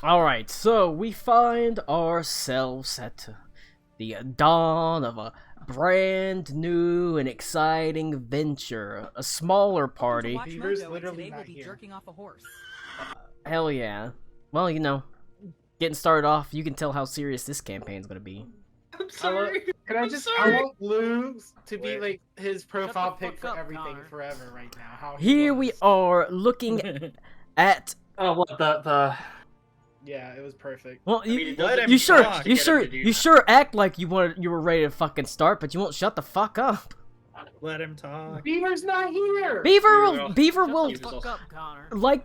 Alright, so we find ourselves at the dawn of a brand new and exciting venture. A smoller party. Beaver's literally not here. Hell yeah. Well, getting started off, you can tell how serious this campaign's gonna be. I'm sorry. I want Blue to be like his profile pic for everything forever right now. How Here we are looking at. Oh, what the? Yeah, it was perfect. Well, you sure act like you were ready to fucking start, but you won't shut the fuck up. Let him talk. Beaver's not here. Beaver will like the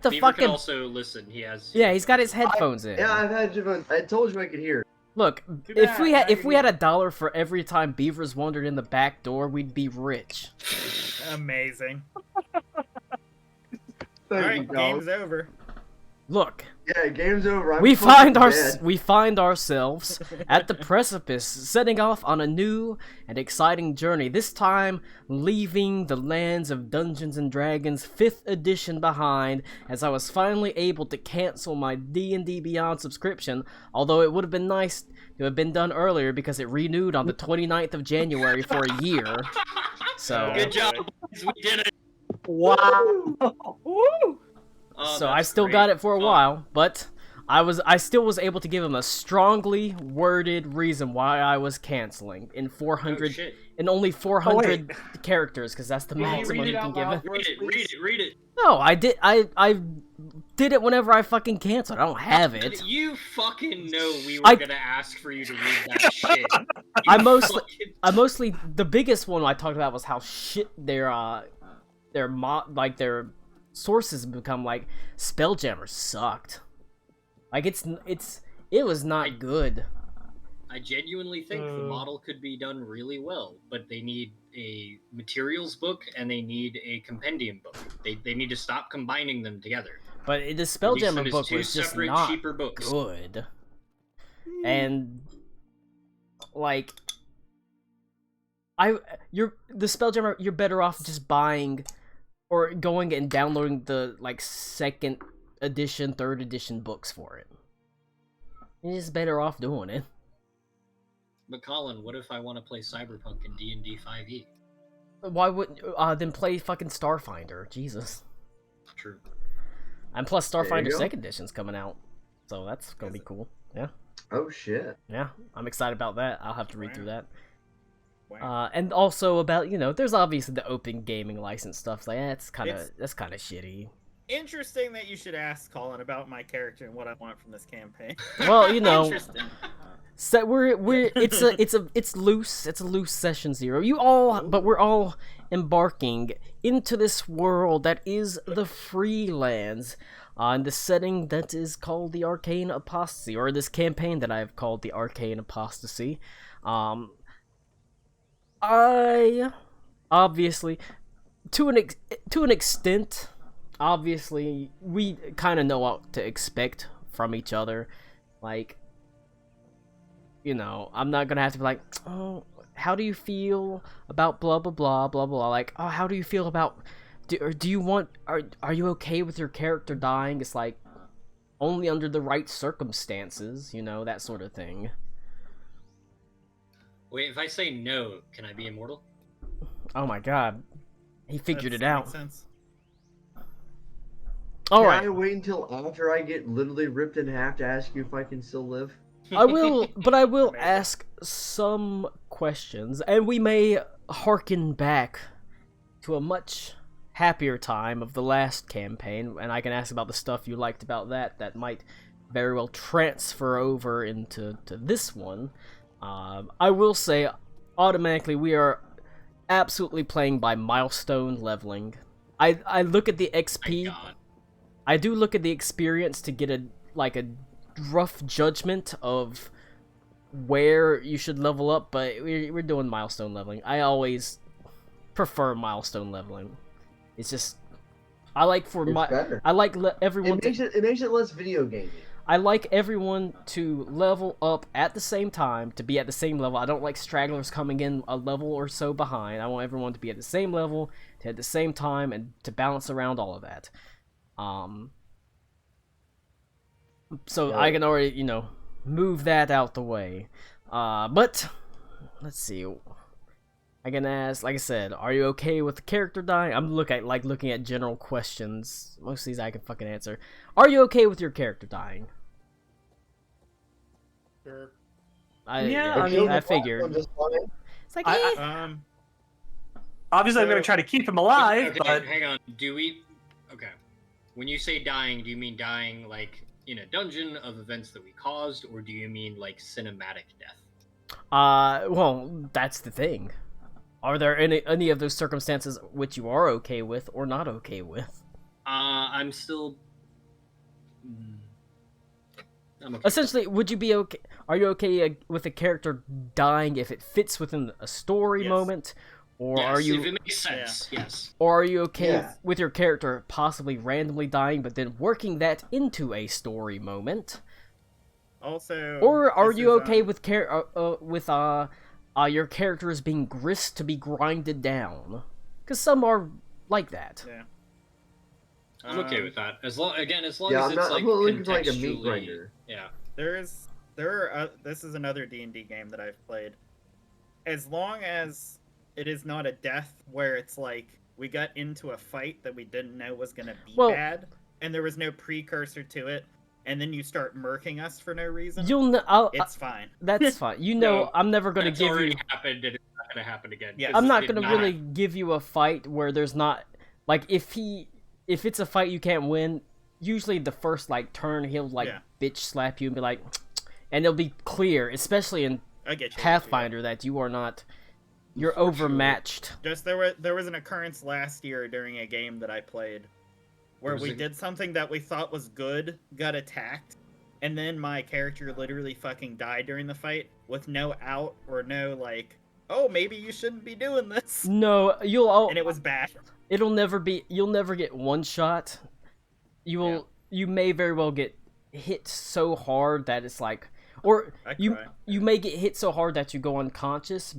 Beaver fucking. can also listen. He has. Yeah, he's got his headphones in. Yeah, I've had headphones. I told you I could hear. Look, if we had $1 for every time Beavers wandered in the back door, we'd be rich. Amazing. Alright, game's over. Look. Yeah, game's over. We find ourselves at the precipice, setting off on a new and exciting journey. This time, leaving the lands of Dungeons and Dragons 5th edition behind, as I was finally able to cancel my D&D Beyond subscription. Although it would have been nice to have been done earlier because it renewed on the 29th of January for a year. So Good job, boys. We did it. Wow. Woo! So I still got it for a while, but I still was able to give him a strongly worded reason why I was canceling in 400 in only 400 characters, because that's the maximum you can give it. Read it. No, I did it whenever I fucking canceled. I don't have it. You fucking know we were gonna ask for you to read that shit. I mostly the biggest one I talked about was how shit their sources become. Like, Spelljammer sucked. Like, it was not good. I genuinely think the model could be done really well, but they need a materials book and they need a compendium book. They need to stop combining them together. But the Spelljammer book was just not cheaper books. Good. And like, the Spelljammer, you're better off just buying or going and downloading the, like, 2nd edition, 3rd edition books for it. You're just better off doing it. But Colin, what if I want to play Cyberpunk in D&D 5e? Why wouldn't then play fucking Starfinder? Jesus. True. And plus Starfinder 2nd edition's coming out. So that's gonna be cool. Yeah. Oh shit. Yeah, I'm excited about that. I'll have to read through that. Wow. And also about, there's obviously the open gaming license stuff. Like, that's kind of shitty. Interesting that you should ask Colin about my character and what I want from this campaign. Well, Interesting. so it's loose. It's a loose session 0. But we're all embarking into this world that is the Freelands, in the setting that is called the Arcane Apostasy, or this campaign that I've called the Arcane Apostasy. I obviously, to an extent, obviously we kind of know what to expect from each other. Like, I'm not gonna have to be like, oh, how do you feel about blah blah blah blah blah. Like, oh, how do you feel about? Are you okay with your character dying? It's like, only under the right circumstances, that sort of thing. Wait, if I say no, can I be immortal? Oh my god. He figured it out. Makes sense. Alright. Can I wait until after I get literally ripped in half to ask you if I can still live? I will ask some questions, and we may harken back to a much happier time of the last campaign, and I can ask about the stuff you liked about that might very well transfer over into this one. I will say, automatically, we are absolutely playing by milestone leveling. I look at the XP. I do look at the experience to get a rough judgment of where you should level up, but we're doing milestone leveling. I always prefer milestone leveling. It's just, I like everyone. It makes it less video gamey. I like everyone to level up at the same time, to be at the same level. I don't like stragglers coming in a level or so behind. I want everyone to be at the same level, at the same time, and to balance around all of that. So Yeah. I can already, move that out the way. But let's see. I can ask, like I said, are you okay with the character dying? I'm looking at general questions. Most of these I can fucking answer. Are you okay with your character dying? Sure. I figured. It's like, Obviously, I'm going to try to keep him alive, Okay, but hang on. Okay. When you say dying, do you mean dying like in a dungeon of events that we caused, or do you mean like cinematic death? well, that's the thing. Are there any of those circumstances which you are okay with or not okay with? I'm still. I'm okay. Essentially, would you be okay? Are you okay with a character dying if it fits within a story Yes. moment, or Yes, are you? if it makes sense, yes. Or are you okay Yeah. with your character possibly randomly dying, but then working that into a story moment? Also, Or are this you is, okay with your characters being grist to be grinded down? Because some are like that. Yeah. I'm okay with that. As long Yeah, as I'm it's not. like I'm not looking for like a contextually- meat grinder. Yeah. This is another D&D game that I've played. As long as it is not a death where it's like we got into a fight that we didn't know was going to be Well- bad, and there was no precursor to it, and then you start murking us for no reason, it's fine. That's fine. No, I'm never gonna That's give already you. happened, and it's not gonna happen again. Yeah. 'cause I'm not it gonna did really give you a fight where there's not like if it's a fight you can't win. Usually the first like turn he'll like Yeah. bitch slap you and be like, and it'll be clear, especially in I get you. Pathfinder, that you are not. You're For sure. overmatched. Just there was an occurrence last year during a game that I played where Was we it- did something that we thought was good, got attacked, and then my character literally fucking died during the fight with no out or no like, oh, maybe you shouldn't be doing this. No, And it was bad. You'll never get one shot. You may very well get hit so hard that it's like, or I you cry. you may get hit so hard that you go unconscious,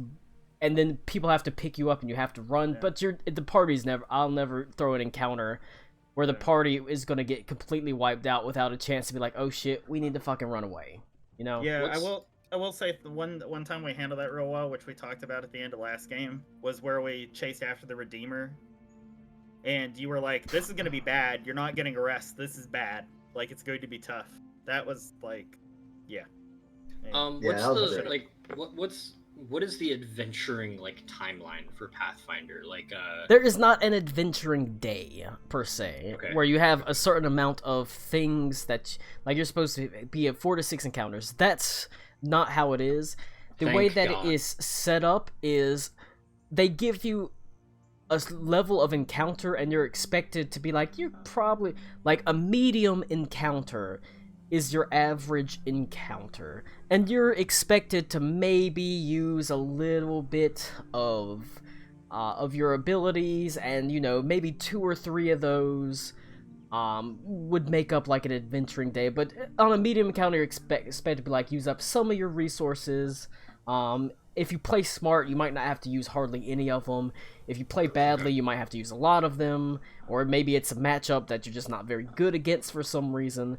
and then people have to pick you up and you have to run. Yeah. But the party's never. I'll never throw an encounter where the Yeah. party is gonna get completely wiped out without a chance to be like, oh shit, we need to fucking run away. You know? Yeah, What's- I will say the one time we handled that real well, which we talked about at the end of last game, was where we chased after the Redeemer. And you were like, this is gonna be bad, you're not getting a rest, this is bad. Like it's going to be tough. That was like yeah. Yeah, What's that was the great. like what is the adventuring like timeline for Pathfinder? Like There is not an adventuring day per se, Okay. where you have a certain amount of things that like you're supposed to be at 4 to 6 encounters. That's not how it is. The way Thank that God. it is set up is they give you a level of encounter, and you're expected to be like, you're probably like a medium encounter is your average encounter, and you're expected to maybe use a little bit of your abilities, and maybe 2 or 3 of those would make up like an adventuring day. But on a medium encounter, you're expected to be like use up some of your resources. If you play smart, you might not have to use hardly any of them. If you play badly, you might have to use a lot of them, or maybe it's a matchup that you're just not very good against for some reason.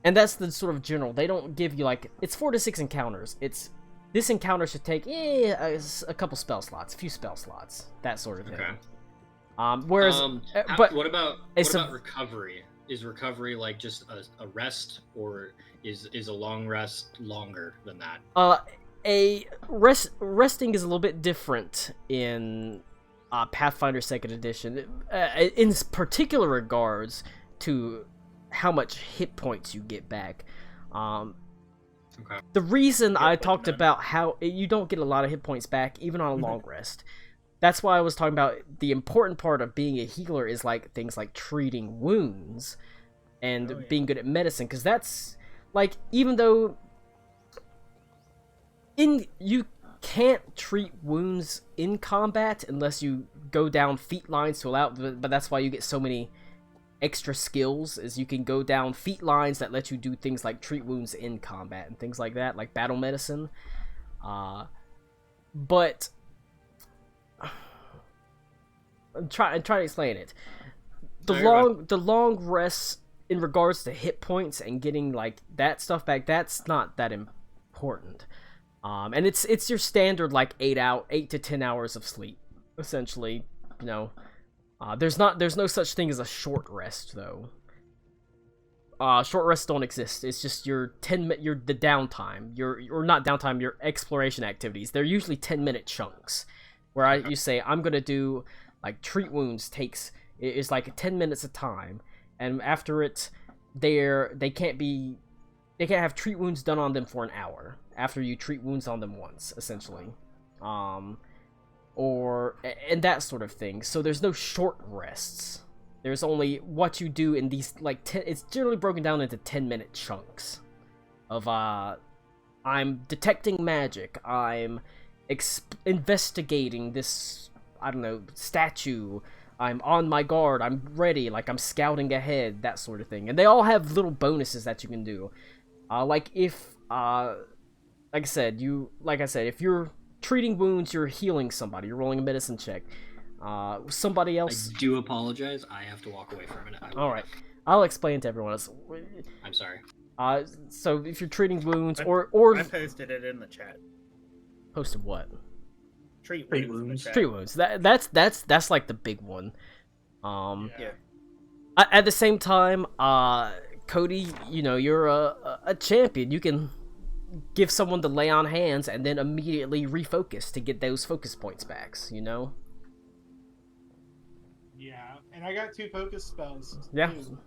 And that's the sort of general. They don't give you like, it's 4 to 6 encounters. It's this encounter should take a couple spell slots, a few spell slots, that sort of thing. Okay. Whereas, but what about it's a- recovery? Is recovery like just a rest, or is a long rest longer than that? Resting is a little bit different in Pathfinder 2nd Edition, in particular regards to how much hit points you get back. Okay. The reason I but talked none. about how you don't get a lot of hit points back even on a long rest. That's why I was talking about the important part of being a healer is like things like treating wounds and Oh, yeah. being good at medicine, because that's like, even though you can't treat wounds in combat unless you go down feat lines to allow, but that's why you get so many extra skills, is you can go down feat lines that let you do things like treat wounds in combat and things like that, like battle medicine. But I'm trying to explain it. The long rests in regards to hit points and getting like that stuff back, that's not that important. And it's your standard like 8 to 10 hours of sleep, essentially. You know, there's no such thing as a short rest though. Short rests don't exist. It's just your the downtime, or not downtime, your exploration activities. They're usually 10-minute chunks, where you say I'm gonna do like treat wounds is like 10 minutes of time, and after it, they can't have treat wounds done on them for an hour after you treat wounds on them once, essentially, and that sort of thing. So there's no short rests. There's only what you do in these, like, it's generally broken down into 10-minute chunks of, I'm detecting magic, I'm investigating this, I don't know, statue, I'm on my guard, I'm ready, like, I'm scouting ahead, that sort of thing. And they all have little bonuses that you can do. Like I said, if you're treating wounds, you're healing somebody, you're rolling a medicine check. Somebody else. I do apologize. I have to walk away for a minute. All right, I'll explain to everyone else. I'm sorry. So if you're treating wounds, I posted it in the chat. Posted what? Treat wounds. Treat wounds. That's like the big one. Yeah. At the same time, Cody, you know, you're a champion. You can give someone the lay on hands and then immediately refocus to get those focus points back. You know. Yeah, and I got 2 focus spells. Yeah. Too.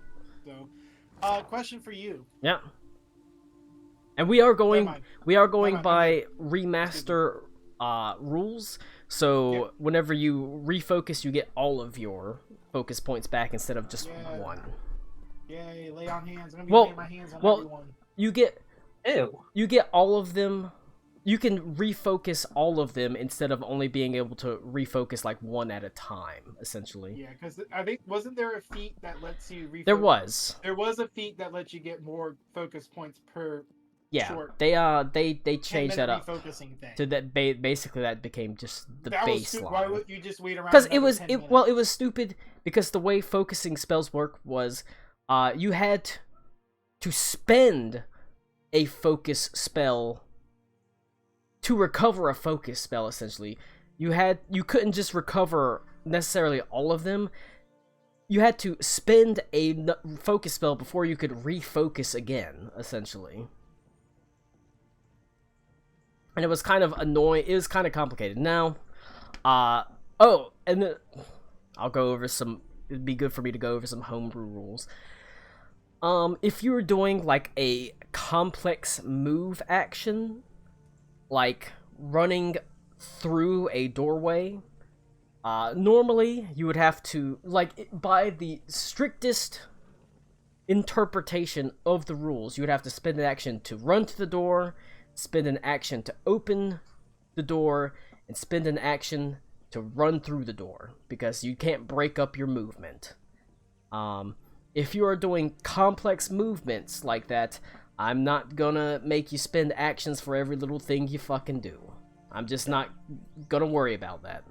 So, question for you. Yeah. And we are going mind. by remaster rules. So Yep. whenever you refocus, you get all of your focus points back instead of just one. Yay, lay on hands. I'm gonna be laying my hands on everyone. You get Ew. you get all of them. You can refocus all of them instead of only being able to refocus like one at a time, essentially. Yeah, because I think, wasn't there a feat that lets you refocus? There was. There was a feat that lets you get more focus points per short. They changed that up refocusing thing. to that. Basically, that became just the baseline. Why would you just wait around? Because it was stupid. Because the way focusing spells work was, you had to spend a focus spell to recover a focus spell. Essentially, you couldn't just recover necessarily all of them. You had to spend a focus spell before you could refocus again, essentially. And it was kind of annoying. It was kind of complicated. Now, I'll go over some. It'd be good for me to go over some homebrew rules. If you were doing like a complex move action, like running through a doorway, normally you would have to, like, by the strictest interpretation of the rules, you would have to spend an action to run to the door, spend an action to open the door, and spend an action to run through the door, because you can't break up your movement. If you are doing complex movements like that, I'm not gonna make you spend actions for every little thing you fucking do. I'm just not gonna worry about that.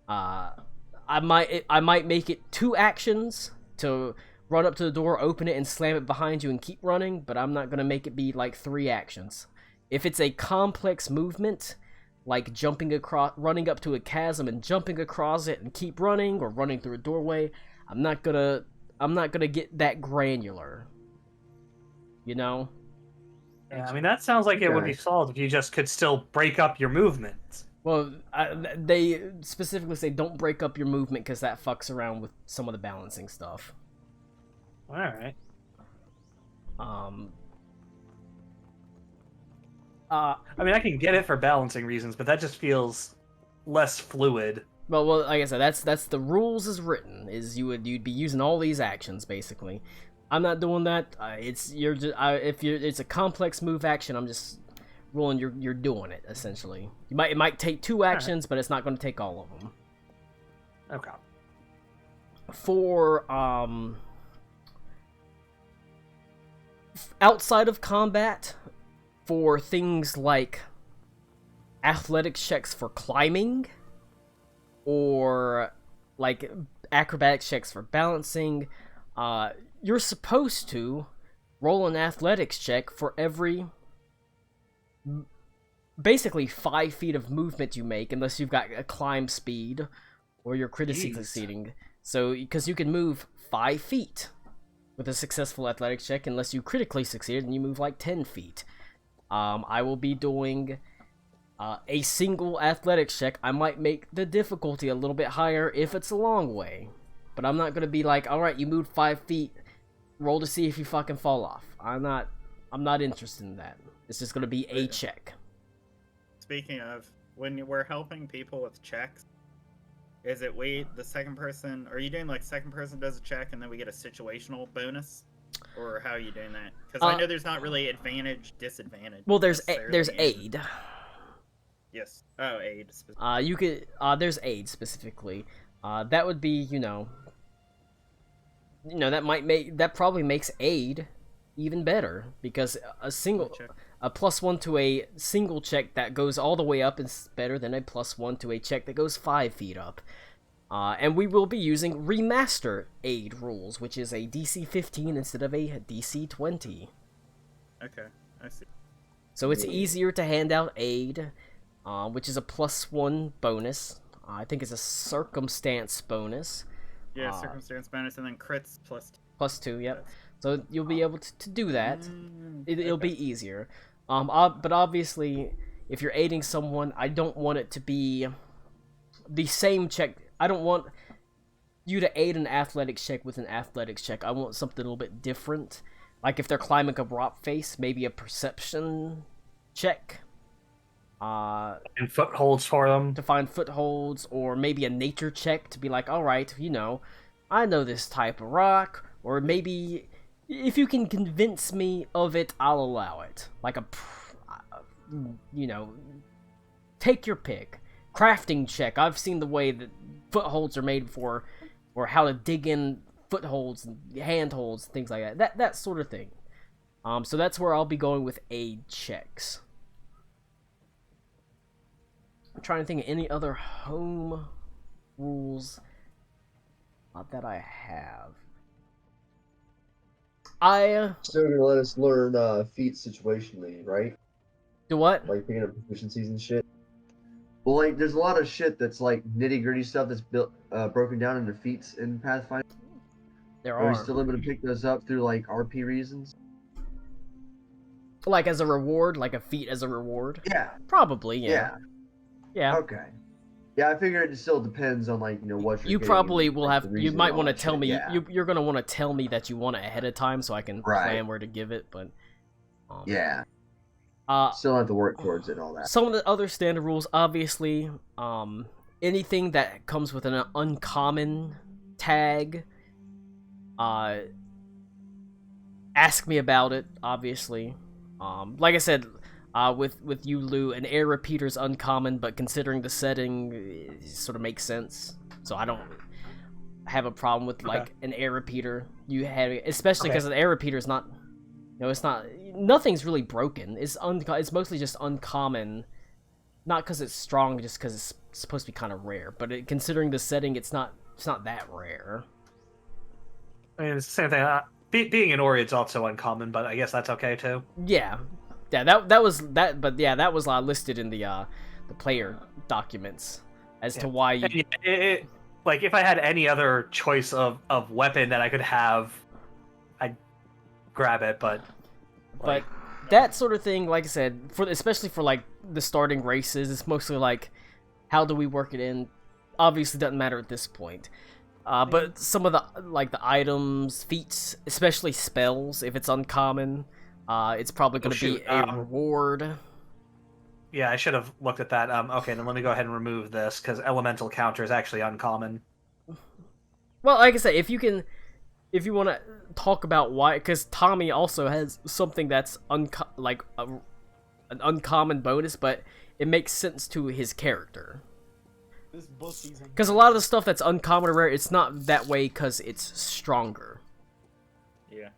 I might make it 2 actions to run up to the door, open it, and slam it behind you and keep running, but I'm not gonna make it be like 3 actions. If it's a complex movement, like running up to a chasm and jumping across it and keep running, or running through a doorway, I'm not gonna get that granular. You know? Yeah, I mean, that sounds like it would be solved if you just could still break up your movement. Well, they specifically say don't break up your movement because that fucks around with some of the balancing stuff. Alright. I mean, I can get it for balancing reasons, but that just feels less fluid. Well, like I said, that's the rules as written. Is you'd be using all these actions basically. I'm not doing that. It's a complex move action, I'm just ruling you're doing it essentially. It might take 2 actions, but it's not going to take all of them. Okay. For outside of combat, for things like athletics checks for climbing, or like acrobatics checks for balancing, you're supposed to roll an athletics check for every basically 5 feet of movement you make, unless you've got a climb speed or you're critically succeeding. So, because you can move 5 feet with a successful athletics check, unless you critically succeed and you move like 10 feet. I will be doing a single athletics check. I might make the difficulty a little bit higher if it's a long way. But I'm not going to be like, alright, you moved 5 feet, roll to see if you fucking fall off. I'm not interested in that. It's just going to be a check. Speaking of, when we're helping people with checks, is it the second person, are you doing like second person does a check and then we get a situational bonus? Or how are you doing that? Because I know there's not really advantage, disadvantage. Well, there's aid. Yes. Oh, aid. You could, there's aid specifically. That would be, that probably makes aid even better, because a +1 to a single check that goes all the way up is better than a +1 to a check that goes 5 feet up. And we will be using remaster aid rules, which is a DC 15 instead of a DC 20. Okay, I see. So it's easier to hand out aid, which is a +1 bonus. I think it's a circumstance bonus. Yeah, circumstance bonus, and then crits +2, yep. So you'll be able to do that. It'll be easier. But obviously, if you're aiding someone, I don't want it to be the same check. I don't want you to aid an athletics check with an athletics check. I want something a little bit different. Like if they're climbing a rock face, maybe a perception check. And footholds for them. To find footholds, or maybe a nature check to be like, alright, I know this type of rock, or maybe if you can convince me of it, I'll allow it. Like take your pick. Crafting check. I've seen the way that footholds are made for, or how to dig in footholds and handholds, things like that. That sort of thing. So that's where I'll be going with aid checks. I'm trying to think of any other home rules that I have. So you're gonna let us learn feats situationally, right? Do what? Like picking up proficiencies and shit. Well, like, there's a lot of shit that's like nitty-gritty stuff that's broken down into feats in Pathfinder. There Are are. we still able to pick those up through like RP reasons? Like as a reward, like a feat as a reward? Yeah. Probably, yeah. Yeah. Okay. Yeah, I figure it still depends on what you're You getting, probably will like, have. the You reason might and want to all that tell shit, me. yeah. You're gonna want to tell me that you want it ahead of time, so I can plan where to give it. But yeah. Still have to work towards it and all that. Some of the other standard rules, obviously, anything that comes with an uncommon tag, ask me about it. Obviously, like I said, with you, Lou, an air repeater's uncommon, but considering the setting, it sort of makes sense. So I don't have a problem with like an air repeater. You have, especially because an air repeater is not. It's not. Nothing's really broken. It's mostly just uncommon, not because it's strong, just because it's supposed to be kind of rare. But considering the setting, it's not that rare. I mean, it's the same thing. Being an Ori, it's also uncommon, but I guess that's okay too. Yeah. That was that. But yeah, that was listed in the player documents as to why you. Like if I had any other choice of weapon that I could have, I'd grab it, but that sort of thing, like I said, especially for like the starting races, it's mostly like, how do we work it in? Obviously, doesn't matter at this point. But some of the the items, feats, especially spells, if it's uncommon, it's probably going to be a reward. Yeah, I should have looked at that. Okay, then let me go ahead and remove this because elemental counter is actually uncommon. Well, like I said, if you want to talk about why, because Tommy also has something that's an uncommon bonus, but it makes sense to his character. Because a lot of the stuff that's uncommon or rare, it's not that way because it's stronger. Yeah.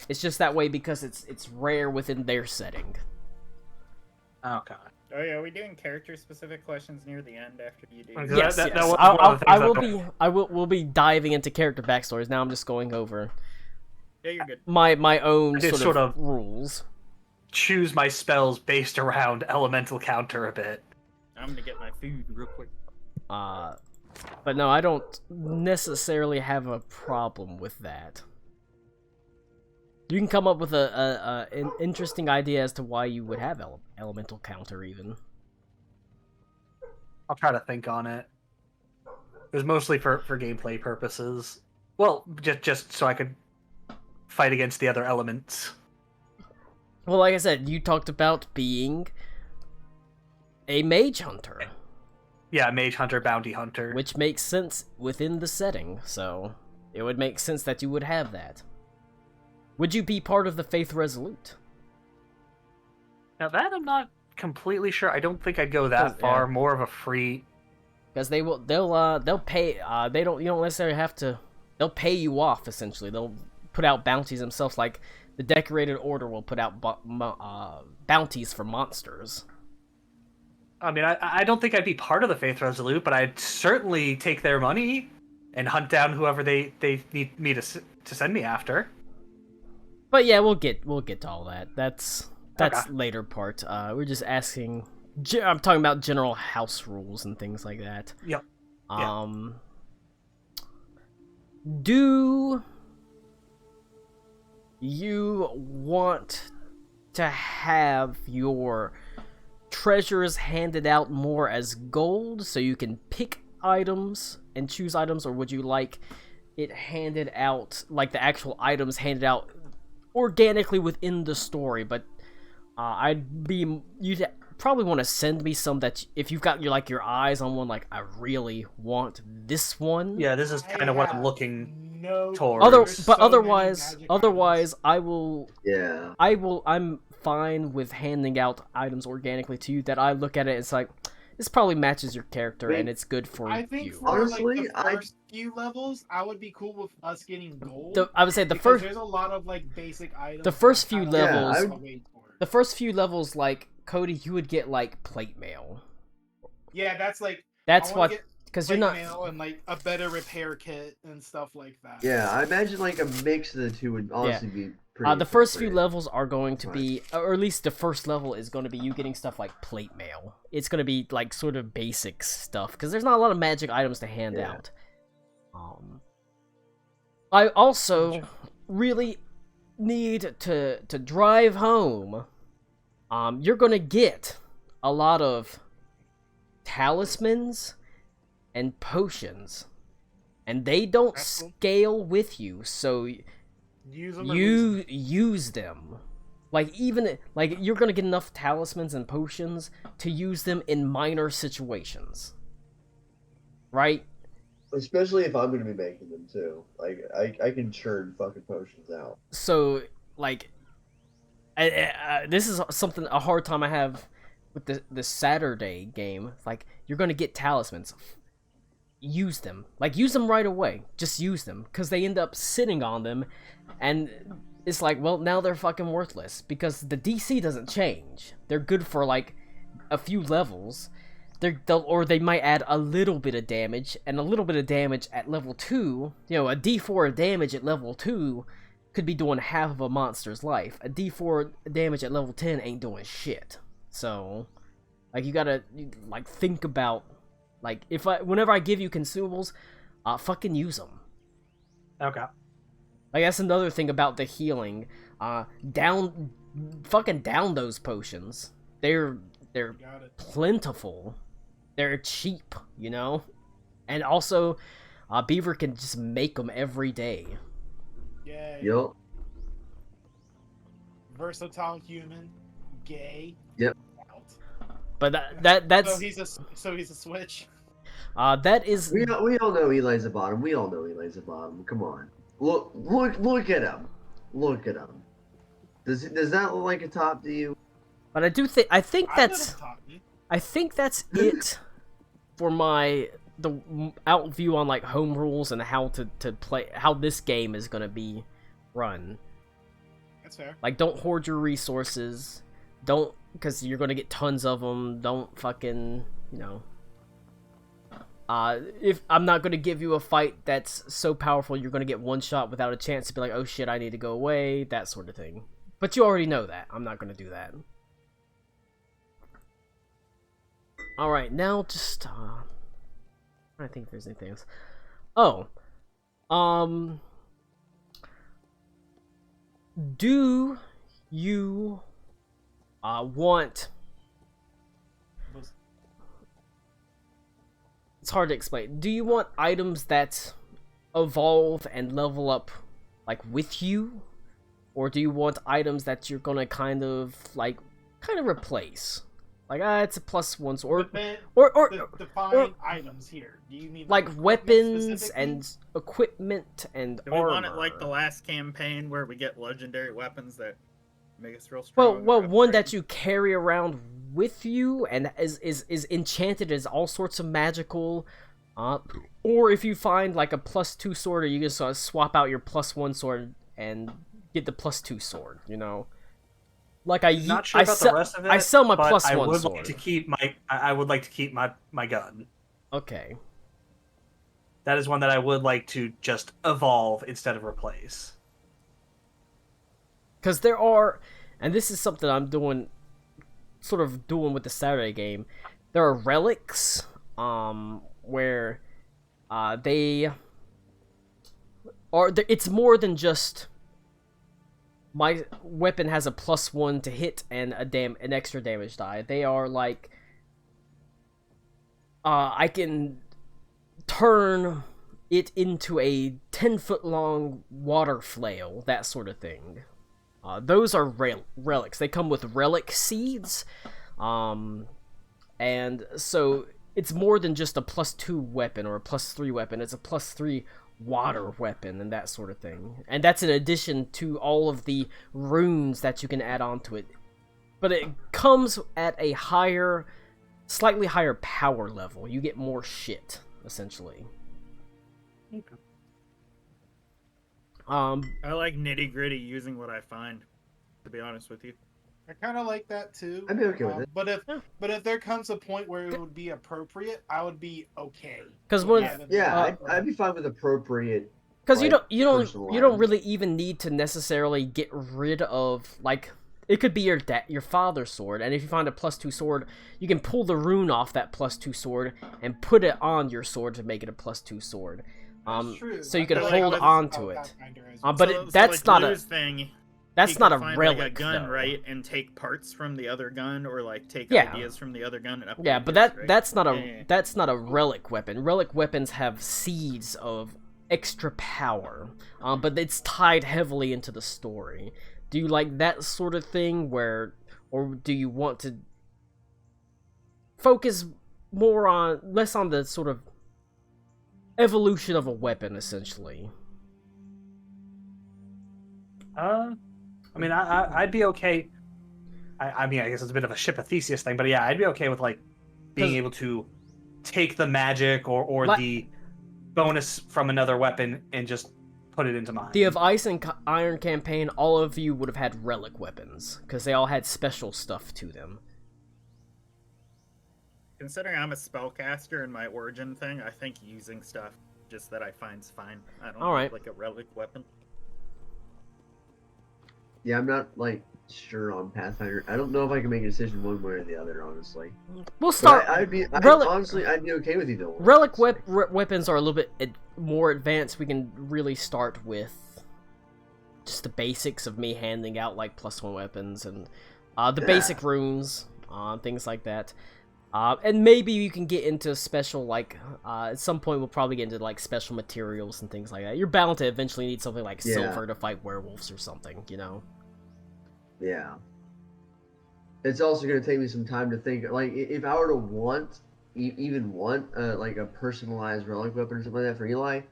It's just that way because it's rare within their setting. Okay. Oh yeah, are we doing character-specific questions near the end after you do? Okay. Yes, that yes. was one of the I things will that- be. We'll be diving into character backstories. Now I'm just going over Yeah, you're good. my own It's sort of sort of- rules. Choose my spells based around elemental counter a bit. I'm gonna get my food real quick. But no, I don't necessarily have a problem with that. You can come up with an interesting idea as to why you would have elemental counter, even. I'll try to think on it. It was mostly for gameplay purposes. Well, just so I could fight against the other elements. Well, like I said, you talked about being a mage hunter, Yeah, mage hunter, bounty hunter. which makes sense within the setting, so it would make sense that you would have that. Would you be part of the Faith Resolute? Now that I'm not completely sure. I don't think I'd go that far. Yeah. More of a free. Because they'll pay. You don't necessarily have to. They'll pay you off essentially. They'll put out bounties themselves, like the Decorated Order will put out bounties for monsters. I mean, I don't think I'd be part of the Faith Resolute, but I'd certainly take their money and hunt down whoever they need me to send me after. But yeah, we'll get to all that. That's Okay. later part. We're just asking. I'm talking about general house rules and things like that. Yep. Yeah. Do you want to have your treasures handed out more as gold so you can pick items and choose items, or would you like it handed out, like the actual items handed out organically within the story? But you'd probably want to send me some that if you've got your eyes on one, like I really want this one. Yeah, this is kind of what I'm looking toward. Otherwise, I will. Yeah. I'm fine with handing out items organically to you that I look at it. It's like this probably matches your character and it's good for I think you. for Honestly, like the first few levels, I would be cool with us getting gold. I would say the because first there's a lot of like basic items. the first that few I don't levels- have to wait for. the first few levels, like Cody, you would get like plate mail. Yeah, that's like That's I wanna what get because you're plate not. mail and like a better repair kit and stuff like that. Yeah, I imagine like a mix of the two would honestly be pretty. The first few appropriate. levels are going to be, or at least the first level is going to be you getting stuff like plate mail. It's going to be like sort of basic stuff because there's not a lot of magic items to hand Yeah. out. I also really need to drive home. You're going to get a lot of talismans and potions, and they don't That's cool. scale with you, so Use them or lose them. use them. Like even like you're gonna get enough talismans and potions to use them in minor situations, right? Especially if I'm gonna be making them too. Like I can churn fucking potions out. So like, this is a hard time I have with the Saturday game. Like you're gonna get talismans. Use them. Like, use them right away. Just use them. Because they end up sitting on them. And it's like, well, now they're fucking worthless. Because the DC doesn't change. They're good for, like, a few levels. Or they might add a little bit of damage. And a little bit of damage at level 2. You know, a D4 of damage at level 2 could be doing half of a monster's life. A D4 damage at level 10 ain't doing shit. So, like, you gotta, like, think about... Like, whenever I give you consumables, fucking use them. Okay. Like, that's another thing about the healing. Fucking down those potions. They're Got it. plentiful. They're cheap, you know? And also, Beaver can just make them every day. Yay. Yup. Versatile human. Gay. Yep. Out. But that's... So he's a switch. That is... We all know Eli's a bottom. We all know Eli's a bottom. Come on. Look at him. Look at him. Does that look like a top to you? But I think that's... I think that's it for the out view on like home rules and how to play, how this game is gonna be run. That's fair. Like, don't hoard your resources. Don't because you're gonna get tons of them. Don't fucking, you know. If I'm not gonna give you a fight that's so powerful, you're gonna get one shot without a chance to be like, oh shit, I need to go away, that sort of thing. But you already know that. I'm not gonna do that. Alright, now just, I think if there's anything else. Oh. Do you, want... It's hard to explain. Do you want items that evolve and level up, like, with you? Or do you want items that you're gonna kind of replace? Like, it's a +1 sword. Or define items here. Do you mean like weapons and equipment and Do we armor? want it like the last campaign where we get legendary weapons that make us real strong? Well, one that you carry around with you and is enchanted as all sorts of magical, or if you find like a +2 sword, or you just swap out your +1 sword and get the +2 sword, you know. Like Not sure about the rest of it. I sell my but +1 I would sword. like to keep my. I would like to keep my gun. Okay. That is one that I would like to just evolve instead of replace. Because there are, and this is something I'm doing with the Saturday game. There are relics, where, they are. It's more than just my weapon has a +1 to hit and an extra damage die. They are like, I can turn it into a 10-foot long water flail, that sort of thing. Those are relics. They come with relic seeds, and so it's more than just a +2 weapon or a +3 weapon. It's a +3 water weapon and that sort of thing. And that's in addition to all of the runes that you can add on to it. But it comes at a slightly higher power level. You get more shit, essentially. Okay. I like nitty gritty using what I find, to be honest with you. I kind of like that too. I'd be okay with it. But if there comes a point where it would be appropriate, I would be okay. Because I'd be fine with appropriate. Because like, you don't items. really even need to necessarily get rid of, like, it could be your father's sword, and if you find a +2 sword, you can pull the rune off that +2 sword and put it on your sword to make it a +2 sword. That's true. So you can I feel hold like on that's to how it. Pathfinder is. But that's like not Lou's thing. that's He not could a find, relic, like a gun, though. right, and take parts from the other gun, or like take Yeah. ideas from the other gun and upgrade Yeah, but his, right? that's not a Yeah. that's not a relic weapon. Relic weapons have seeds of extra power, but it's tied heavily into the story. Do you like that sort of thing, or do you want to focus less on the sort of evolution of a weapon, essentially? I mean, I'd be okay. I mean, I guess it's a bit of a ship of Theseus thing, but yeah, I'd be okay with like being able to take the magic or the bonus from another weapon and just put it into mine. The of Ice and Iron campaign, all of you would have had relic weapons because they all had special stuff to them. Considering I'm a spellcaster in my origin thing, I think using stuff just that I find's fine. I don't All right. like a relic weapon. Yeah, I'm not like sure on Pathfinder. I don't know if I can make a decision one way or the other, honestly. We'll start. Honestly, I'd be okay with you though. Relic weapons are a little bit more advanced. We can really start with just the basics of me handing out like +1 weapons and the basic runes, things like that. And maybe you can get into special, like, at some point we'll probably get into like special materials and things like that. You're bound to eventually need something like silver to fight werewolves or something, you know? Yeah. It's also going to take me some time to think. Like, if I were to even want like a personalized relic weapon or something like that for Eli,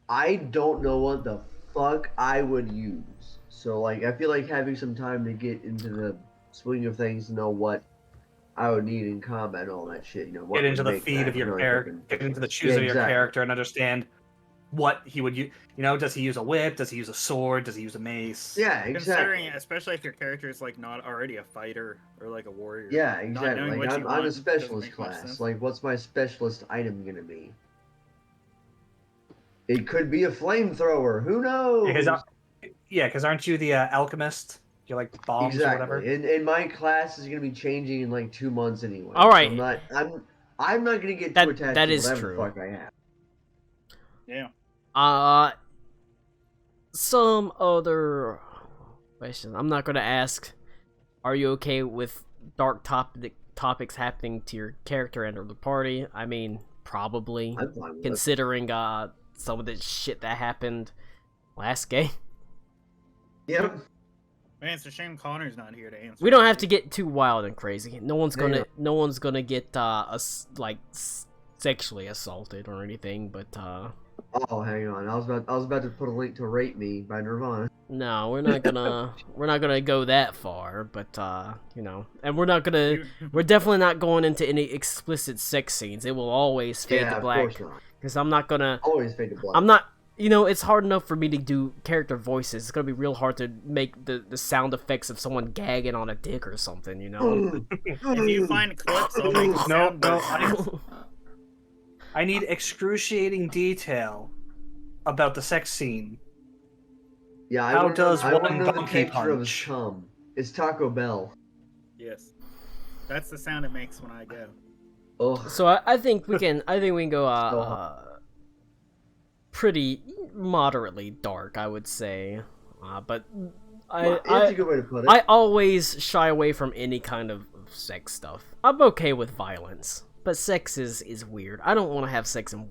I don't know what the fuck I would use. So, like, I feel like having some time to get into the swing of things to know what I would need in combat and all that shit. You know, what Get into would the make feed that of your really character, fucking- get into the choose of your exactly. character, and understand what he would use. You know, does he use a whip? Does he use a sword? Does he use a mace? Yeah, Considering, exactly. especially if your character is like not already a fighter or like a warrior. Yeah, Not exactly. knowing Like what you I'm a want doesn't specialist make much class. sense. Like, what's my specialist item gonna be? It could be a flamethrower. Who knows? Because aren't you the alchemist? You're like bombs or whatever. Exactly. And my class is gonna be changing in like 2 months anyway. All right. So I'm not gonna get too attached that to is whatever true. the fuck I have. Yeah. Some other questions. I'm not gonna ask. Are you okay with dark topics happening to your character and or the party? I mean, probably. I'm fine with it. Considering some of the shit that happened last game. Yep. Man, it's a shame Connor's not here to answer. We don't have to get too wild and crazy. No one's gonna get sexually assaulted or anything, but Oh, hang on. I was about to put a link to "Rape Me" by Nirvana. no, we're not gonna go that far, but you know, and we're definitely not going into any explicit sex scenes. It will always fade Yeah, to of black, course not. because I'm not gonna. Always fade to black. I'm not. You know, it's hard enough for me to do character voices. It's gonna be real hard to make the sound effects of someone gagging on a dick or something. You know. If you find clips, I'll make a No, sound no. I need excruciating detail about the sex scene. Yeah, How does I one want to know the donkey texture of his punch? cum. It's Taco Bell. Yes. That's the sound it makes when I go. Ugh. So I think we can go pretty moderately dark, I would say. But That's a good way to put it. I always shy away from any kind of sex stuff. I'm okay with violence, but sex is weird. I don't want to have sex in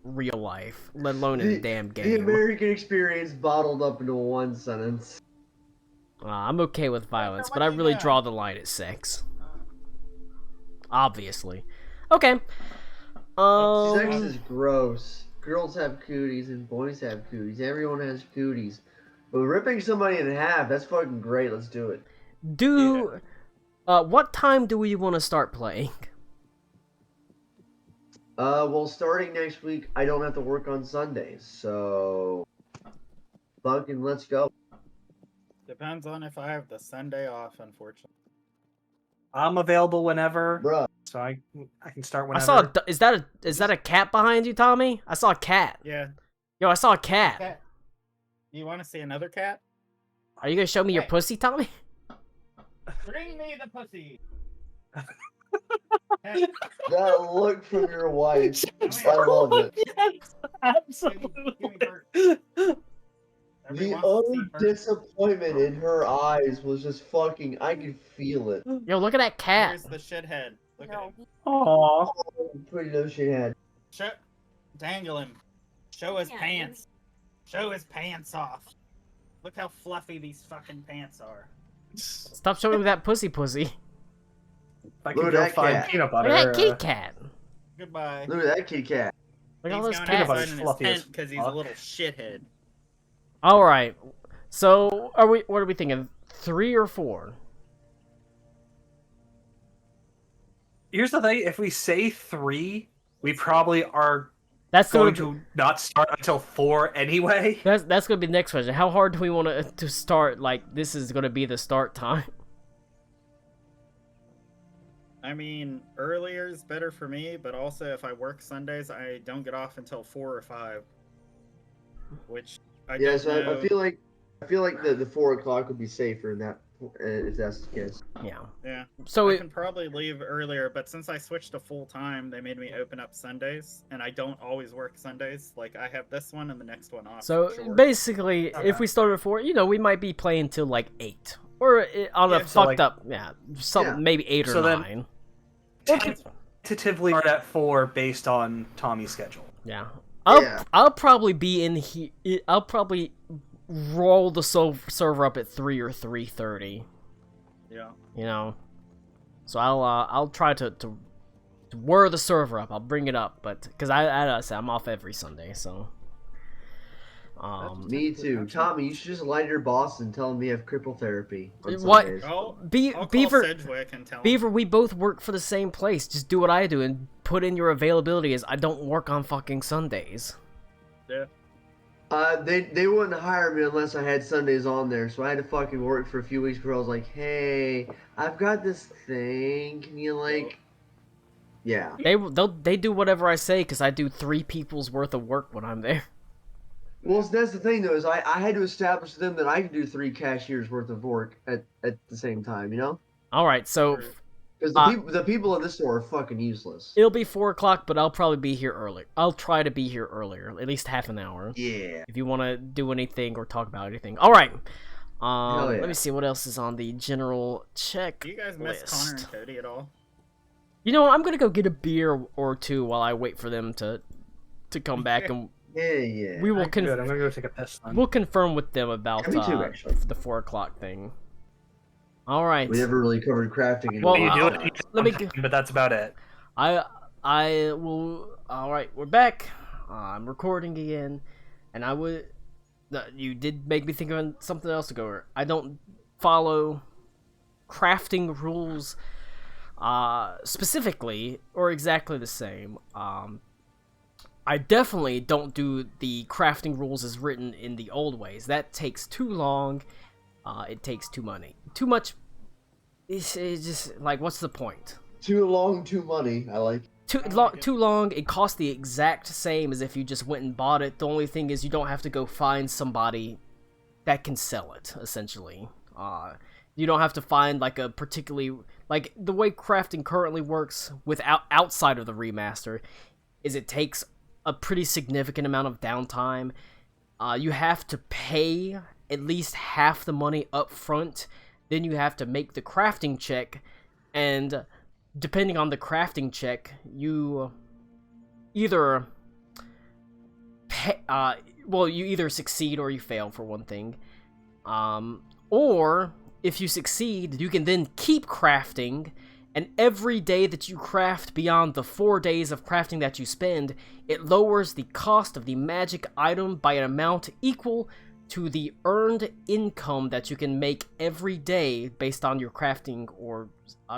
real life, let alone in a damn game. The American experience bottled up into one sentence. I'm okay with violence, but I really draw the line at sex. Obviously. Okay. Sex is gross. Girls have cooties and boys have cooties. Everyone has cooties. But ripping somebody in half, that's fucking great. Let's do it. What time do we want to start playing? Well, starting next week, I don't have to work on Sundays, so fucking let's go. Depends on if I have the Sunday off, unfortunately. I'm available whenever, Bruh. so I can start whenever. I saw. Is that a cat behind you, Tommy? I saw a cat. Yeah. Yo, I saw a cat. Cat. You want to see another cat? Are you gonna show me your Hey. pussy, Tommy? Bring me the pussy. That look from your wife, I love it. Yes, absolutely. The utter disappointment in her eyes was just fucking. I could feel it. Yo, look at that cat. Here's the shithead. Look at him. Aww. Oh, pretty no shit head. Dangle him. Show his pants. Show his pants off. Look how fluffy these fucking pants are. Stop showing me that pussy. If I Look can at go that find cat. peanut Look butter. at that kitty cat. Goodbye. Look at that kitty cat. Look at all those He's Peanut going butter's cats. outside in his fluffy as tent because he's a fuck. little shithead. All right. So, what are we thinking? 3 or 4? Here's the thing: if we say 3, we probably are That's going gonna to not start until 4 anyway. that's gonna be the next question. How hard do we want to start? Like, this is gonna be the start time. I mean, earlier is better for me, but also if I work Sundays, I don't get off until 4 or 5. Which I Yeah, don't so know. I feel like the 4 o'clock would be safer in that if that's the case. Yeah. Yeah. So I can probably leave earlier, but since I switched to full time, they made me open up Sundays, and I don't always work Sundays. Like I have this one and the next one off. So for sure. basically, Okay. if we started at 4, we might be playing till like 8, or on a Yeah, fucked so, like- up, Yeah. maybe 8 or So then- 9. Tentatively start at 4 based on Tommy's schedule. Yeah. Yeah. I'll probably be in here. I'll probably roll the server up at 3 or 3:30. Yeah. So I'll try to whir the server up. I'll bring it up, but because I say I'm off every Sunday, so. Me too. Tommy, you should just lie to your boss and tell him you have cripple therapy. On What? Sundays. I'll call Beaver, Sedgwick and tell him. Beaver, we both work for the same place. Just do what I do and put in your availability as I don't work on fucking Sundays. Yeah. They wouldn't hire me unless I had Sundays on there, so I had to fucking work for a few weeks before I was like, hey, I've got this thing. Can you like? Yeah. They do whatever I say because I do 3 people's worth of work when I'm there. Well, that's the thing though, is I had to establish to them that I could do 3 cashiers worth of work at the same time, you know? All right, so Because the people at this store are fucking useless. it'll be 4 o'clock, but I'll probably be here early. I'll try to be here earlier, at least half an hour. Yeah. If you want to do anything or talk about anything. All right. Hell yeah. Let me see what else is on the general check Do you guys miss list. Connor and Cody at all? You know, I'm gonna go get a beer or 2 while I wait for them to come back, and Yeah. we will I'm good. I'm gonna go take a piss. Then. we'll confirm with them about Me too, actually. the 4 o'clock thing. All right. We never really covered crafting. In Well, a you while. do it. let me But that's about it. I will. All right, we're back. I'm recording again, and I would. You did make me think of something else to go over. I don't follow crafting rules, specifically or exactly the same. I definitely don't do the crafting rules as written in the old ways. That takes too long. It takes too much. It's just like, what's the point? Too long, too money. I like. Too long. It costs the exact same as if you just went and bought it. The only thing is you don't have to go find somebody that can sell it. Essentially, you don't have to find like a particularly like the way crafting currently works outside of the remaster is it takes a pretty significant amount of downtime. You have to pay at least half the money up front. Then you have to make the crafting check, and depending on the crafting check, you either you either succeed or you fail, for one thing. Or if you succeed, you can then keep crafting, and every day that you craft beyond the 4 days of crafting that you spend, it lowers the cost of the magic item by an amount equal to the earned income that you can make every day based on your crafting or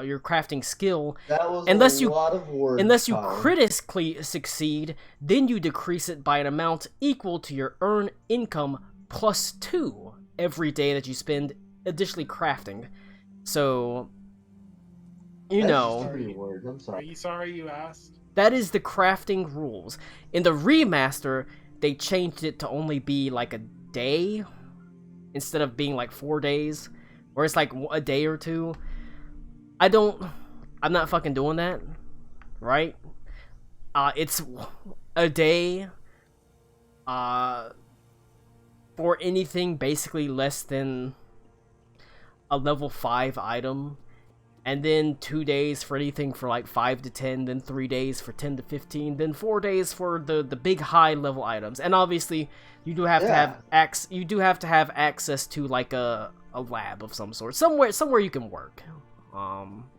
your crafting skill. That was unless a lot of words. Unless you Tyler. critically succeed, then you decrease it by an amount equal to your earned income plus 2 every day that you spend additionally crafting. So, you That's know, just too many words. I'm Are sorry. you sorry you asked? that is the crafting rules. In the remaster, they changed it to only be like a day instead of being like 4 days, or it's like a day or 2. I'm not fucking doing that, right? It's a day for anything basically less than a level 5 item, and then 2 days for anything for like 5 to 10, then 3 days for 10 to 15, then 4 days for the big high level items. And obviously you do have to have access to like a lab of some sort, somewhere you can work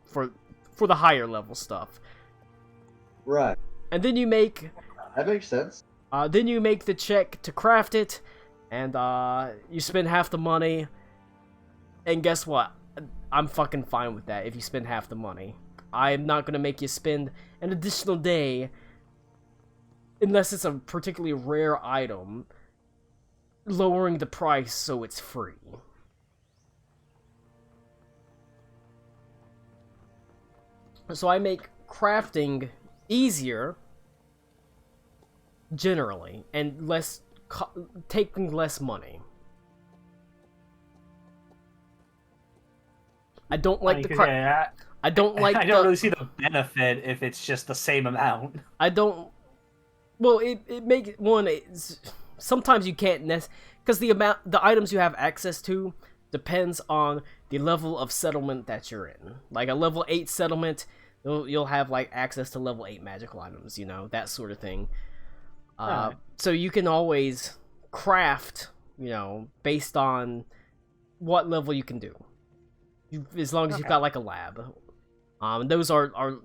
for the higher level stuff. Right. And then you make That makes sense. then you make the check to craft it, and you spend half the money. And guess what? I'm fucking fine with that if you spend half the money. I'm not gonna make you spend an additional day unless it's a particularly rare item, lowering the price so it's free. So I make crafting easier, generally, and taking less money. I don't like I don't like. I don't really see the benefit if it's just the same amount. I don't. Well, it makes one. Sometimes you can't because the items you have access to depends on the level of settlement that you're in. Like a level 8 settlement, you'll have like access to level 8 magical items. You know, that sort of thing. Right. So you can always craft. You know, based on what level you can do. As long as you've got like a lab. Those are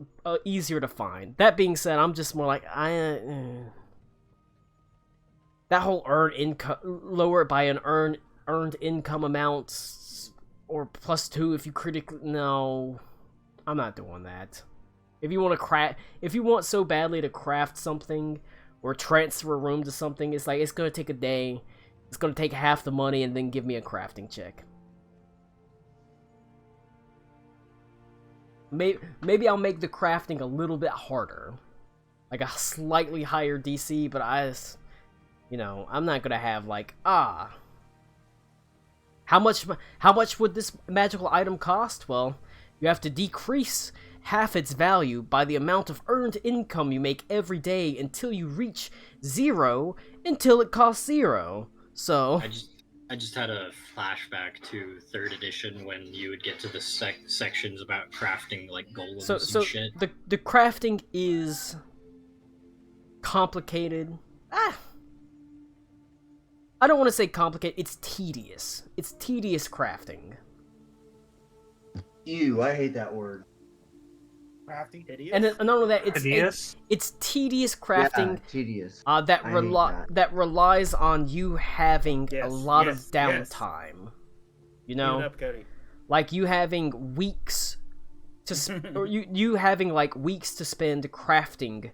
easier to find. That being said, I'm just more like that whole earned income, lower it by an earned income amount, or plus 2 if you critically. No, I'm not doing that. If you want so badly to craft something or transfer a room to something, it's like, it's gonna take a day, it's gonna take half the money, and then give me a crafting check. Maybe I'll make the crafting a little bit harder. Like a slightly higher DC, but I'm not gonna have like, how much would this magical item cost? Well, you have to decrease half its value by the amount of earned income you make every day until you reach 0 until it costs 0. So I just had a flashback to 3rd edition when you would get to the sections about crafting like golems and shit. The crafting is complicated. I don't want to say complicated. It's tedious. It's tedious crafting. Ew, I hate that word. Crafting hideous. And not only that, Tedious? it's tedious crafting. Yeah, tedious. That relies on you having a lot of downtime. You know, Up, Cody. like you having weeks to or you having like weeks to spend crafting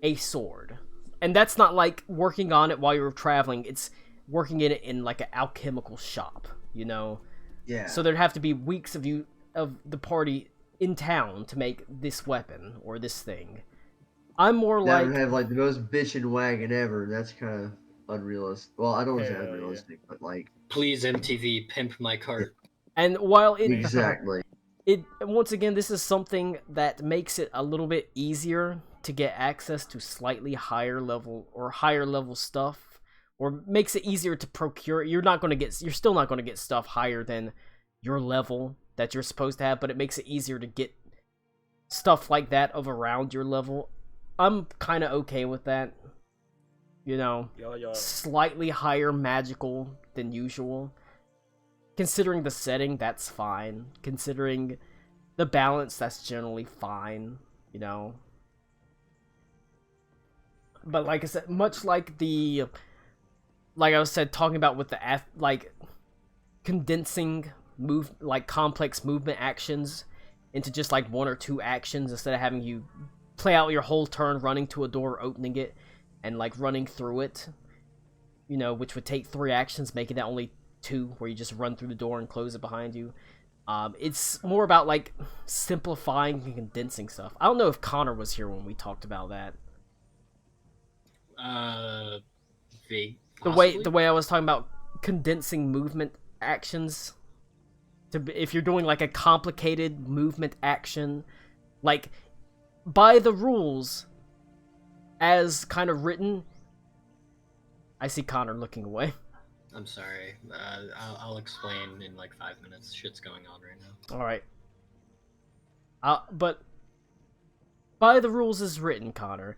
a sword. And that's not like working on it while you're traveling, it's working in it in like an alchemical shop, you know? Yeah. So there'd have to be weeks of the party in town to make this weapon or this thing. I'm more that like would have like the most bitchin' wagon ever. That's kind of unrealistic. Well, I don't want to say Yeah, unrealistic, but like Please, MTV, pimp my cart. and while it exactly. it once again, this is something that makes it a little bit easier to get access to slightly higher level stuff, or makes it easier to procure. You're still not going to get stuff higher than your level that you're supposed to have, but it makes it easier to get stuff like that of around your level. I'm kind of okay with that. You know, slightly higher magical than usual. Considering the setting, that's fine. Considering the balance, that's generally fine, you know. But like I said, much like like I was talking about with the condensing complex movement actions into just like 1 or 2 actions instead of having you play out your whole turn running to a door, opening it, and like running through it, you know, which would take 3 actions, making that only 2, where you just run through the door and close it behind you. It's more about like simplifying and condensing stuff. I don't know if Connor was here when we talked about that. Vague. The way I was talking about condensing movement actions if you're doing like a complicated movement action, like by the rules as kind of written. I see Connor looking away. I'm sorry. I'll explain in like 5 minutes. Shit's going on right now. All right. But by the rules as written, Connor,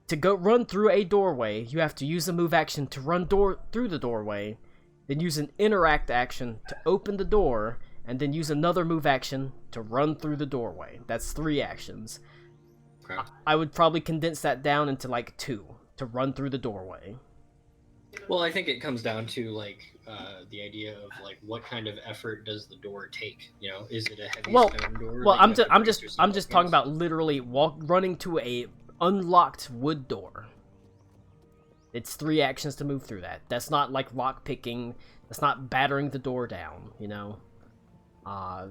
to go run through a doorway, you have to use a move action to run through the doorway, then use an interact action to open the door, and then use another move action to run through the doorway. That's 3 actions. Okay. I would probably condense that down into like 2 to run through the doorway. Well, I think it comes down to like the idea of like what kind of effort does the door take? You know, is it a heavy stone door? Well, that I'm just talking about literally running to a unlocked wood door. It's 3 actions to move through that. That's not like lock picking. That's not battering the door down. You know,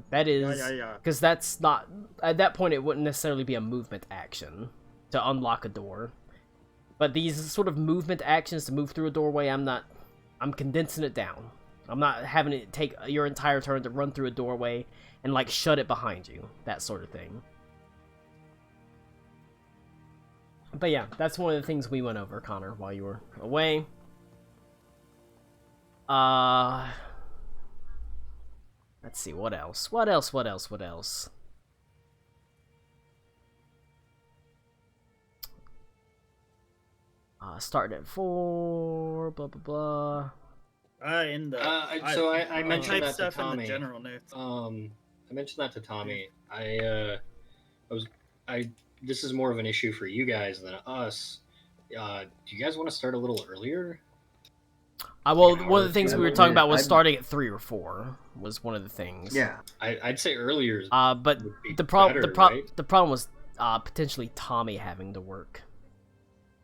that is because that's not at that point. It wouldn't necessarily be a movement action to unlock a door. But these sort of movement actions to move through a doorway, I'm condensing it down. I'm not having it take your entire turn to run through a doorway and like shut it behind you, that sort of thing. But yeah, that's one of the things we went over, Connor, while you were away. Let's see, what else? What else? Starting at 4, blah blah blah. I mentioned that to Tommy. In the general notes. I mentioned that to Tommy. This is more of an issue for you guys than us. Do you guys want to start a little earlier? Well, one of the things we were talking about was starting at 3 or 4 was one of the things. Yeah, I'd say earlier. But would be the problem better, right? the problem was potentially Tommy having to work.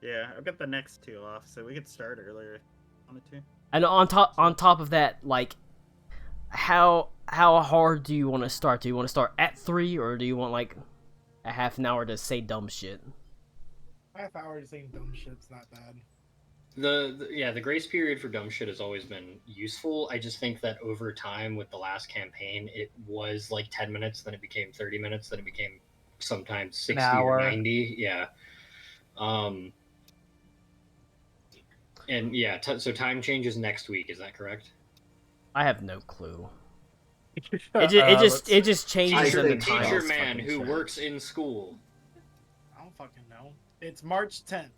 Yeah, I've got the next 2 off, so we could start earlier if you wanted to. And on top of that, like, how hard do you want to start? Do you want to start at 3, or do you want like a half an hour to say dumb shit? Half hour to saying dumb shit's not bad. The grace period for dumb shit has always been useful. I just think that over time with the last campaign, it was like 10 minutes, then it became 30 minutes, then it became sometimes 60 or 90. Yeah. And yeah, so time changes next week. Is that correct? I have no clue. It just changes in the time. Teacher man who works in school. I don't fucking know. It's March 10th.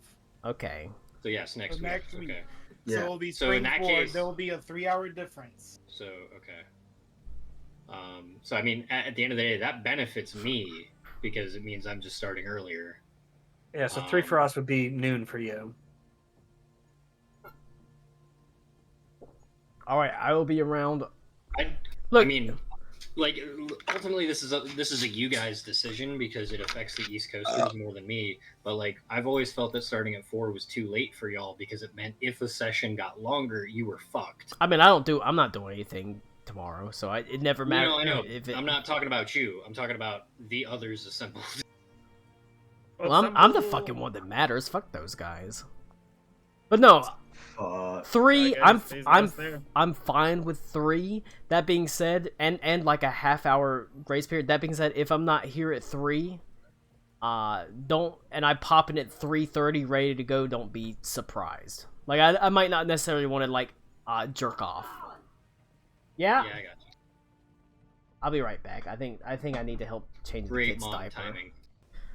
Okay. So yes, next week. Okay. So it'll be spring forward. There will be a 3-hour difference. So okay. So I mean, at the end of the day, that benefits me because it means I'm just starting earlier. Yeah. So 3 for us would be noon for you. All right, I will be around. I mean, like, ultimately, this is a you guys' decision because it affects the East Coasters more than me. But like, I've always felt that starting at 4 was too late for y'all because it meant if a session got longer, you were fucked. I mean, I'm not doing anything tomorrow, so it never matters. No, I know. I'm not talking about you. I'm talking about the others assembled. Well, I'm the fucking one that matters. Fuck those guys. But no. 3, I'm fine with 3. That being said, and like a half hour grace period. That being said, if I'm not here at 3, and I pop in at 3:30 ready to go, don't be surprised. Like I might not necessarily want to like jerk off. Yeah. Yeah, I got you. I'll be right back. I think I need to help change the kid's diaper. Timing.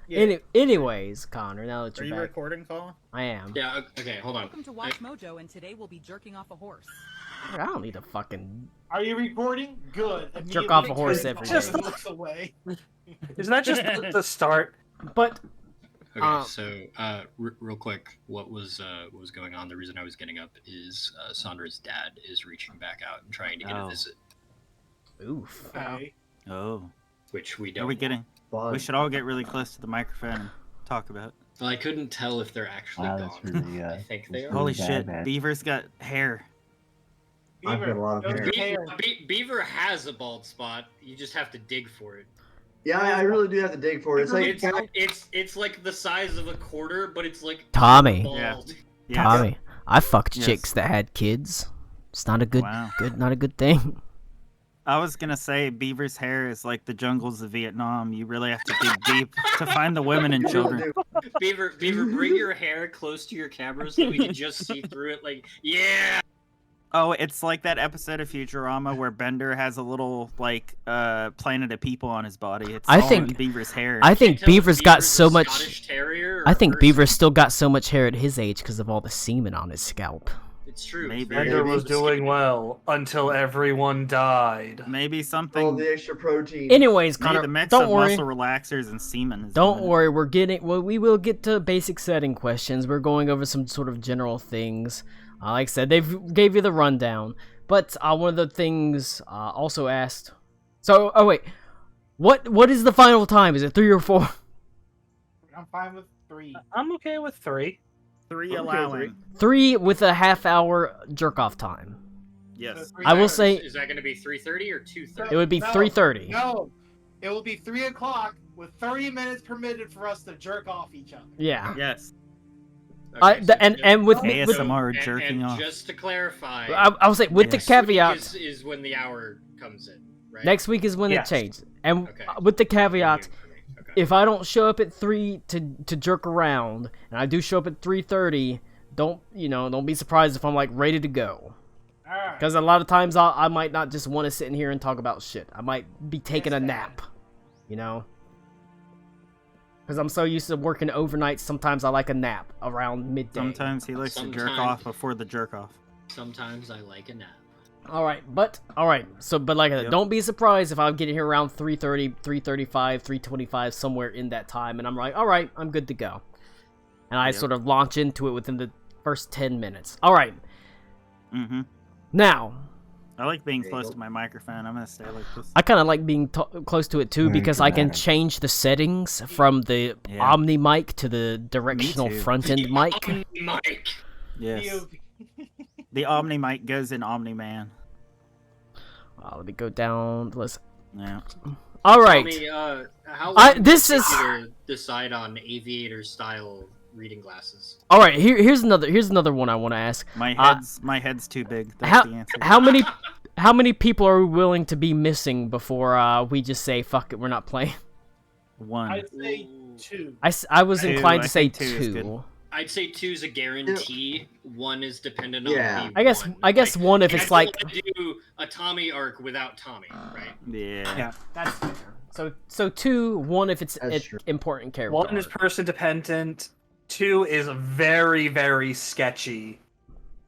Yeah. Anyways, Connor, now that you're back. Are you back, recording, Colin? I am. Yeah. Okay. Hold on. Welcome to Watch Mojo, and today we'll be jerking off a horse. I don't need to fucking. Are you recording? Good. Jerk off a horse every day. Just looks away. Isn't that just the start? But. Okay, so real quick, what was going on? The reason I was getting up is Sandra's dad is reaching back out and trying to get a visit. Oof. Okay. Oh. Which we don't. Are we getting? Fun. We should all get really close to the microphone and talk about it. Well, I couldn't tell if they're actually Wow, gone. that's really, I think they are. Holy bad, shit! man. Beaver's got hair. I've got a lot of hair. Beaver has a bald spot. You just have to dig for it. Yeah, I really do have to dig for it. It's like It's like the size of a quarter, but it's like Tommy. bald. Yeah. Tommy, I fucked Yes. chicks that had kids. It's not a good, Wow. not a good thing. I was gonna say Beaver's hair is like the jungles of Vietnam. You really have to dig deep to find the women and children. Beaver, bring your hair close to your camera so we can just see through it. Like, yeah. Oh, it's like that episode of Futurama where Bender has a little like planet of people on his body. It's I all think- in Beaver's hair. I think Can't tell if Beaver's got Beaver's so a much. Scottish Terrier or I a think person. Beaver's still got so much hair at his age because of all the semen on his scalp. It's true. Maybe. It's very Bender was interesting. doing well until everyone died. Maybe all something. the extra protein. Anyways, Maybe Connor, the mix don't of worry. muscle relaxers and semen. Is Don't in it. worry, we will get to basic setting questions. We're going over some sort of general things. Like I said, they've gave you the rundown. But one of the things also asked. So, wait, what is the final time? Is it 3 or 4? I'm fine with 3. I'm okay with 3. 3 Okay, allowing. 3 with a half-hour jerk-off time. Yes. I will say Is that going to be 3:30 or 2:30? it would be No, 3:30. No, it will be 3 o'clock with 30 minutes permitted for us to jerk off each other. Yeah. Yes. Okay, so And with ASMR and- jerking and off. just to clarify, I will say with the Yes. caveat. is when the hour comes in, right? Next week is when Yes. it changed. And Okay. with the caveat, Okay. if I don't show up at 3 to jerk around, and I do show up at 3:30, don't be surprised if I'm like ready to go. Alright. Because a lot of times I might not just want to sit in here and talk about shit. I might be taking a nap, Because I'm so used to working overnight, sometimes I like a nap around midday. Sometimes he likes to jerk Sometimes- off before the jerk off. Sometimes I like a nap. Alright, but like I said, Yep. don't be surprised if I'm getting here around 3:30, 3:35, 3:25, somewhere in that time, and I'm like, alright, I'm good to go. And I Yep. sort of launch into it within the first 10 minutes. Alright, Mm-hmm. now, I like being close to my microphone. I'm gonna stay like this. I kind of like being close to it too because I can change the settings from the Omni mic to the directional front end mic. Omni mic. Yes. The Omni mic goes in Omni Man. Let me go down. Listen. Yeah. All right. Tell me, how long this does it is take you to decide on aviator style reading glasses. All right. Here's another one I want to ask. My head's too big. That's the answer. How many people are we willing to be missing before we just say fuck it, we're not playing? One. I'd say 2. I was inclined to say two. 2. I'd say 2 is a guarantee. 1 is dependent on the I guess one if it's like I do a Tommy arc without Tommy, right? Yeah. That's fair. So 2, 1 if it's an important character. 1 is person dependent. 2 is very, very sketchy.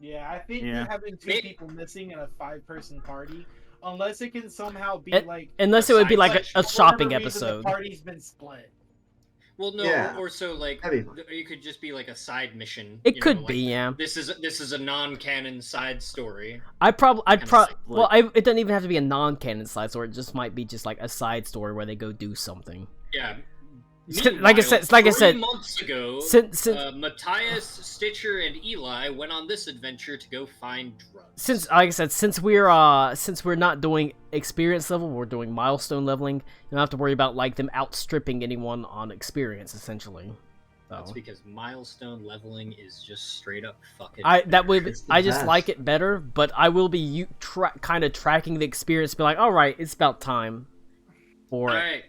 Yeah, I think having 2 people missing in a 5-person party, unless it can somehow be unless it would be like a shopping episode. The party's been split. Well, no, or so like it could just be like a side mission. It could be, yeah. This is a non-canon side story. It doesn't even have to be a non-canon side story. It just might be just like a side story where they go do something. Yeah. Like I said, months ago, Matthias, Stitcher, and Eli went on this adventure to go find drugs. Since we're not doing experience level, we're doing milestone leveling. You don't have to worry about like them outstripping anyone on experience, essentially. That's because milestone leveling is just straight up fucking. I just like it better, but I will be kind of tracking the experience, be like, all right, it's about time. All right.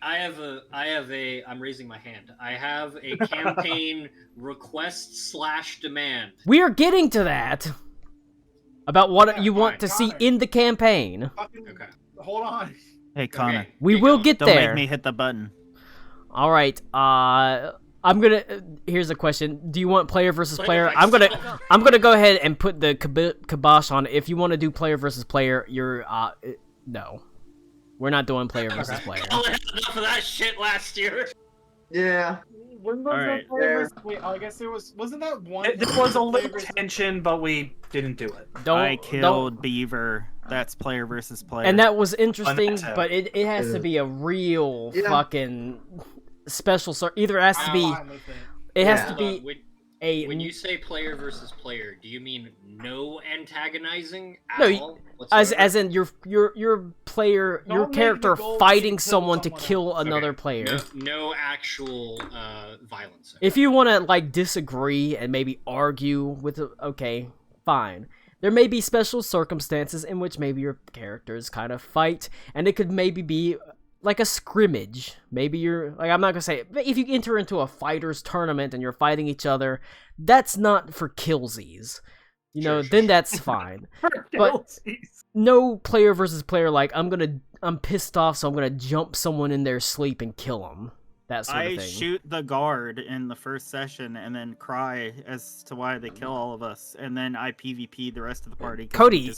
I'm raising my hand. I have a campaign request/demand. We are getting to that. About what you want to see in the campaign. Okay. Hold on. Hey, Connor. Okay, we will get there. Don't make me hit the button. All right. Here's a question. Do you want player versus player? I'm gonna go ahead and put the kibosh on it. If you want to do player versus player, you're no. We're not doing player versus player. I had enough of that shit last year. Yeah. When was wait, I guess wasn't that one? There was a little tension, but we didn't do it. I killed Beaver. That's player versus player. And that was interesting, but it has to be a real fucking special. Either it has to be. It has to be When you say player versus player, do you mean no antagonizing at all? As in your player, your character fighting someone to kill another player. No actual violence. If you want to like disagree and maybe argue with okay, fine. There may be special circumstances in which maybe your characters kind of fight, and it could maybe be like a scrimmage. Maybe you're like, I'm not gonna say, but if you enter into a fighters tournament and you're fighting each other, that's not for killsies. Then that's fine. But no player versus player, like I'm pissed off, so I'm gonna jump someone in their sleep and kill them. That sort of thing. I shoot the guard in the first session and then cry as to why they kill all of us, and then I PvP the rest of the party. Cody,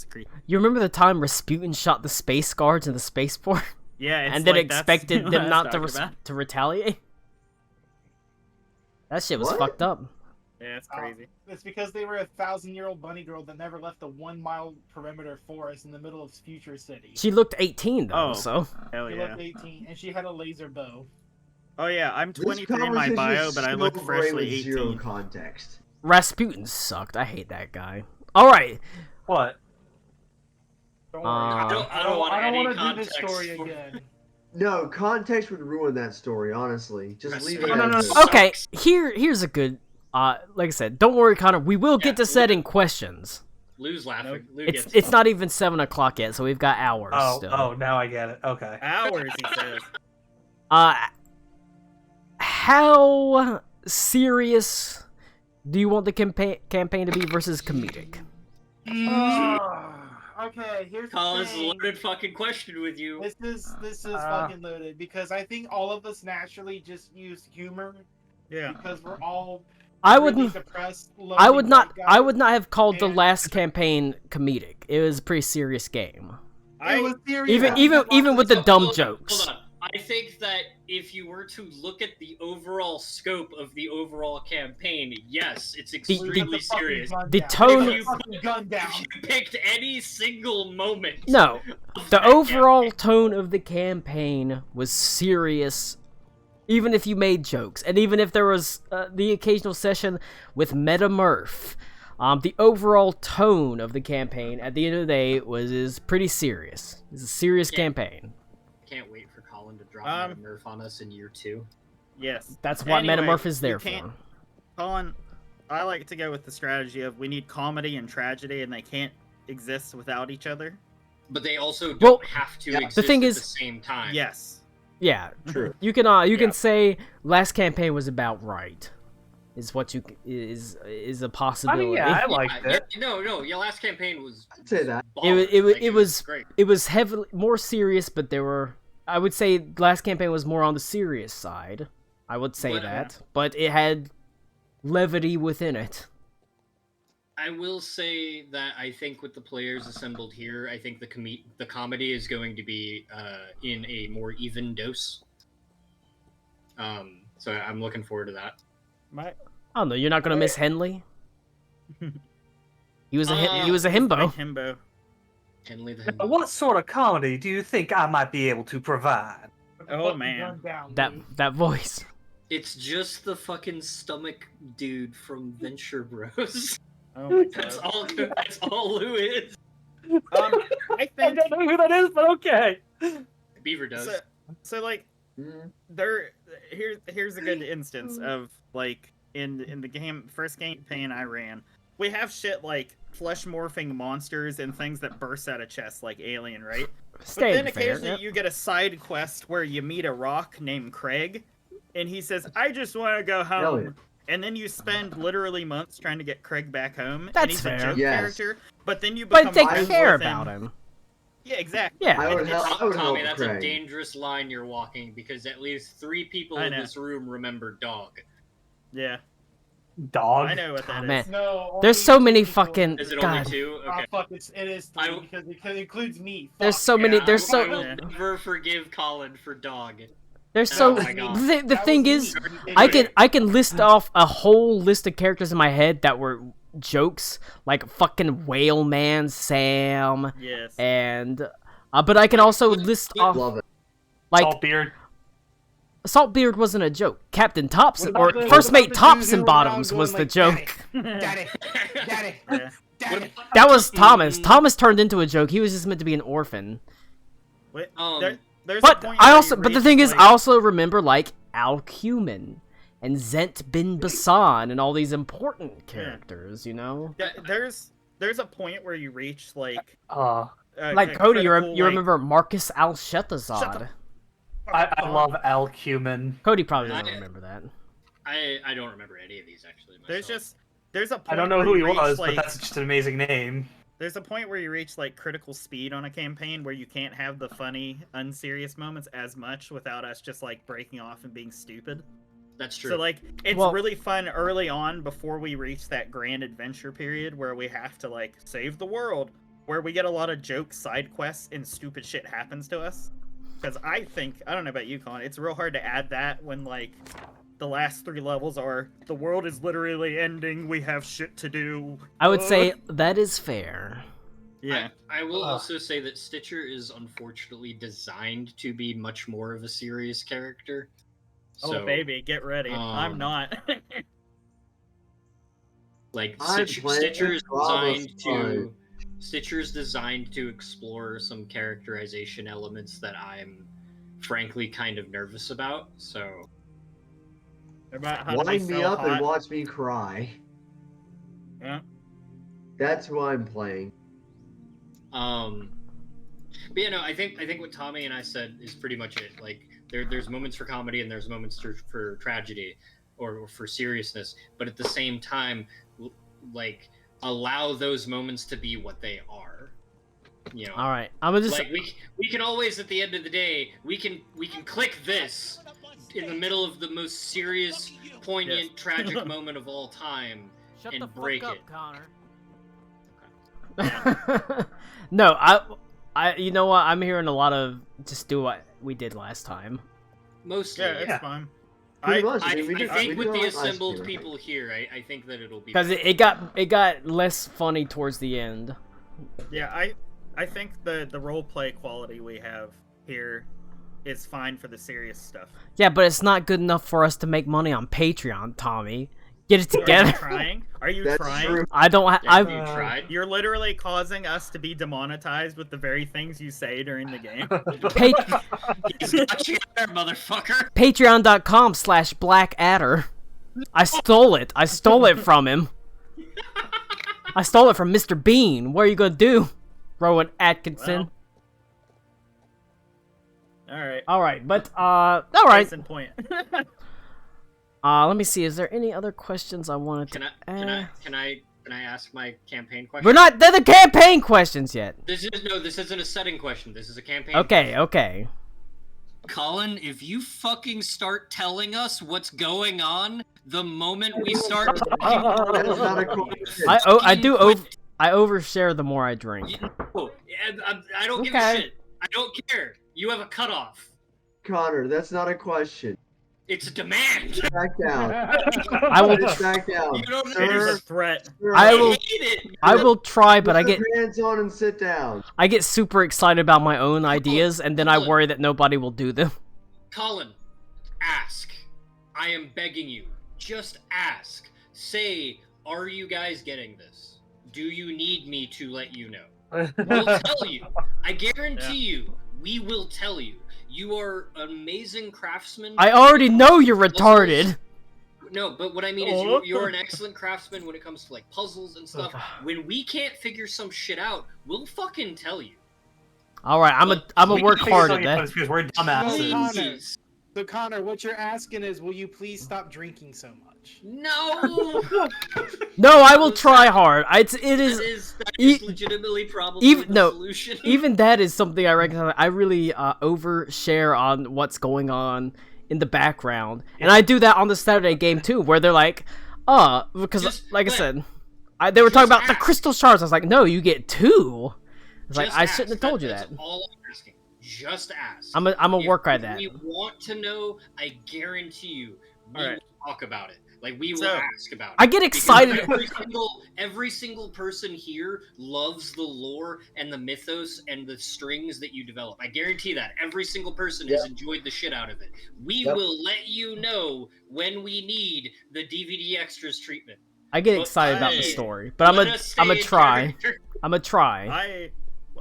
you remember the time Rasputin shot the space guards in the spaceport? Yeah, and then expected them not to retaliate? That shit was fucked up. Yeah, it's crazy. It's because they were a 1,000-year-old bunny girl that never left the 1-mile perimeter forest in the middle of Future City. She looked 18 though, so. Hell she yeah. looked 18, and she had a laser bow. Oh yeah, I'm 23 in my bio, but I look freshly 18. Zero context. Rasputin sucked. I hate that guy. All right. What? Don't worry. I don't want to do this story for... again. No, context would ruin that story. Honestly, just leave it. No. Okay, here's a good. Like I said, don't worry, Connor. We will get to setting questions. Lou's laughing. Lou it's not even 7 o'clock yet, so we've got hours. Still. Oh, now I get it. Okay. Hours, he says. How serious do you want the campaign to be versus comedic? Okay, here's Colin's a loaded fucking question with you. This is fucking loaded because I think all of us naturally just use humor. Yeah. Because we're all. I would not have called the last campaign comedic. It was a pretty serious game. It was serious. Even with the dumb jokes. Hold on. I I think that if you were to look at the overall scope of the overall campaign, yes, it's extremely serious. The tone. If you picked any single moment. No, of the that overall campaign, tone of the campaign was serious. Even if you made jokes, and even if there was the occasional session with Metamurph, the overall tone of the campaign at the end of the day is pretty serious. It's a serious campaign. Can't wait for Colin to drop Metamurph on us in year 2. Yes. That's what Anyway, Metamorph is there you can't- for. Colin, I like to go with the strategy of we need comedy and tragedy, and they can't exist without each other. But they also don't Well, have to yeah, exist the thing at is- the same time. Yes. Yeah, True. you can say last campaign was about right. Is what you is a I possibility. mean, yeah, I liked it. No, your last campaign was. I'd say that. It was great. it was heavily more serious, but there were, I would say last campaign was more on the serious side. I would say that, but it had levity within it. I will say that I think with the players assembled here, I think the comedy is going to be in a more even dose. So I'm looking forward to that. I don't know. You're not gonna miss Henley. He was a himbo. Himbo. Henley the Now, Himbo. what sort of comedy do you think I might be able to provide? Oh man. That voice. It's just the fucking stomach dude from Venture Bros. Oh my That's god. all Lou is. I I think don't know who that is, but okay. Beaver does. so like Mm. here's a good instance of like in the first campaign I ran. We have shit like flesh morphing monsters and things that burst out of chests like Alien, right? But then occasionally you get a side quest where you meet a rock named Craig, and he says, "I just want to go home." Hell yeah. And then you spend literally months trying to get Craig back home. That's and he's fair. a joke Yes. character, but then you become But they friends care with about him. Yeah, exactly. Yeah. I would help Tommy, that's a Craig. dangerous line you're walking because at least 3 people I in know. this room remember Dog. Yeah, Dog. I know what that Oh is. man, No, there's only so two many people. fucking Is it God. only 2? Oh Okay. fuck! It is 3 I- because it includes me. There's Fuck. so many. Yeah, There's I so. will Yeah. never forgive Colin for Dog. There's Oh so. my God. The That thing was is, me. I can list off a whole list of characters in my head that were jokes, like fucking Whale Man Sam, Yes. and but I can also list off Love it. like Saltbeard. Saltbeard wasn't a joke. Captain Thompson What or about the- First what Mate about the Thompson dude who Bottoms were was around the going joke. Daddy, daddy, Yeah. daddy. That was Thomas. Thomas turned into a joke. He was just meant to be an orphan. Wait, Um, there's a But point I where also, you but the reach, thing is, like- I also remember like Al Cumin and Zent bin Basan and all these important characters. You know, there's a point where you reach like like a Cody. critical, You like- remember Marcus Al Shetazad? I love Al Cumin. Cody probably doesn't I- remember that. I don't remember any of these actually. There's a point I don't know where who you he reach, was, like, but that's just an amazing name. there's a point where you reach like critical speed on a campaign where you can't have the funny, unserious moments as much without us just like breaking off and being stupid. That's true. So like it's Well- really fun early on before we reach that grand adventure period where we have to like save the world, where we get a lot of joke side quests and stupid shit happens to us. Because I don't know about you, Colin, it's real hard to add that when like the last 3 levels are the world is literally ending, we have shit to do. I would say that is fair. Yeah. I will also say that Stitcher is unfortunately designed to be much more of a serious character. So, Oh baby, get ready. I'm um, not. like I'm playing Stitcher is drama designed to Stitcher's designed to explore some characterization elements that I'm frankly kind of nervous about. So About how to be Wind me so up hot. and watch me cry. Yeah. That's who I'm playing. but yeah, no, I think what Tommy and I said is pretty much it. Like there's moments for comedy and there's moments for tragedy or for seriousness, but at the same time, like allow those moments to be what they are. You know, All right, I'm gonna just. like we can always at the end of the day we can click this in the middle of the most serious, poignant, tragic moment of all time Shut and the fuck break up, it. Connor. No, You know what? I'm hearing a lot of just do what we did last time. Mostly, Yeah, it's fine. Pretty much. I mean, we did- think we with did the last assembled year. people here, I think that it'll be Because it got less funny towards the end. Yeah, I think the roleplay quality we have here is fine for the serious stuff. Yeah, but it's not good enough for us to make money on Patreon, Tommy. Get it Are you together. trying? Are you That's trying? true. I don't. Have I. you tried? You're literally causing us to be demonetized with the very things you say during the game. He's got you there, motherfucker. Patreon.com/Blackadder. I stole it. I stole it from him. I stole it from Mr. Bean. What are you gonna do, Rowan Atkinson? All right. All right, but all right. Case in point. Let me see. Is there any other questions I wanted to? Can I ask my campaign question? We're not. They're the campaign questions yet. This isn't a setting question. This is a campaign. Okay. Okay. Colin, if you fucking start telling us what's going on the moment we start talking, That is not a question. I overshare the more I drink. I don't give a Okay. shit. I don't care. You have a cutoff. Connor, that's not a question. It's a demand. Back down. I will. Just back down. You don't It is a Sir, threat. sir, I I will. hate it. I will try, but I put get your hands on and sit down. super excited about my own ideas, and then I worry that nobody will do them. Colin, ask. I am begging you. Just ask. Say, are you guys getting this? Do you need me to let you know? We'll tell you. I guarantee you, we will tell you. You are an amazing craftsman. I already know you're retarded. No, but what I mean is you're an excellent craftsman when it comes to like puzzles and stuff. When we can't figure some shit out, we'll fucking tell you. All right, I'm a work hard at that. Because we're dumbasses. Connor. So Connor, what you're asking is, will you please stop drinking so much? No. No, I will try hard. It That is is e- legitimately probably even the no, solution. even that is something I recognize. I really overshare on what's going on in the background, and I do that on the Saturday game too, where they're like, because like I said, they were talking about the crystal shards. I was like, no, you get 2. It's like I shouldn't have told you that. That's all I'm asking. Just ask. I'm a work at that. If we want to know, I guarantee you, we Alright. will talk about it. Like we will So, ask about it. I get Because excited. every single person here loves the lore and the mythos and the strings that you develop. I guarantee that every single person has enjoyed the shit out of it. We will let you know when we need the DVD extras treatment. I get But excited about the hey, story, but I'm let a us stay in try. character. I'm a try.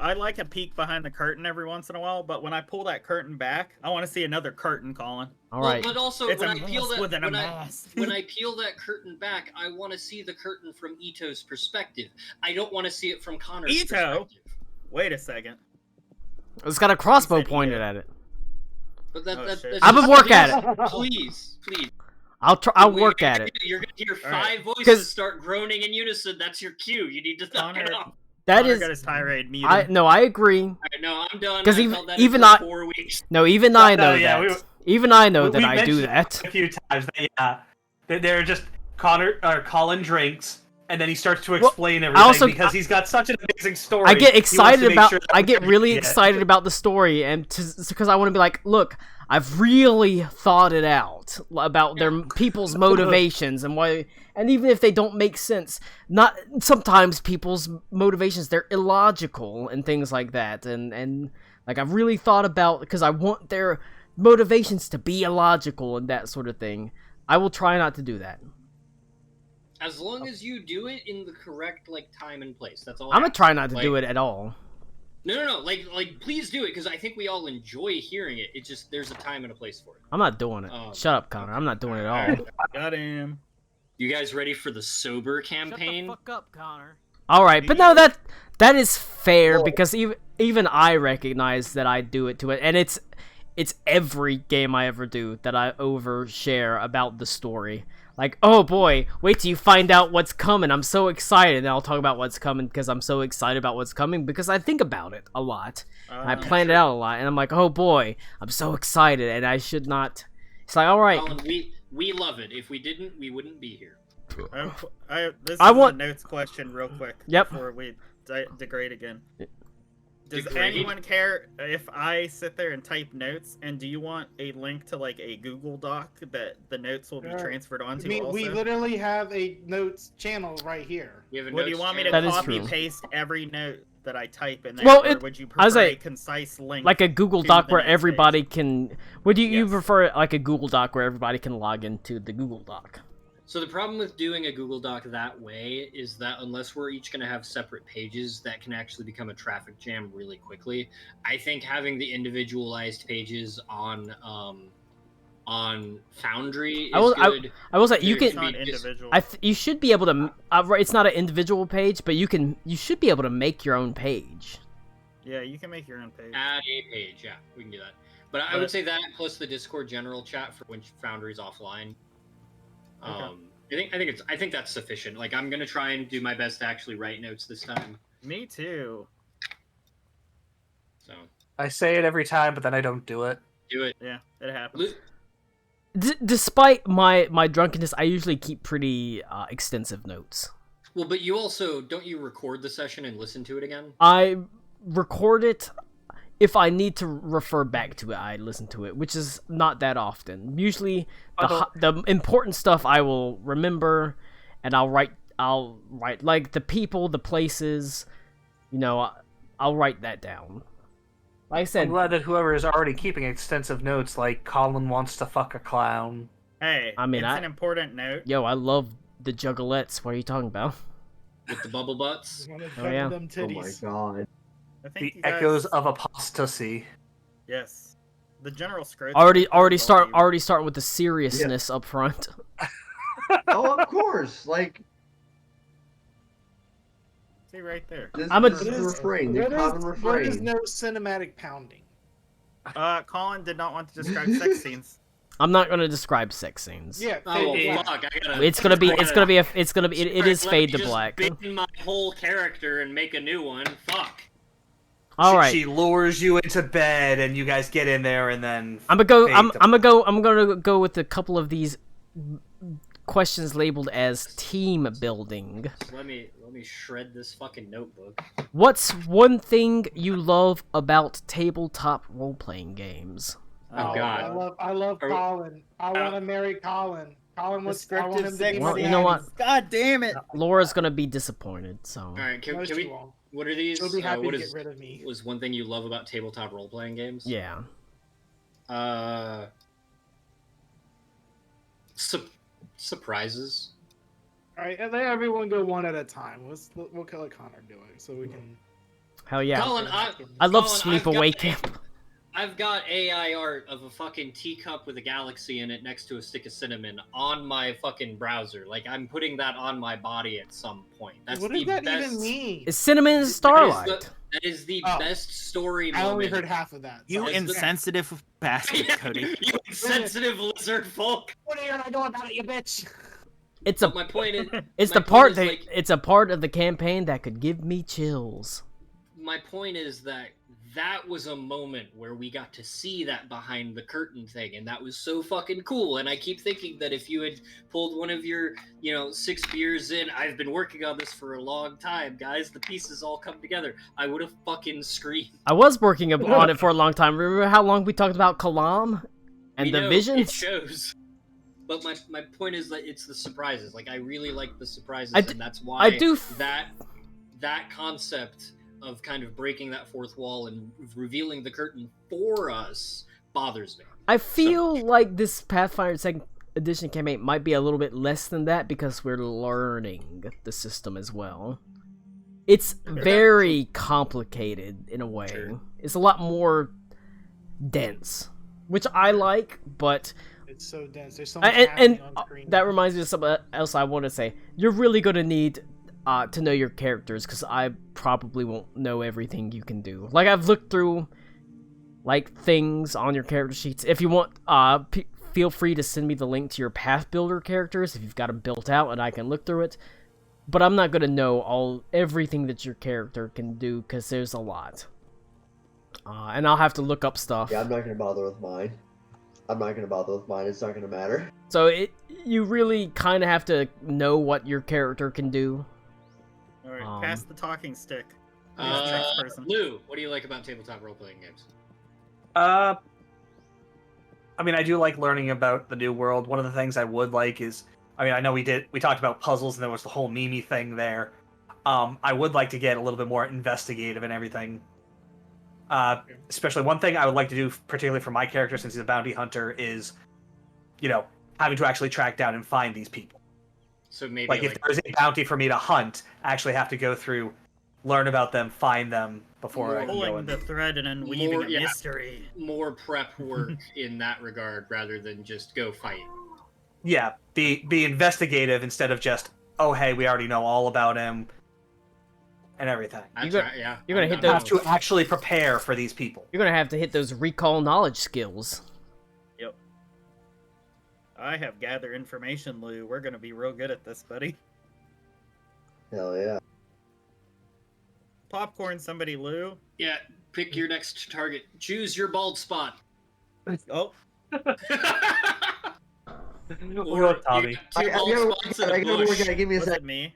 I like a peek behind the curtain every once in a while, but when I pull that curtain back, I want to see another curtain, Colin. All right. But also, It's when a I peel mask that, within a when I, mask. when I peel that curtain back, I want to see the curtain from Ito's perspective. I don't want to see it from Connor's Ito? perspective. Wait a second. It's got a crossbow He said pointed Ito. at it. But Oh, that's shit. I'm just- a work at it. Please, please. I'll work at it. You're gonna hear All right. 5 voices 'Cause- start groaning in unison. That's your cue. You need to knock it Connor- off. That Connor is. got his tirade muted. I agree. All right, no, I'm done. 'Cause I even- felt that even for I- 4 weeks. No, even I know yeah, that. Even I know we that I do mentioned that. a few times. They're just Colin drinks, and then he starts to explain everything also- because he's got such an amazing story. I get He wants to excited make about. sure that I get really Yeah. excited about the story, and because I want to be like, look, I've really thought it out about their people's motivations and why. And even if they don't make sense, not sometimes people's motivations they're illogical and things like that. And like I've really thought about because I want their motivations to be illogical and that sort of thing. I will try not to do that. As long as you do it in the correct time and place. That's all. I'm gonna ask. try not to do it at all. No. Like, please do it because I think we all enjoy hearing it. It's just there's a time and a place for it. I'm not doing it. Shut up, Connor. I'm not doing it at all. Got him. You guys ready for the sober campaign? Shut the fuck up, Connor. All right, but no, that is fair because even I recognize that I do it to it, and it's every game I ever do that I overshare about the story. Like, oh boy, wait till you find out what's coming. I'm so excited, and I'll talk about what's coming because I'm so excited about what's coming because I think about it a lot. And I plan it out a lot, and I'm like, oh boy, I'm so excited, and I should not. It's like, all right. Colin, we love it. If we didn't, we wouldn't be here. This is I want- a notes question real quick Yep. before we degrade again. Does Degrade? anyone care if I sit there and type notes? And do you want a link to like a Google Doc that the notes will be Sure. transferred I onto? mean, Also, we literally have a notes channel right here. We have a would you notes want me to channel. That is copy true. paste every note that I type in there, Well, or would you I was prefer a like- concise link? Like a Google to Doc the where notes page? everybody can. Would you Yes. prefer like a Google Doc where everybody can log into the Google Doc? So the problem with doing a Google Doc that way is that unless we're each going to have separate pages, that can actually become a traffic jam really quickly. I think having the individualized pages on Foundry is good. I will say you There can. It's not be just- individual. You should be able to. Right, it's not an individual page, but you should be able to make your own page. Yeah, you can make your own page. Add a page, yeah, we can do that. But I would say that plus the Discord general chat for when Foundry's offline. Okay. I think that's sufficient. Like I'm gonna try and do my best to actually write notes this time. Me too. So I say it every time, but then I don't do it. do it. Yeah, it happens. Despite my drunkenness, I usually keep pretty extensive notes. Well, but you also don't you record the session and listen to it again? I record it. If I need to refer back to it, I listen to it, which is not that often. Usually, the important stuff I will remember, and I'll write like the people, the places, I'll write that down. Like I said, I'm glad that whoever is already keeping extensive notes, like Colin wants to fuck a clown. Hey, I mean, it's an important note. yo, I love the juggalettes. What are you talking about? With the bubble butts. One of Oh, yeah. them Oh my titties. god. I think The you guys... echoes of apostasy. Yes. The general scrotum. Already starting with the seriousness up front. Oh, of course. Like, See right there. this, I'm a- this is the refrain, the common What is refrain. no cinematic pounding? Colin did not want to describe sex scenes. I'm not gonna describe sex scenes. Yeah, Oh fade well, black. fuck! I gotta. It's gonna be it is Let fade me to just black. bin my whole character and make a new one. Fuck. All right. She lures you into bed, and you guys get in there, and then I'm gonna go with a couple of these questions labeled as team building. Let me shred this fucking notebook. What's one thing you love about tabletop role-playing games? Oh, God. I love Are we- Colin. I want to marry Colin. Colin was. I want him to be Well, my you know what? God damn it! Laura's gonna be disappointed. So All right, can No, we? she won't. What are these? She'll be happy what to is get rid of me. was one thing you love about tabletop role playing games? yeah. Surprises. All right, and let everyone go one at a time. We'll let Connor do it so we can. Hell yeah. Colin, I love Colin, sleepaway camp. I've got AI art of a fucking teacup with a galaxy in it next to a stick of cinnamon on my fucking browser. Like I'm putting that on my body at some point. That's What the does that best. even mean? It's cinnamon and starlight. That is the Oh. best story I moment. only heard half of that. You so- insensitive bastard, Cody. You insensitive lizard folk. What are you gonna do about it, you bitch? It's a But my point is, it's my the point part is, that like, it's a part of the campaign that could give me chills. my point is that was a moment where we got to see that behind the curtain thing, and that was so fucking cool. And I keep thinking that if you had pulled one of your 6 beers in, I've been working on this for a long time, guys, the pieces all come together, I would have fucking screamed. I was working on it for a long time. Remember how long we talked about Kalam and We the know, visions? it shows. But my point is that it's the surprises. Like I really like the surprises, I d- and that's why I do that concept of kind of breaking that fourth wall and revealing the curtain for us bothers me. I feel like this Pathfinder 2nd Edition campaign might be a little bit less than that because we're learning the system as well. It's very complicated in a way. Sure. It's a lot more dense, which I like, but It's so dense. There's so much and happening on screen. that reminds me of something else I want to say. You're really going to need to know your characters, because I probably won't know everything you can do. Like, I've looked through like things on your character sheets. If you want, feel free to send me the link to your path builder characters if you've got them built out, and I can look through it. But I'm not gonna know everything that your character can do, because there's a lot, and I'll have to look up stuff. Yeah, I'm not gonna bother with mine. It's not gonna matter. So you really kind of have to know what your character can do. All right, pass the talking stick. Next person. Lou, what do you like about tabletop role-playing games? I mean, I do like learning about the new world. One of the things I would like is, I mean, I know we talked about puzzles and there was the whole Mimi thing there. I would like to get a little bit more investigative and everything. Especially one thing I would like to do, particularly for my character, since he's a bounty hunter, is, having to actually track down and find these people. So maybe like if there's a bounty for me to hunt, I actually have to go through, learn about them, find them before I can go Pulling in. the thread and unweaving a mystery. More prep work in that regard rather than just go fight. Yeah, be investigative instead of just, oh hey, we already know all about him and everything. You're gonna hit those. Have to actually prepare for these people. You're gonna have to hit those recall knowledge skills. Yep. I have gather information, Lou. We're gonna be real good at this, buddy. Hell yeah. Popcorn, somebody, Lou. Yeah, pick your next target. Choose your bald spot. Oh. Or Tommy. Two bald spots in a bush. Give me a Was sec. it me?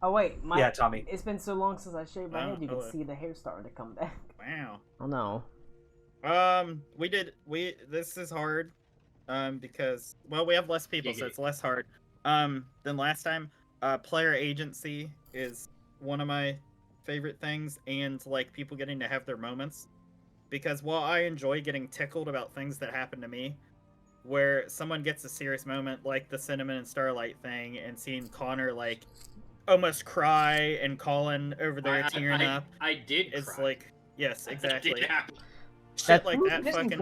Oh wait, Yeah, Tommy. It's been so long since I shaved my Oh, head. You can hello. see the hair starting to come back. Wow. Oh no. This is hard. Because we have less people, so it's less hard. Than last time. Player agency is one of my favorite things, and like people getting to have their moments. Because while I enjoy getting tickled about things that happen to me, where someone gets a serious moment like the Cinnamon and Starlight thing, and seeing Connor like almost cry and Colin over there tearing up. I did. It's cry. like, yes, exactly. That did happen. Shit like that fucking.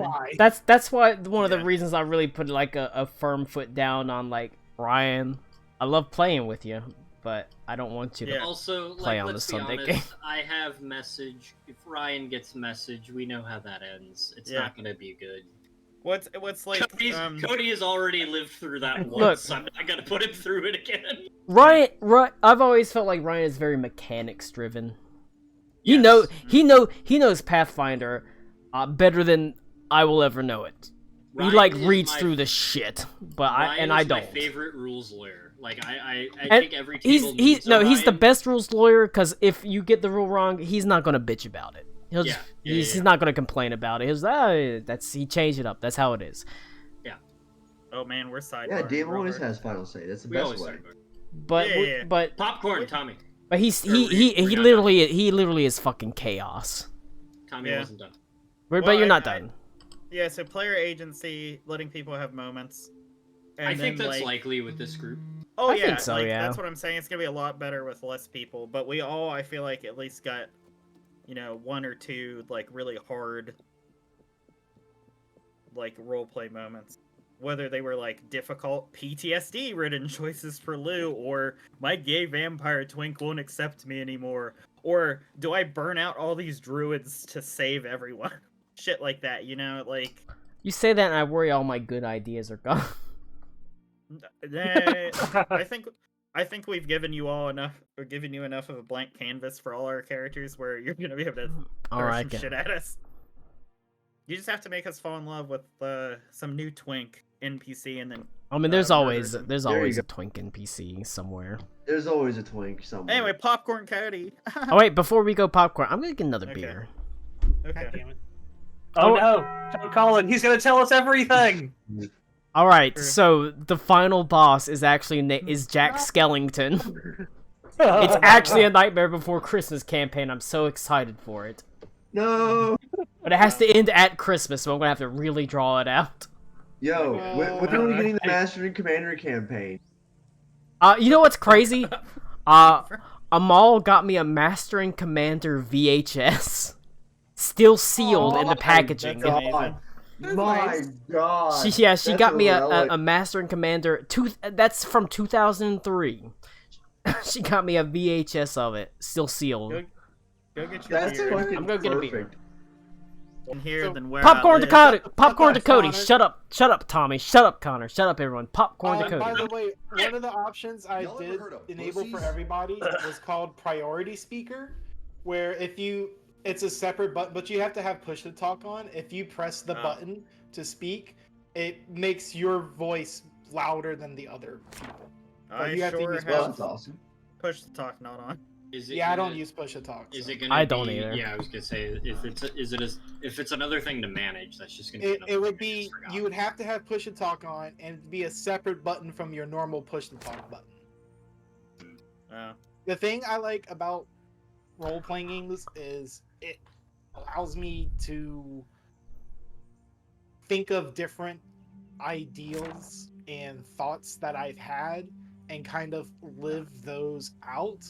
That's why one of the reasons I really put like a firm foot down on like Ryan. I love playing with you, but I don't want you to Also, play on the let's be Sunday honest, game. I have message. If Ryan gets message, we know how that ends. It's not going to be good. What's like? Cody has already lived through that once. Look, So I'm not going to put him through it again. Ryan, I've always felt like Ryan is very mechanics driven. He knows Pathfinder better than I will ever know it. Ryan he like is reads my- through the shit, but Ryan I is don't. my favorite rules lawyer. Like I And think every table needs a he's the Ryan. best rules lawyer because if you get the rule wrong, he's not gonna bitch about it. He's not gonna complain about it. He changed it up. That's how it is. Yeah. Oh man, we're side. Yeah, Dave always has final say. That's the best way. But Popcorn, Tommy. But he literally is fucking chaos. Tommy wasn't done. But you're not done. Yeah, so player agency, letting people have moments. And I think then, that's like, likely with this group. Oh I yeah, think so, yeah. That's what I'm saying. It's gonna be a lot better with less people, but we all, I feel like, at least got, one or two like really hard, like roleplay moments. Whether they were like difficult PTSD-ridden choices for Lou, or my gay vampire twink won't accept me anymore, or do I burn out all these druids to save everyone? Shit like that, like. You say that, and I worry all my good ideas are gone. I think we've given you all enough, or given you enough of a blank canvas for all our characters, where you're gonna be able to throw some shit at us. You just have to make us fall in love with some new twink NPC, and then. I mean, there's always a go. twink NPC somewhere. There's always a twink somewhere. Anyway, Popcorn Cody. Oh wait, before we go popcorn, I'm gonna get another beer. Okay. Oh no, John Colin, he's gonna tell us everything. All right, so the final boss is actually is Jack Skellington. It's actually a Nightmare Before Christmas campaign. I'm so excited for it. No. But it has to end at Christmas, so I'm gonna have to really draw it out. Yo, when are we getting the Master and Commander campaign? You know what's crazy? Amal got me a Master and Commander VHS, still sealed in the packaging. My God. She got me a Master and Commander. That's from 2003. She got me a VHS of it, still sealed. Go get your beer. I'm gonna get a beer. In here, then where Popcorn I to live. Cody. Popcorn to Cody. Shut up, Tommy. Shut up, Connor. Shut up, everyone. Popcorn to Cody. By the way, one of the options I did enable for everybody was called Priority Speaker, where it's a separate button, but you have to have push to talk on. If you press the button to speak, it makes your voice louder than the other people. I you have to sure use have That's awesome. push to talk not on. I don't use push to talk. Is So. it gonna I be, don't either. Yeah, I was gonna say if it's another thing to manage, that's just gonna. It would be you would have to have push to talk on and be a separate button from your normal push to talk button. The thing I like about role playing games is it allows me to think of different ideals and thoughts that I've had and kind of live those out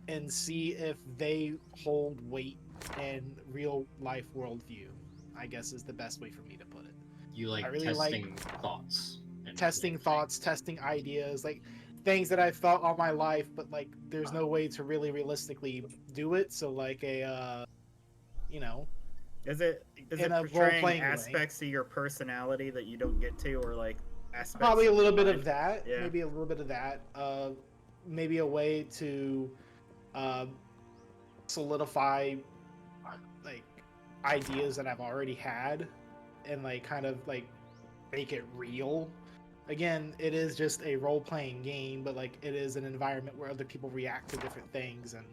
and see if they hold weight in real life worldview, I guess is the best way for me to put it. You like really testing thoughts. Testing thoughts, testing ideas, like things that I've thought all my life, but like there's no way to really realistically do it. So like Is it portraying aspects of your personality that you don't get to, or like aspects? Probably a little bit life? of that. Yeah. Maybe a little bit of that. Maybe a way to solidify like ideas that I've already had, and like kind of like make it real. Again, it is just a role-playing game, but like it is an environment where other people react to different things and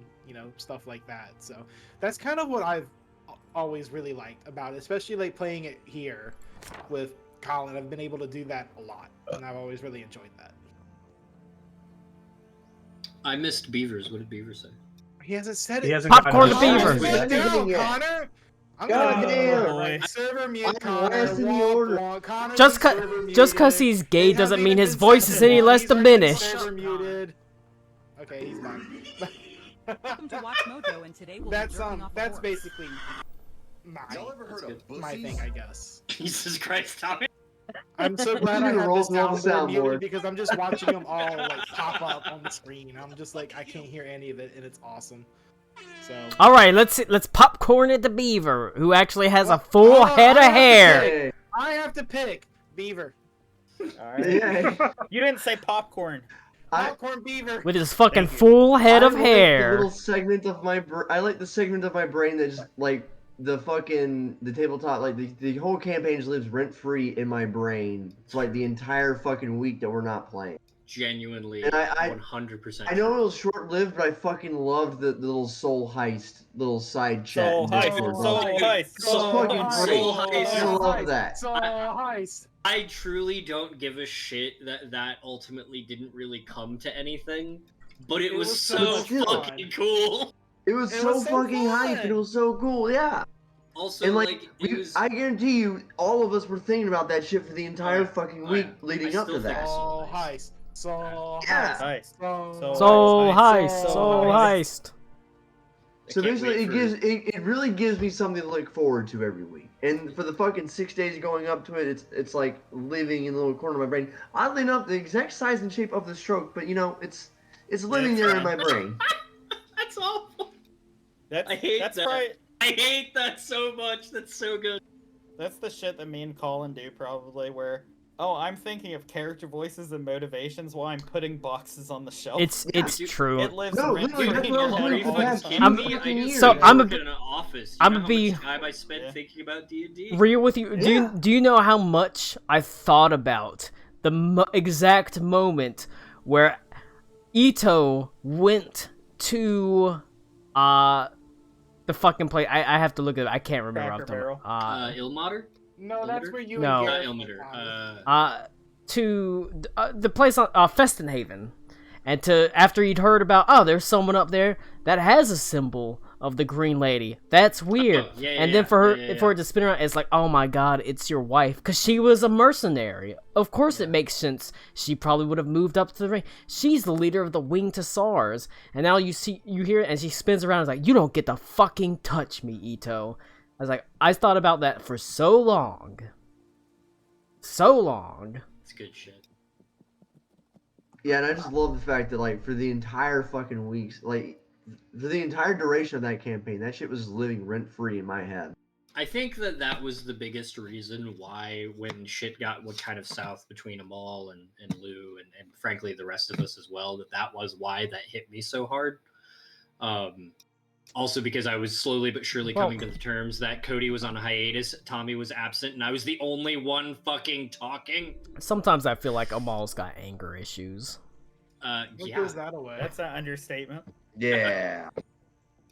stuff like that. So that's kind of what I've always really liked about it, especially like playing it here with Colin. I've been able to do that a lot, and I've always really enjoyed that. I missed Beavers. What did Beaver say? He hasn't said it. He hasn't Popcorn gotten to his- Beaver. Sit down, Yeah. Connor. I'm God gonna damn. server mute I'm Connor. last in the order. Connor's Just been server just cause muted. he's gay It doesn't hasn't mean even his been voice said is any yet. less He's already been diminished. server muted. Okay, he's done. Welcome to Watch Mojo, and today we'll be That's jerking off a that's horse. basically my thing, I guess. Jesus Christ, Tommy. I'm so glad You I need to have roll this through the soundboard muted soundboard. because I'm just watching them all like pop up on the screen. I'm just like I can't hear any of it, and it's awesome. So. All right, let's popcorn it to Beaver, who actually has a Well, full head of I have to hair. Hey, I have to pick Beaver. All right. yeah. You didn't say popcorn. Popcorn Beaver. With his fucking Thank you. full head of I like hair. The little segment of my I like the segment of my brain that just like the tabletop, like the whole campaign just lives rent free in my brain for like the entire fucking week that we're not playing. Genuinely, And I 100%. I know it was short lived, but I fucking loved the little soul heist little side chat. Soul in heist. Discord. Soul heist. So fucking great. Soul heist. I love that. So heist. I truly don't give a shit that ultimately didn't really come to anything, but it was so fucking cool. It was so fucking hype, and it was so cool, yeah. Also, And like, it was. I guarantee you, all of us were thinking about that shit for the entire fucking week leading I up to still think that. So heist. So Yeah. heist. Soul heist, Soul soul heist. So I can't basically, wait it really gives me something to look forward to every week. And for the fucking 6 days going up to it, it's like living in a little corner of my brain. Oddly enough, the exact size and shape of the stroke, but it's living there in my brain. That's awful. I hate that's that. Probably, I hate that so much. That's so good. that's the shit that me and Colin do probably. Where I'm thinking of character voices and motivations while I'm putting boxes on the shelf. It's Dude, true. It lives No, rent literally, free that's in what I your was head doing for all the the past time. two I'm- fucking years. so I'm a- in an office. You I'm know a how be- much time I spent Yeah. thinking about D&D. Real with you. Yeah. Do you know how much I thought about the exact moment where Ito went to the fucking place? I have to look at it. I can't remember. off the Cracker top. Ilmater? No, that's where you No. and Not Garrett Ilmater. To the place on Festenhaven, and to after he'd heard about there's someone up there that has a symbol of the Green Lady. That's weird. Yeah, and yeah, then for her yeah. for it to spin around, it's like, oh my god, it's your wife, because she was a mercenary. Of course, it makes sense. She probably would have moved up to the ring. She's the leader of the Wing to SARS, and now you hear it, and she spins around. It's like, you don't get to fucking touch me, Ito. I was like, I thought about that for so long. It's good shit. Yeah, and I just love the fact that, like, for the entire fucking weeks, like, for the entire duration of that campaign, that shit was living rent-free in my head. I think that was the biggest reason why when shit got kind of south between Amal and Lou and frankly the rest of us as well, that was why that hit me so hard. Also because I was slowly but surely coming to the terms that Cody was on a hiatus, Tommy was absent, and I was the only one fucking talking. Sometimes I feel like Amal's got anger issues. What Yeah. gives that away? That's an understatement. Yeah.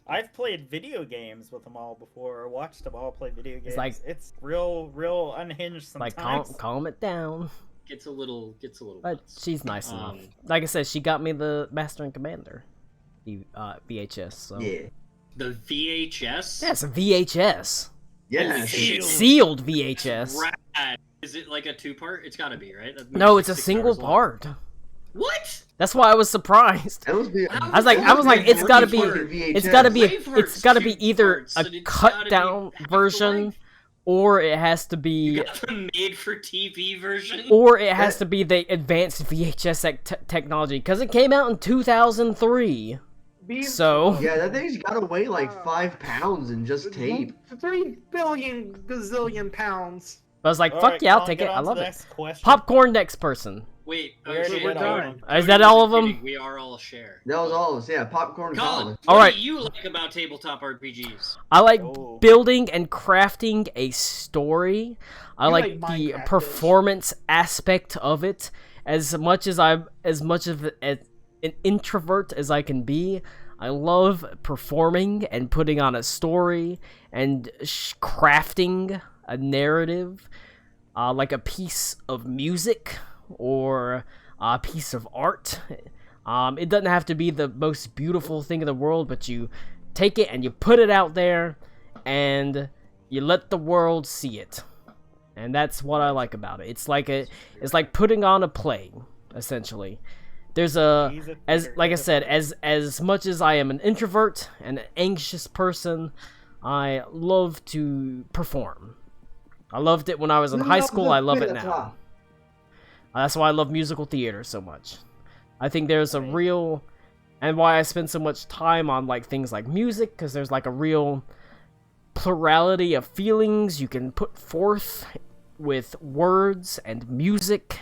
I've played video games with them all before, or watched them all play video games. It's real unhinged sometimes. Like calm it down. Gets a little. But nuts. she's nice enough. Like I said, she got me the Master and Commander, VHS. So Yeah. The VHS. yeah, it's a VHS. Yeah. Sealed VHS. Rad. Is it like a 2-part? It's gotta be, right? No, it's a single part. What? That's why I was surprised. That was I was like, it's gotta be either a cut down version, or it has to be the made for TV version, or it has to be the advanced VHS technology because it came out in 2003. So yeah, that thing's got to weigh like 5 pounds in just tape. 3 billion gazillion pounds. I was like, All fuck right, yeah, I'll Colin, take get it. on I to love the it. next question. Popcorn next person. Wait, We're done. Is that all of them? We are all share. That was all of us. Yeah, popcorn and Colin, Colin. All what right. do you like about tabletop RPGs? I like Oh. building and crafting a story. I You like like the Minecraft, performance aspect of it. As much of an introvert as I can be, I love performing and putting on a story and crafting a narrative, like a piece of music or a piece of art. It doesn't have to be the most beautiful thing in the world, but you take it and you put it out there and you let the world see it. And that's what I like about it. It's like putting on a play, essentially. There's like I said, as much as I am an introvert and an anxious person, I love to perform. I loved it when I was in high school. I love it now. That's why I love musical theater so much. I think there's a real, and why I spend so much time on like things like music, because there's like a real plurality of feelings you can put forth with words and music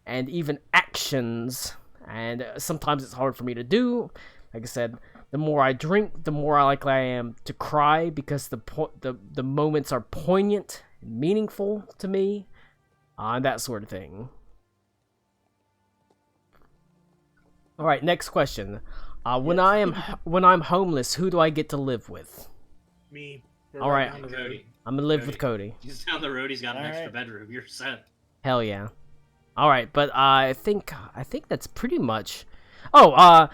and even actions. And sometimes it's hard for me to do. Like I said, the more I drink, the more likely I am to cry because the moments are poignant and meaningful to me, and that sort of thing. All right, next question. When I'm homeless, who do I get to live with? Me. All right, Cody. I'm gonna live with Cody. He's down the road. He's got an All extra right. bedroom. You're set. Hell yeah. All right, but I think that's pretty much. Oh,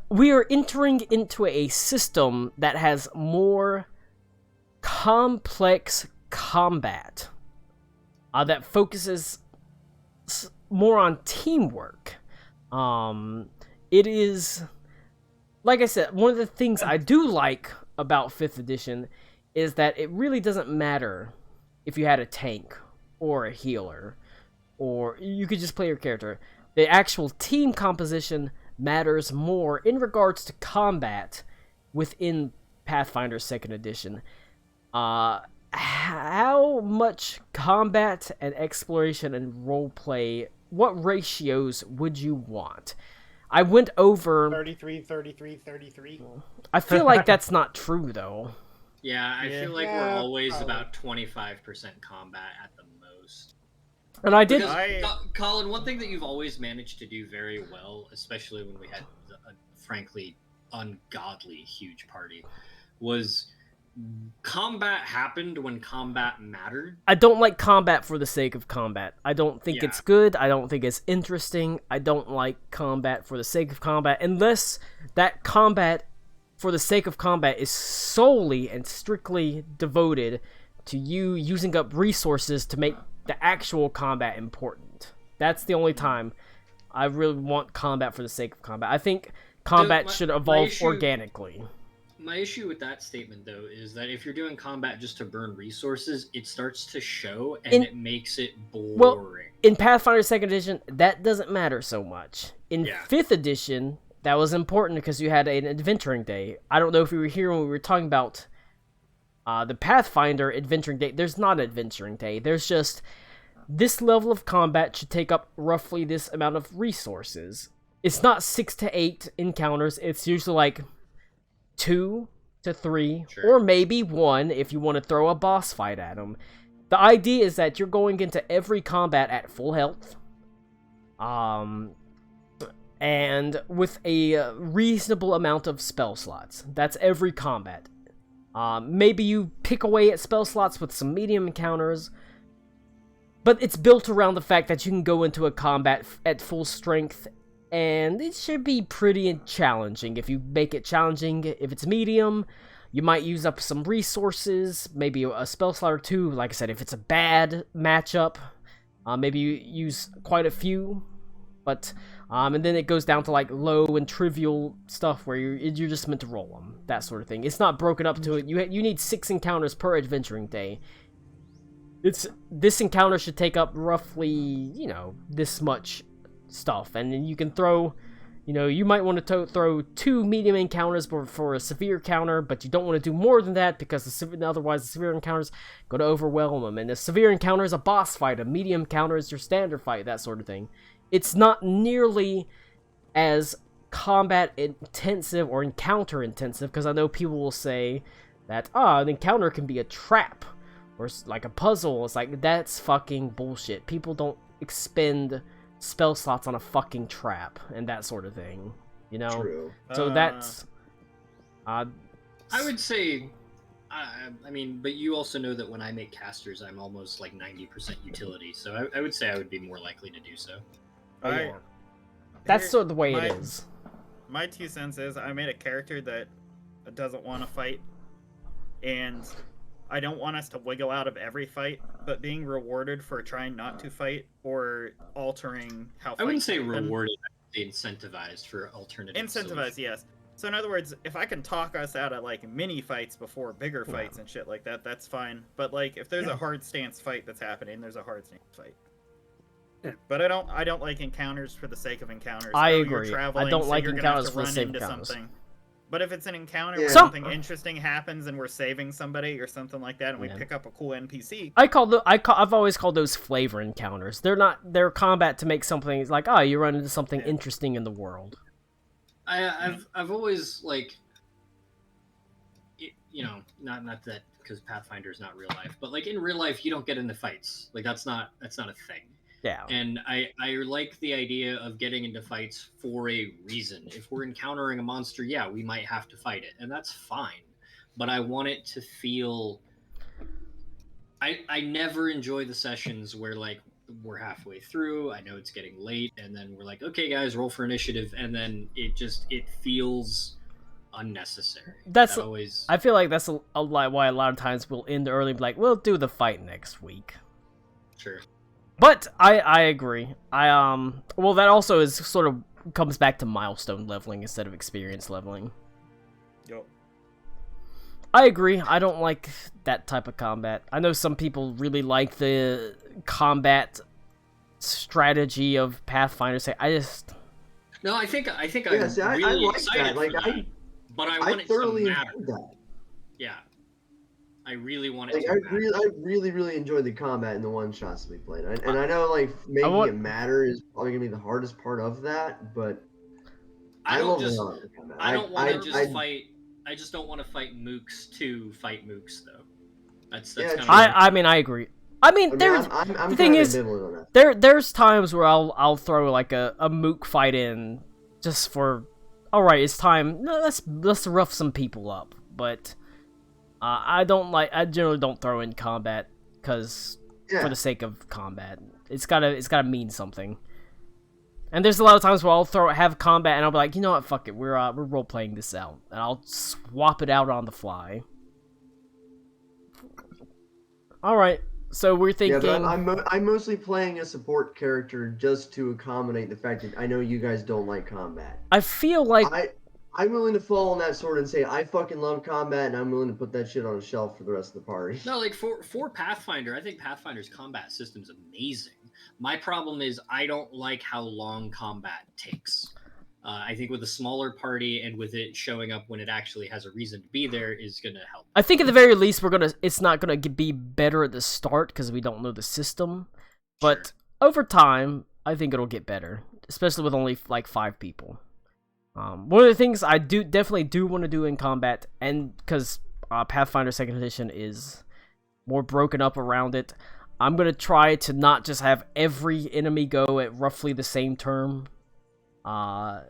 we are entering into a system that has more complex combat. That focuses more on teamwork. It is, like I said, one of the things I do like about 5th edition is that it really doesn't matter if you had a tank or a healer, or you could just play your character. The actual team composition matters more in regards to combat within Pathfinder 2nd edition. How much combat and exploration and roleplay, what ratios would you want? I went over 33, 33, 33. I feel like that's not true though. Yeah, I feel like Yeah, we're always probably. about 25% combat at the most. And I did Because, Colin, one thing that you've always managed to do very well, especially when we had a frankly ungodly huge party, was combat happened when combat mattered. I don't like combat for the sake of combat. I don't think Yeah. it's good. I don't think it's interesting. I don't like combat for the sake of combat unless that combat for the sake of combat is solely and strictly devoted to you using up resources to make the actual combat important. That's the only time I really want combat for the sake of combat. I think combat should evolve organically. My issue with that statement, though, is that if you're doing combat just to burn resources, it starts to show, and it makes it boring. Well, in Pathfinder 2nd Edition, that doesn't matter so much. In 5th Edition, that was important because you had an adventuring day. I don't know if you were here when we were talking about the Pathfinder adventuring day. There's not an adventuring day. There's just this level of combat should take up roughly this amount of resources. It's not 6 to 8 encounters. It's usually like 2 to 3, or maybe 1 if you want to throw a boss fight at them. The idea is that you're going into every combat at full health, and and with a reasonable amount of spell slots. That's every combat. Maybe you pick away at spell slots with some medium encounters, but it's built around the fact that you can go into a combat at full strength, and it should be pretty challenging. If you make it challenging, if it's medium, you might use up some resources, maybe a spell slot or two. Like I said, if it's a bad matchup, maybe you use quite a few, but and then it goes down to like low and trivial stuff where you're just meant to roll them, that sort of thing. It's not broken up to it. You need 6 encounters per adventuring day. This encounter should take up roughly, this much stuff, and then you can throw, you might want to throw 2 medium encounters for a severe counter, but you don't want to do more than that because otherwise the severe encounters go to overwhelm them, and the severe encounter is a boss fight, a medium encounter is your standard fight, that sort of thing. It's not nearly as combat intensive or encounter intensive, because I know people will say that, an encounter can be a trap or like a puzzle. It's like, that's fucking bullshit. People don't expend spell slots on a fucking trap and that sort of thing, True. So that's I would say, I mean, but you also know that when I make casters, I'm almost like 90% utility, so I would say I would be more likely to do so. That's sort of the way it is. My 2 cents is I made a character that doesn't want to fight, and I don't want us to wiggle out of every fight, but being rewarded for trying not to fight or altering how. I wouldn't say rewarded, I'd say incentivized for alternative. Incentivized, yes. So in other words, if I can talk us out of like mini fights before bigger fights and shit like that, that's fine. But like if there's a hard stance fight that's happening, there's a hard stance fight. But I don't like encounters for the sake of encounters. I agree. I don't like encounters for the sake of encounters. But if it's an encounter where something interesting happens and we're saving somebody or something like that, and we pick up a cool NPC, I've always called those flavor encounters. They're combat to make something. It's like, you run into something interesting in the world. I've always like, not that, because Pathfinder is not real life, but like in real life you don't get into fights. Like that's not a thing. Yeah. And I like the idea of getting into fights for a reason. If we're encountering a monster, we might have to fight it, and that's fine. But I want it to feel... I never enjoy the sessions where, like, we're halfway through, I know it's getting late, and then we're like, okay, guys, roll for initiative, and then it feels unnecessary. I feel like that's a lot why a lot of times we'll end early and be like, we'll do the fight next week. Sure. But I agree. Well, that also is sort of comes back to milestone leveling instead of experience leveling. Yep. I agree. I don't like that type of combat. I know some people really like the combat strategy of Pathfinder. No, I think I really like excited that. Like for that, but I want it to matter. That. Yeah. I really want it like, to matter. I really enjoyed the combat in the one shots we played, and I know like making it matter is probably gonna be the hardest part of that, but I don't want to just fight. I just don't want to fight mooks to fight mooks, though. That's Yeah, kind of. I mean, I agree. I mean, the thing is, there's times where I'll throw like a mook fight in just for, all right, it's time. No, let's rough some people up, but. I generally don't throw in combat because for the sake of combat, it's gotta mean something. And there's a lot of times where I'll have combat and I'll be like, you know what, fuck it, we're role playing this out, and I'll swap it out on the fly. All right, so we're thinking. Yeah, but I'm mostly playing a support character just to accommodate the fact that I know you guys don't like combat. I feel like. I'm willing to fall on that sword and say I fucking love combat, and I'm willing to put that shit on a shelf for the rest of the party. No, like for Pathfinder, I think Pathfinder's combat system is amazing. My problem is I don't like how long combat takes. I think with a smaller party and with it showing up when it actually has a reason to be there is going to help. I think at the very least it's not gonna be better at the start because we don't know the system, but over time I think it'll get better, especially with only like 5 people. One of the things I definitely want to do in combat, and because Pathfinder 2nd Edition is more broken up around it, I'm going to try to not just have every enemy go at roughly the same turn. It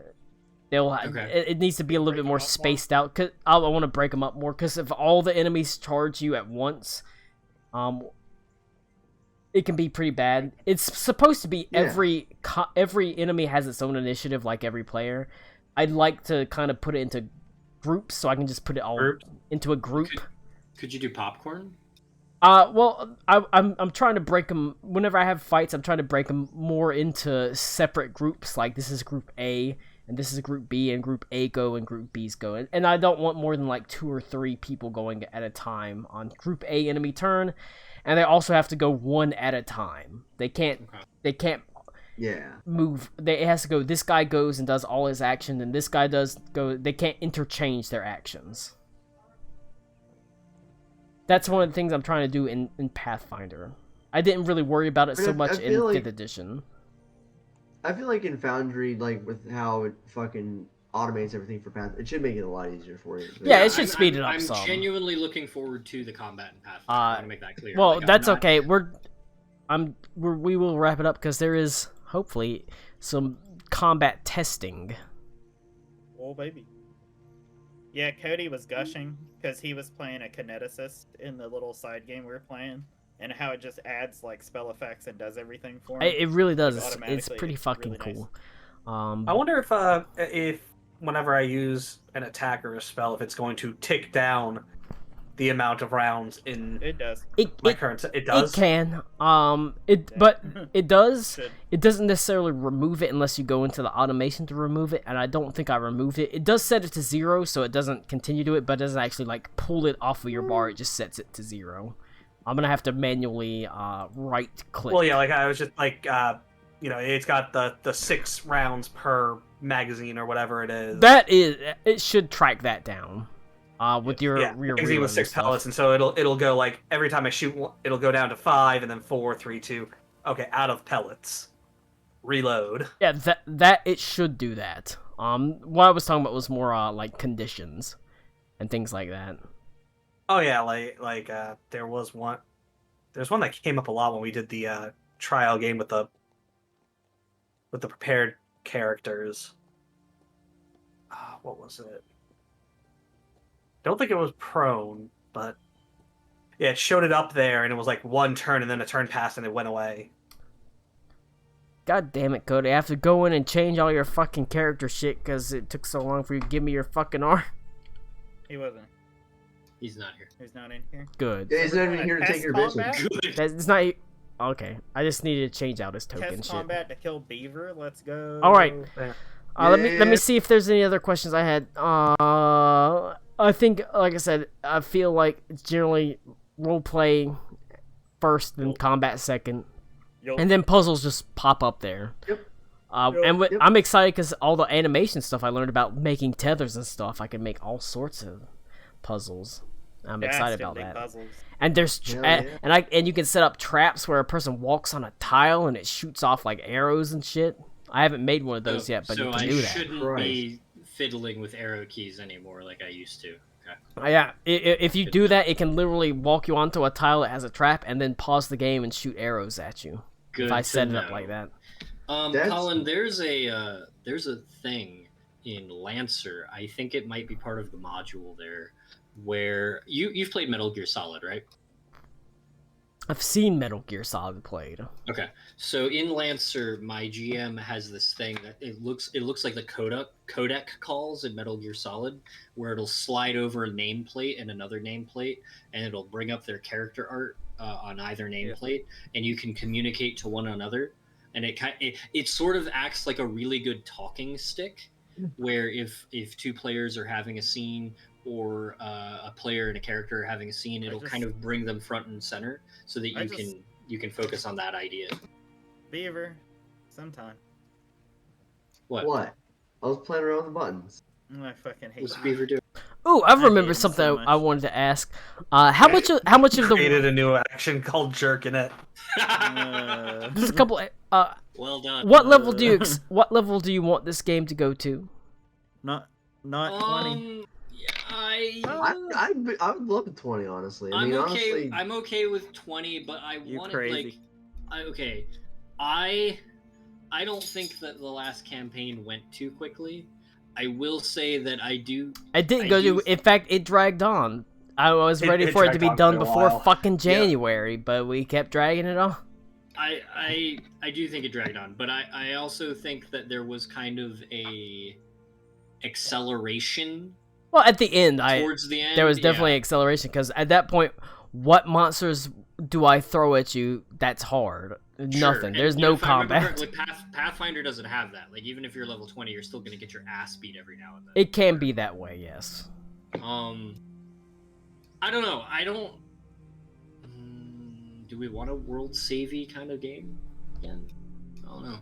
needs to be a little bit more spaced out. Cause I want to break them up more. Because if all the enemies charge you at once, it can be pretty bad. It's supposed to be every enemy has its own initiative, like every player. I'd like to kind of put it into groups, so I can just put it all into a group. Could you do popcorn? Well, I'm trying to break them. Whenever I have fights, I'm trying to break them more into separate groups. Like this is Group A, and this is Group B, and Group A go, and Group B's go. And I don't want more than like 2 or 3 people going at a time on Group A enemy turn. And they also have to go one at a time. They can't move. It has to go, this guy goes and does all his actions, and this guy does go. They can't interchange their actions. That's one of the things I'm trying to do in Pathfinder. I didn't really worry about it so much in 5th edition. I feel like in Foundry, like with how it fucking automates everything for Path, it should make it a lot easier for you. Yeah, it should speed it up some. I'm genuinely looking forward to the combat in Pathfinder. I want to make that clear. Well, that's okay. We will wrap it up because there is hopefully some combat testing. Oh baby. Yeah, Cody was gushing because he was playing a kineticist in the little side game we were playing, and how it just adds like spell effects and does everything for him. It really does. Like, it's pretty fucking really cool. Nice. I wonder if whenever I use an attack or a spell, if it's going to tick down the amount of rounds in it does. current. It does. It can. But it does. It doesn't necessarily remove it unless you go into the automation to remove it, and I don't think I removed it. It does set it to 0, so it doesn't continue to it, but it doesn't actually like pull it off of your bar. It just sets it to 0. I'm gonna have to manually right click. Well, yeah, like I was just like, it's got the 6 rounds per magazine or whatever it is. It should track that down. With your magazine with 6 pellets, and so it'll go like every time I shoot, it'll go down to 5, and then 4, 3, 2. Okay, out of pellets. Reload. Yeah, that it should do that. What I was talking about was more like conditions and things like that. Oh yeah, like there's one that came up a lot when we did the trial game with the prepared characters. What was it? Don't think it was prone, but yeah, it showed it up there, and it was like 1 turn, and then a turn passed, and it went away. God damn it, Cody! I have to go in and change all your fucking character shit because it took so long for you to give me your fucking arm. He wasn't. He's not here. He's not in here. Good. Yeah, he's not even here to take your business. It's not. Okay, I just needed to change out his token Test shit. combat to kill Beaver. Let's go. All right. Let me see if there's any other questions I had. I think, like I said, I feel like it's generally role play first, then combat second, and then puzzles just pop up there. Yep. I'm excited because all the animation stuff I learned about making tethers and stuff, I can make all sorts of puzzles. I'm excited about that. Puzzles. And there's and you can set up traps where a person walks on a tile and it shoots off like arrows and shit. I haven't made one of those yet, but you can do that. So I shouldn't be fiddling with arrow keys anymore like I used to. Okay. Yeah, if you do that, it can literally walk you onto a tile that has a trap and then pause the game and shoot arrows at you. Good if I set it know. up like that. Colin, there's a thing in Lancer. I think it might be part of the module there, where you've played Metal Gear Solid, right? I've seen Metal Gear Solid played. Okay, so in Lancer, my GM has this thing that it looks like the codec calls in Metal Gear Solid, where it'll slide over a nameplate and another nameplate, and it'll bring up their character art on either nameplate, and you can communicate to one another, and it sort of acts like a really good talking stick, where if 2 players are having a scene, or a player and a character are having a scene, it'll kind of bring them front and center so that you can focus on that idea. Beaver, sometime. What? I was playing around with the buttons. I fucking hate What's Beaver doing? Ooh, I remember something so I wanted to ask. How much of the created a new action called jerking it. There's a couple. Well done. What level do you want this game to go to? Not 20. I would love a 20, honestly. Honestly, I'm okay with 20, but I want it like, I I don't think that the last campaign went too quickly. I will say that I do. It didn't go to. In fact, it dragged on. I was ready for it to be dragged on done for a before while. fucking January, but we kept dragging it on. I do think it dragged on, but I also think that there was kind of a acceleration. Well, at the end, towards the end, there was definitely acceleration because at that point, what monsters do I throw at you? That's hard. Nothing. And, There's no combat. Correctly, Pathfinder doesn't have that. Like even if you're level 20, you're still gonna get your ass beat every now and then. It can be that way, yes. I don't know. I don't. Do we want a world savey kind of game again? I don't know.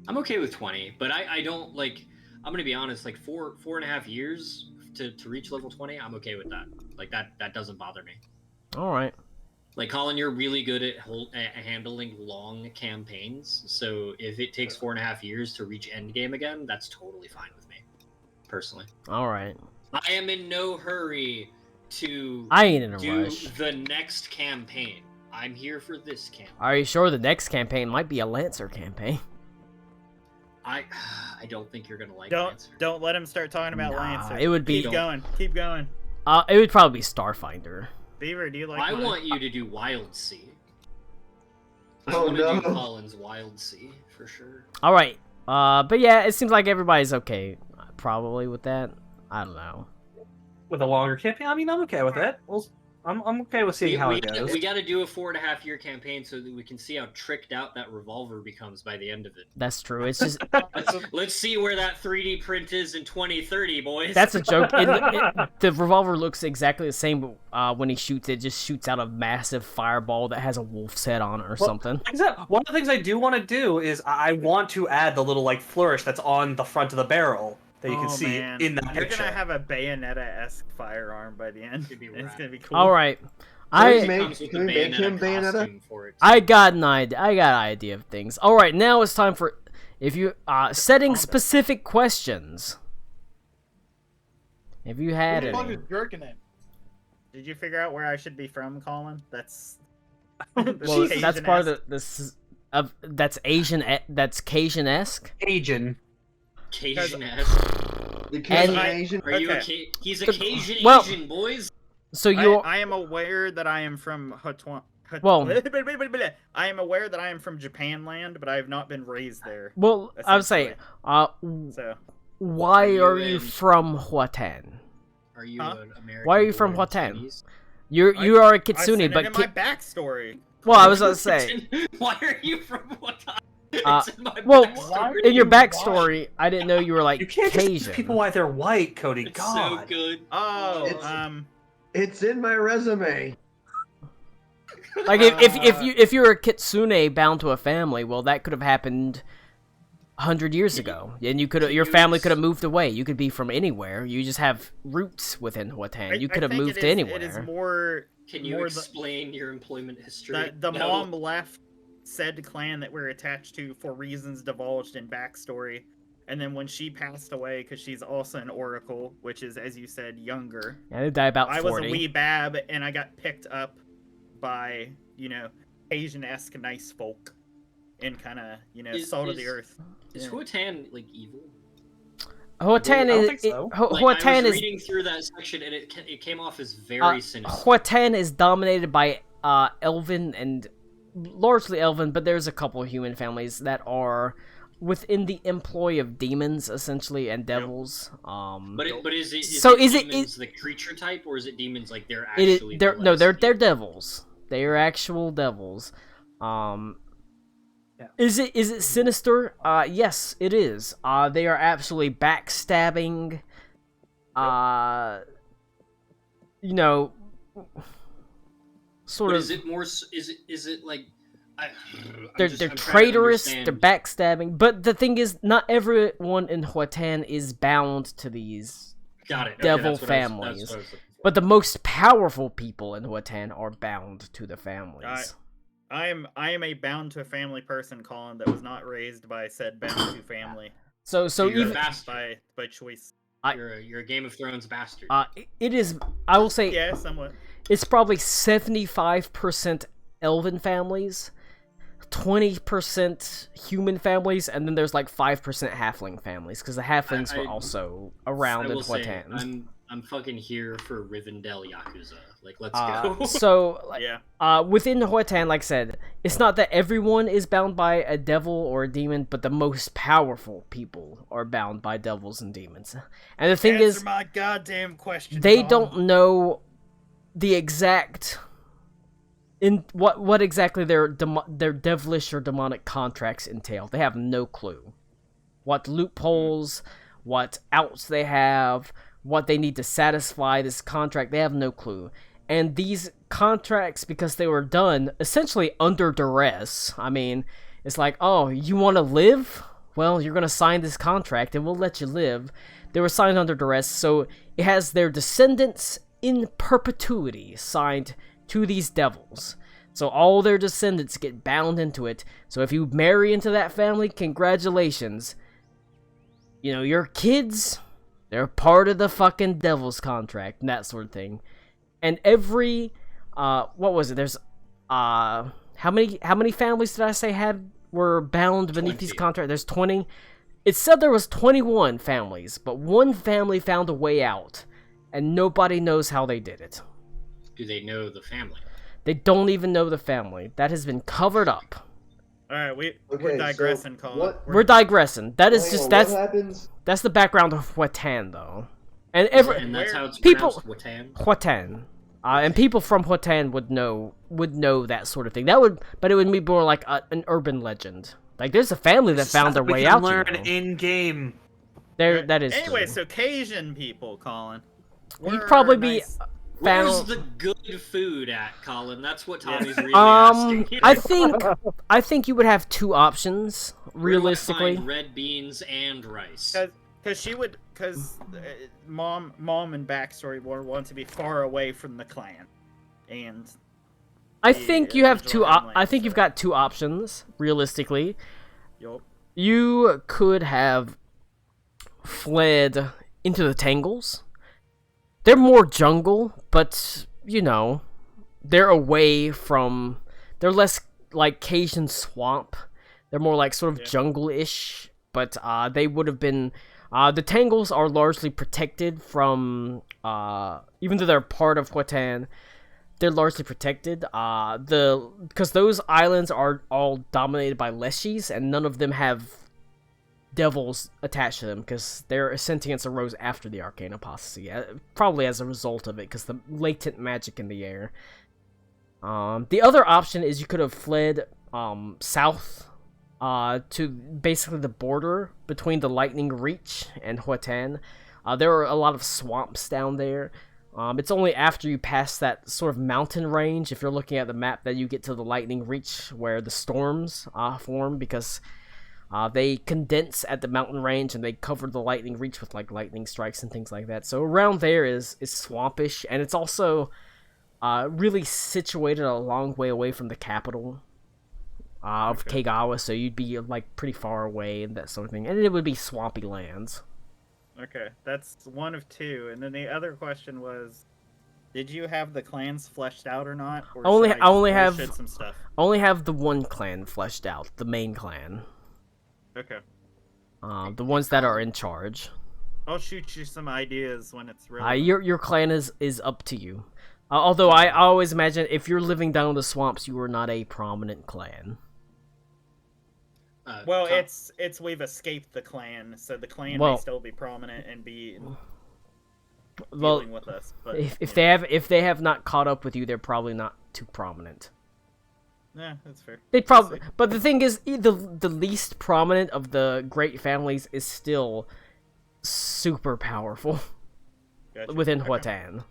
I'm okay with 20, but I don't like. I'm gonna be honest. Like 4.5 years to reach level 20, I'm okay with that. Like that doesn't bother me. All right. Like Colin, you're really good at handling long campaigns. So if it takes 4.5 years to reach endgame again, that's totally fine with me, personally. All right. I am in no hurry to I ain't in a do rush. the next campaign. I'm here for this campaign. Are you sure the next campaign might be a Lancer campaign? I don't think you're gonna like Don't Lancer. don't let him start talking about Nah, Lancer. it would be- Keep going. Keep going. It would probably be Starfinder. Beaver, do you like? I mine? want you to do Wild Sea. I Oh, want to no. do Colin's Wild Sea for sure. All right. But yeah, it seems like everybody's okay. Probably with that. I don't know. With a longer campaign, I mean, I'm okay with it. I'm okay with seeing how it goes. We got to do a 4.5 year campaign so that we can see how tricked out that revolver becomes by the end of it. That's true. It's just Let's see where that 3D print is in 2030, boys. that's a joke. The revolver looks exactly the same. When he shoots, it just shoots out a massive fireball that has a wolf's head on it or something. Like I said, one of the things I do want to do is I want to add the little like flourish that's on the front of the barrel that you can see man. in that You're picture. gonna have a Bayonetta-esque firearm by the end. It'd be It's rad. gonna be cool. All right. Can I we make him Bayonetta? costume for it. I got an idea. I got an idea of things. All right, now it's time for if you setting specific questions. If you had Who the fuck any. is jerking it? Did you figure out where I should be from, Colin? That's Well, that's part of Cajun-esque. that's Asian. That's Cajun-esque. Cajun. Cajun-esque. The Cajun And- Asian. Are you Okay. He's a Cajun Well- Asian, boys. So you. I am aware that I am from Well- I am aware that I am from Japan land, but I have not been raised there. Well, I would say. So Why Are are you you in- from Huatan? Are you Huh? an American? Why are you from born Huatan? Chinese? You are a I kitsune, said but it in my backstory. well, I was gonna say. Why are you from Huatan? Uh, It's in my well, backstory. in your backstory, I didn't know you were like You can't just Cajun. ask people why they're white, Cody. It's God. so good. Oh, It's- It's in my resume. Like if you're a kitsune bound to a family, well, that could have happened 100 years ago, and your family could have moved away. You could be from anywhere. You just have roots within Huatan. You could have moved to anywhere. It is more. Can you more explain your employment history? the No. mom left said clan that we're attached to for reasons divulged in backstory, and then when she passed away, because she's also an oracle, which is, as you said, younger. Yeah, they die about I 40. was a wee bab, and I got picked up by Asian-esque nice folk, and kind of salt of the earth. Is Yeah. Huatan like evil? Huatan I don't is think so. Like, I Huatan was is reading through that section and it came off as very sinister. Huatan is dominated by elven and largely elven, but there's a couple of human families that are within the employ of demons essentially and devils. But is it demons the creature type, or is it demons like they're It is, actually? they're devils. They are actual devils. Is it sinister? Yes, it is. They are absolutely backstabbing. Sort But of. is it more? Is it like? They're I'm trying to traitorous. They're understand. backstabbing. But the thing is, not everyone in Huatan is bound to these Got it. Okay, devil that's what I was- families. that's what I was looking for. But the most powerful people in Huatan are bound to the families. I am a bound to a family person, Colin, that was not raised by said bound to family So You're even a bastard. by choice. You're a Game of Thrones bastard. it is. I will say Yeah, somewhat. it's probably 75% elven families, 20% human families, and then there's like 5% halfling families, because the halflings were also around in Huatan. I'm fucking here for Rivendell Yakuza. Like, let's go. So, within Huatan, like I said, it's not that everyone is bound by a devil or a demon, but the most powerful people are bound by devils and demons. And the thing is, my goddamn question. They don't know the exact what exactly their devilish or demonic contracts entail. They have no clue what loopholes, what outs they have, what they need to satisfy this contract. They have no clue. And these contracts, because they were done essentially under duress, I mean, it's like, oh, you want to live? Well, you're going to sign this contract and we'll let you live. They were signed under duress, so it has their descendants in perpetuity signed to these devils. So all their descendants get bound into it. So if you marry into that family, congratulations. You know, your kids, they're part of the fucking devil's contract and that sort of thing. And every, what was it? There's, how many families did I say were bound beneath 20. these contracts? There's 20. It said there was 21 families, but one family found a way out, and nobody knows how they did it. Do they know the family? They don't even know the family. That has been covered up. All right, we're digressing, Colin. We're digressing. That is happens? That's the background of Huatan, though. And that's how it's people pronounced, Huatan. And people from Huatan would know that sort of thing. But it would be more like an urban legend. Like, there's a family that found their way out. Learn in game. That is. Anyway, true. So Cajun people, Colin. You'd probably be found. Where's the good food at, Colin? That's what Tommy's really asking. I think you would have two options realistically. Red beans and rice. Because mom and backstory want to be far away from the clan, and I think you have two. I think you've got two options realistically. Yup. You could have fled into the Tangles. They're more jungle, but you know, they're away from. They're less like Cajun swamp. They're more like sort of jungle-ish, but they would have been. The Tangles are largely protected from, even though they're part of Huatan, they're largely protected. Because those islands are all dominated by Leshies, and none of them have devils attached to them, because their sentience arose after the Arcane Apostasy, probably as a result of it, because the latent magic in the air. The other option is you could have fled south to basically the border between the Lightning Reach and Huatan. There are a lot of swamps down there. It's only after you pass that sort of mountain range, if you're looking at the map, that you get to the Lightning Reach where the storms form, because they condense at the mountain range and they cover the Lightning Reach with like lightning strikes and things like that. So around there is swampish, and it's also really situated a long way away from the capital of Kagawa, so you'd be like pretty far away and that sort of thing, and it would be swampy lands. Okay, that's one of two, and then the other question was, did you have the clans fleshed out or not? Or I only have some stuff? Only have the one clan fleshed out, the main clan. Okay. The ones that are in charge. I'll shoot you some ideas when it's ready. Your clan is up to you. Although I always imagine if you're living down in the swamps, you are not a prominent clan. Well, it's we've escaped the clan, so the clan may still be prominent and be dealing with us. But if they have not caught up with you, they're probably not too prominent. Yeah, that's fair. They probably, but the thing is, the least prominent of the great families is still super powerful within Huatan.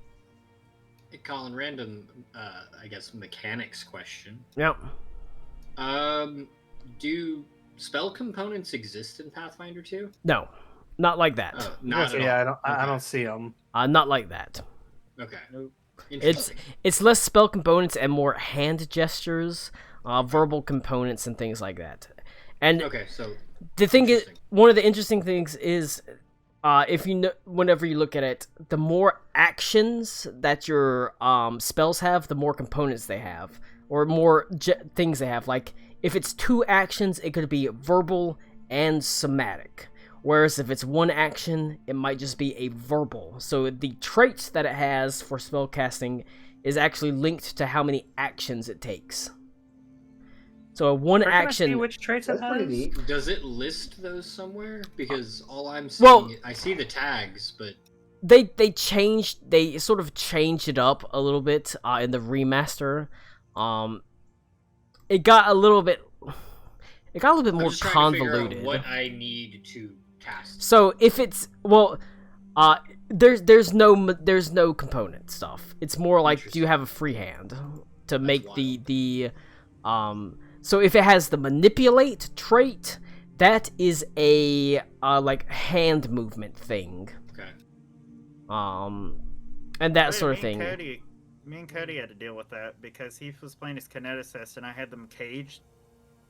Hey, Colin, random, I guess, mechanics question. Yep. Do spell components exist in Pathfinder 2? No, not like that. Oh, not at all. I don't see them. Not like that. Okay. Nope. It's less spell components and more hand gestures, verbal components, and things like that. And okay, so the thing is, one of the interesting things is, if you know, whenever you look at it, the more actions that your spells have, the more components they have, or more things they have. Like if it's 2 actions, it could be verbal and somatic. Whereas if it's 1 action, it might just be a verbal. So the traits that it has for spellcasting is actually linked to how many actions it takes. So a 1 action. Which traits it has? Does it list those somewhere? Because all I'm seeing, I see the tags, but they sort of changed it up a little bit in the remaster. It got a little bit more convoluted. What I need to cast. So if it's there's no component stuff. It's more like, do you have a free hand to make the so if it has the manipulate trait, that is a like hand movement thing. Okay. And that sort of thing. Me and Cody had to deal with that because he was playing his kineticist and I had them caged.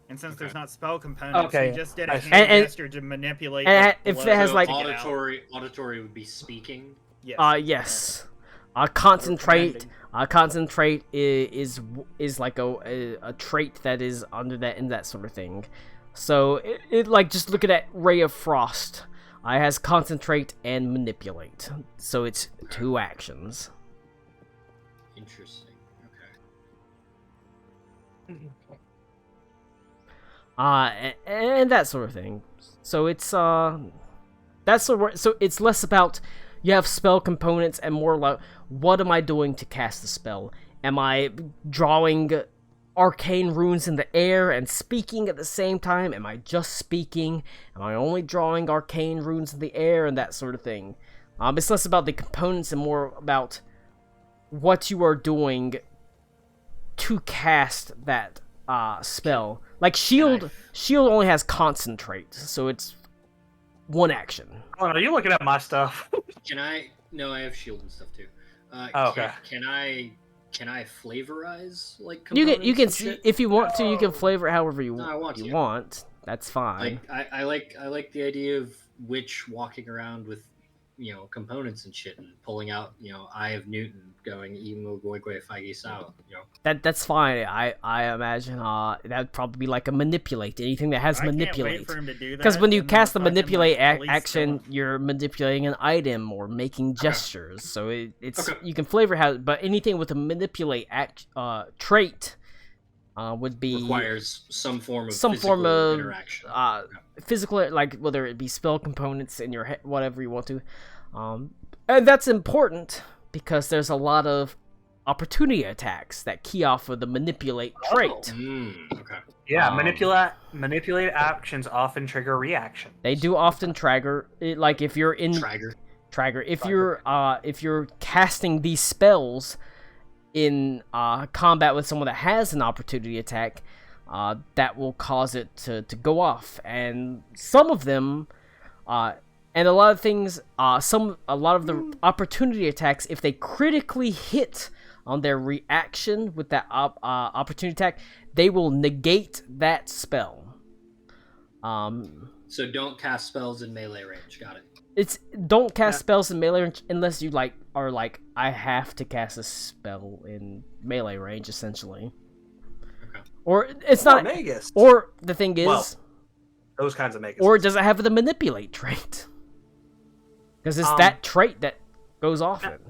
And since there's not spell components, he just did a hand gesture to manipulate. And if it has like auditory would be speaking. Yes. Yes. Concentrate. Concentrate is like a trait that is under that and that sort of thing. So it like, just looking at Ray of Frost, it has concentrate and manipulate. So it's 2 actions. Interesting. Okay. And that sort of thing. So it's that's so it's less about you have spell components and more like, what am I doing to cast the spell? Am I drawing arcane runes in the air and speaking at the same time? Am I just speaking? Am I only drawing arcane runes in the air and that sort of thing? It's less about the components and more about what you are doing to cast that spell. Like shield only has concentrate, so it's 1 action. Oh, are you looking at my stuff? No, I have shield and stuff too. Okay. Can I flavorize like components? You can shit? If you want to, you can flavor it however you want. That's fine. Like I like the idea of Witch walking around with, components and shit and pulling out, Eye of Newton, going Emo Goigwe Feige Sao, That's fine. I imagine that'd probably be like a manipulate. Anything that has manipulate. Because when you cast the manipulate action, you're manipulating an item or making gestures. So it's you can flavor how, but anything with a manipulate trait would be requires some form of interaction. Physical, like whether it be spell components in your head, whatever you want to, and that's important because there's a lot of opportunity attacks that key off of the manipulate trait. Yeah, manipulate actions often trigger reaction. They do often trigger. Like if you're in trigger, if you're casting these spells in combat with someone that has an opportunity attack, that will cause it to go off. And some of them, and a lot of things, a lot of the opportunity attacks, if they critically hit on their reaction with that opportunity attack, they will negate that spell. So don't cast spells in melee range. Got it. Don't cast spells in melee range unless you are like, I have to cast a spell in melee range, essentially. Okay. Or it's not Magus. Or the thing is, those kinds of Magus. Or does it have the manipulate trait? Because it's that trait that goes off it.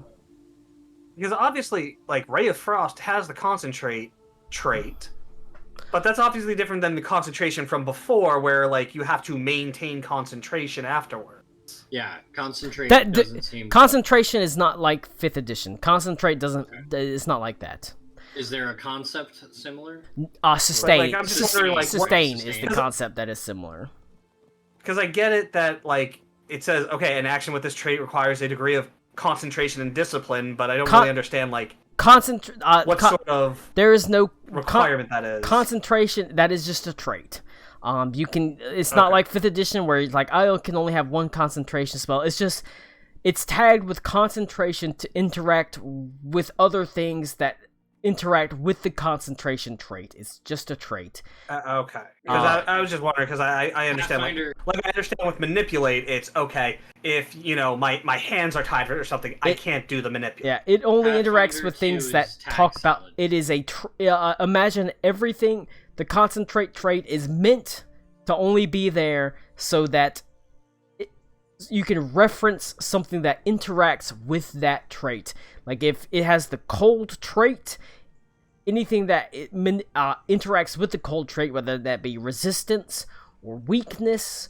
Because obviously, like, Ray of Frost has the concentrate trait, but that's obviously different than the concentration from before, where like you have to maintain concentration afterwards. Yeah, doesn't seem. Concentration is not like 5th edition. Concentrate doesn't. It's not like that. Is there a concept similar? Sustain. I'm just wondering, like, sustain is the concept that is similar. Because I get it that like it says, okay, an action with this trait requires a degree of concentration and discipline, but I don't really understand like what sort of there is no requirement that is. Concentration, that is just a trait. You can. It's not like 5th edition where it's like I can only have 1 concentration spell. It's just it's tagged with concentration to interact with other things that interact with the concentration trait. It's just a trait. Okay. Because I was just wondering, because I understand, like I understand with manipulate, it's okay if my hands are tied or something, I can't do the manipulate. Yeah, it only interacts with things that talk about. It is a imagine everything. The concentrate trait is meant to only be there so that you can reference something that interacts with that trait. Like if it has the cold trait, anything that interacts with the cold trait, whether that be resistance or weakness,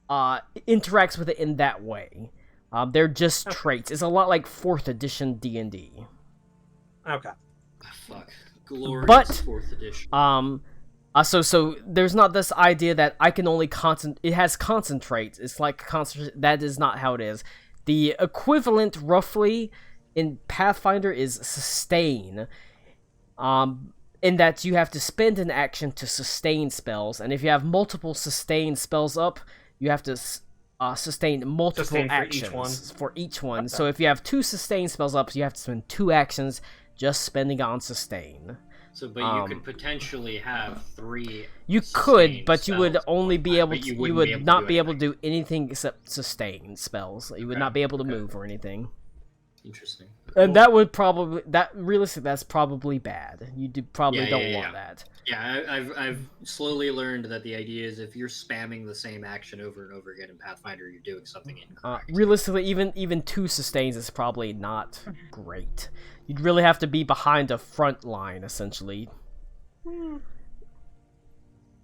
interacts with it in that way. They're just traits. It's a lot like 4th edition D&D. Okay. Fuck. Glorious But 4th edition. So there's not this idea that I can only it has concentrates. It's like that is not how it is. The equivalent roughly in Pathfinder is sustain. In that you have to spend an action to sustain spells, and if you have multiple sustain spells up, you have to sustain multiple actions for each one. So if you have 2 sustain spells up, you have to spend 2 actions just spending on sustain. So, but you could potentially have 3. You could, but you would spells, only be able to. You would not be able to anything. do anything except sustain spells. You would not be able to move or anything. Interesting. And that would probably realistically that's probably bad. You probably don't want that. Yeah, I've slowly learned that the idea is if you're spamming the same action over and over again in Pathfinder, you're doing something incorrect. Realistically, even 2 sustains is probably not great. You'd really have to be behind a front line, essentially.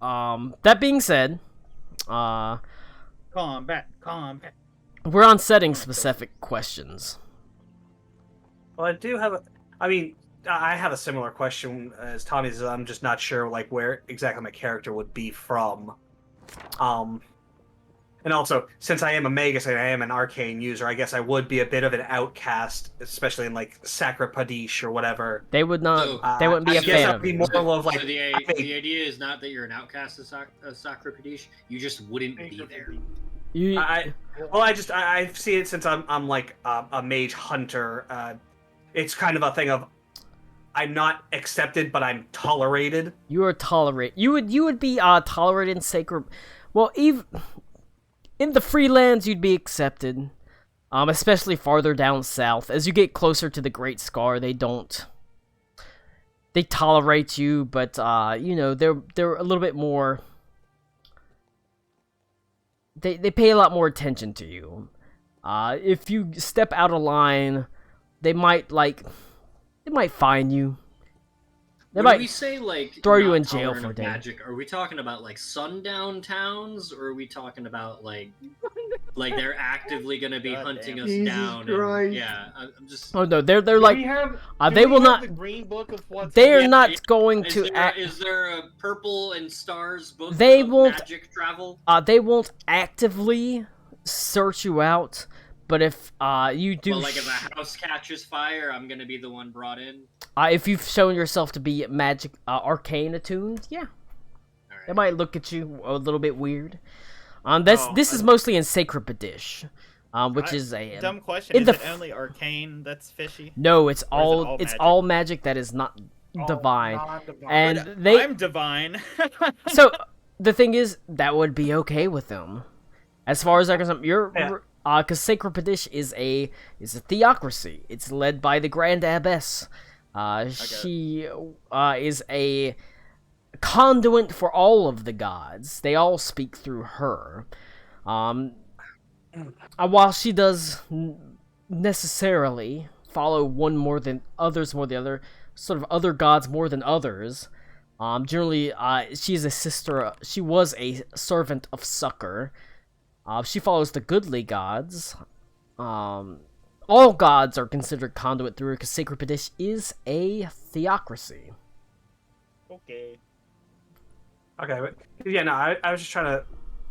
That being said, Combat. we're on setting-specific questions. Well, I do have I have a similar question as Tommy's. I'm just not sure, like, where exactly my character would be from. And also, since I am a magus and I am an arcane user, I guess I would be a bit of an outcast, especially in, like, Sacra Pradesh or whatever. They would not. They wouldn't be a fan of you. More of, like, So the idea is not that you're an outcast of Sacra Pradesh. You just wouldn't be there. I see it since I'm like a mage hunter. It's kind of a thing of I'm not accepted, but I'm tolerated. You are tolerated. You would be tolerated in sacred. Well, even in the Freelands, you'd be accepted. Especially farther down south. As you get closer to the Great Scar, they don't. They tolerate you, but you know they're a little bit more. They pay a lot more attention to you. If you step out of line, they might fine you. They When might we say like throw you not in jail tolerant for a of day. magic, are we talking about like sundown towns, or are we talking about like they're actively going to be God hunting damn. us Jesus down? Christ. And, yeah, I'm just. Oh no, they're Do like we have, they do we will have not. The green book of what's They're Yeah, not yeah. going Is to there, act. is there a purple and stars book They of won't- magic travel? They won't actively search you out, but if you do, Well, like if a house catches fire, I'm gonna be the one brought in. if you've shown yourself to be magic, arcane attuned, yeah, All right. they might look at you a little bit weird. This is mostly in Sacred Pradesh, which is a Dumb question. in Is the it only arcane that's fishy? no, it's Or is it all it's magic? all magic that is not divine, non-divine. and But they I'm divine. so the thing is that would be okay with them, as far as I'm concerned. Because Sacred Pradesh is a theocracy. It's led by the Grand Abbess. She is a conduit for all of the gods. They all speak through her. While she does necessarily follow one more than others, more than the other, sort of other gods more than others. Generally, she is a sister. She was a servant of Succor. She follows the goodly gods. All gods are considered conduit through her because Sacred Pradesh is a theocracy. Okay. Okay, but yeah, no, I was just trying to,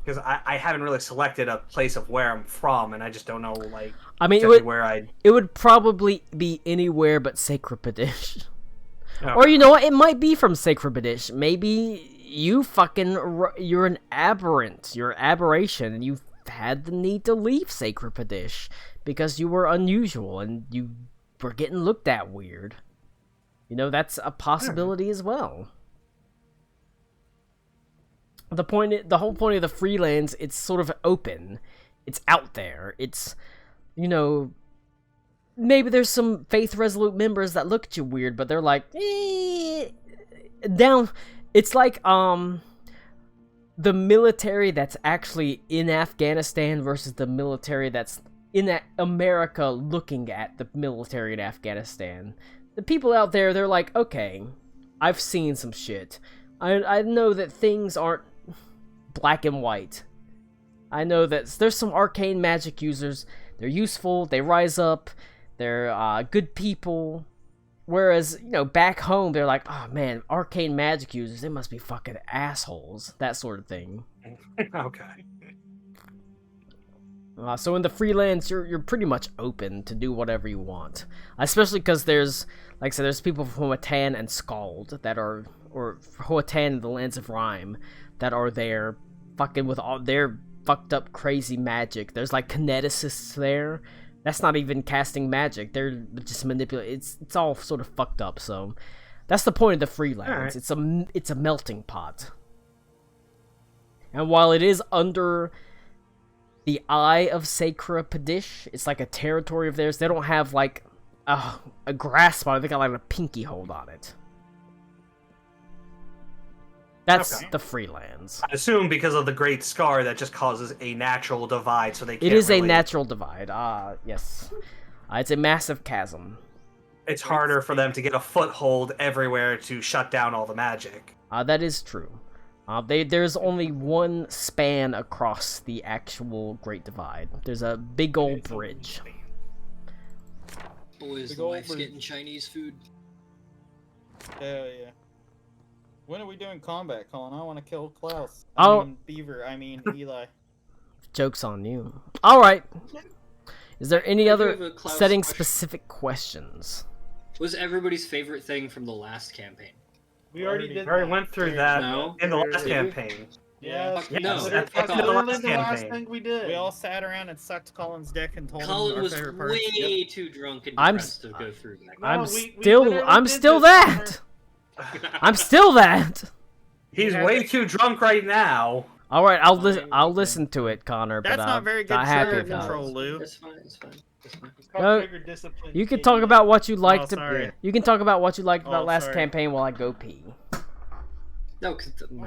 because I haven't really selected a place of where I'm from, and I just don't know, like, I mean, exactly where I. it would probably be anywhere but Sacred Pradesh. Okay. Or you know what? It might be from Sacred Pradesh. Maybe you're an aberrant. You're an aberration, and you've had the need to leave Sacred Pradesh because you were unusual and you were getting looked at weird. You know, that's a possibility as well. The whole point of the Freelands, it's sort of open. It's out there. It's, you know, maybe there's some Faith Resolute members that look at you weird, but they're like, down. It's like the military that's actually in Afghanistan versus the military that's in America looking at the military in Afghanistan. The people out there, they're like, okay, I've seen some shit. I know that things aren't black and white. I know that there's some arcane magic users. They're useful, they rise up, they're good people. Whereas, back home, they're like, oh man, arcane magic users, they must be fucking assholes. That sort of thing. Okay. So in the freelance, you're pretty much open to do whatever you want. Especially because there's, like I said, there's people from Hoatan and Scald that are, or Hoatan and the Lands of Rhyme, that are there fucking with all their fucked up crazy magic. There's like kineticists there. That's not even casting magic. They're just manipulating. It's all sort of fucked up. So that's the point of the freelance. Right. It's a melting pot. And while it is under the eye of Sacra Padish, it's like a territory of theirs. They don't have like a grasp on it. They got like a pinky hold on it. That's the freelance. I assume because of the Great Scar, that just causes a natural divide, so they can't. It is a natural divide. Yes. It's a massive chasm. It's harder for them to get a foothold everywhere to shut down all the magic. That is true. There's only one span across the actual Great Divide. There's a big old bridge. Boys, the wife's getting Chinese food. Hell yeah. When are we doing combat, Colin? I want to kill Klaus. Beaver. Eli. Joke's on you. Alright. Is there any other setting-specific questions? What was everybody's favorite thing from the last campaign? We already went through that in the last campaign. Yes, no. That's literally the last thing we did. We all sat around and sucked Colin's dick and told him our was favorite parts. way too drunk and depressed to go through that. I'm still that! I'm still that! He's way too drunk right now. Alright, I'll listen to it, Connor. That's not very good happy control, Lou. It's fine. You can talk about what you liked. You can talk about what you liked about last campaign while I go pee. No,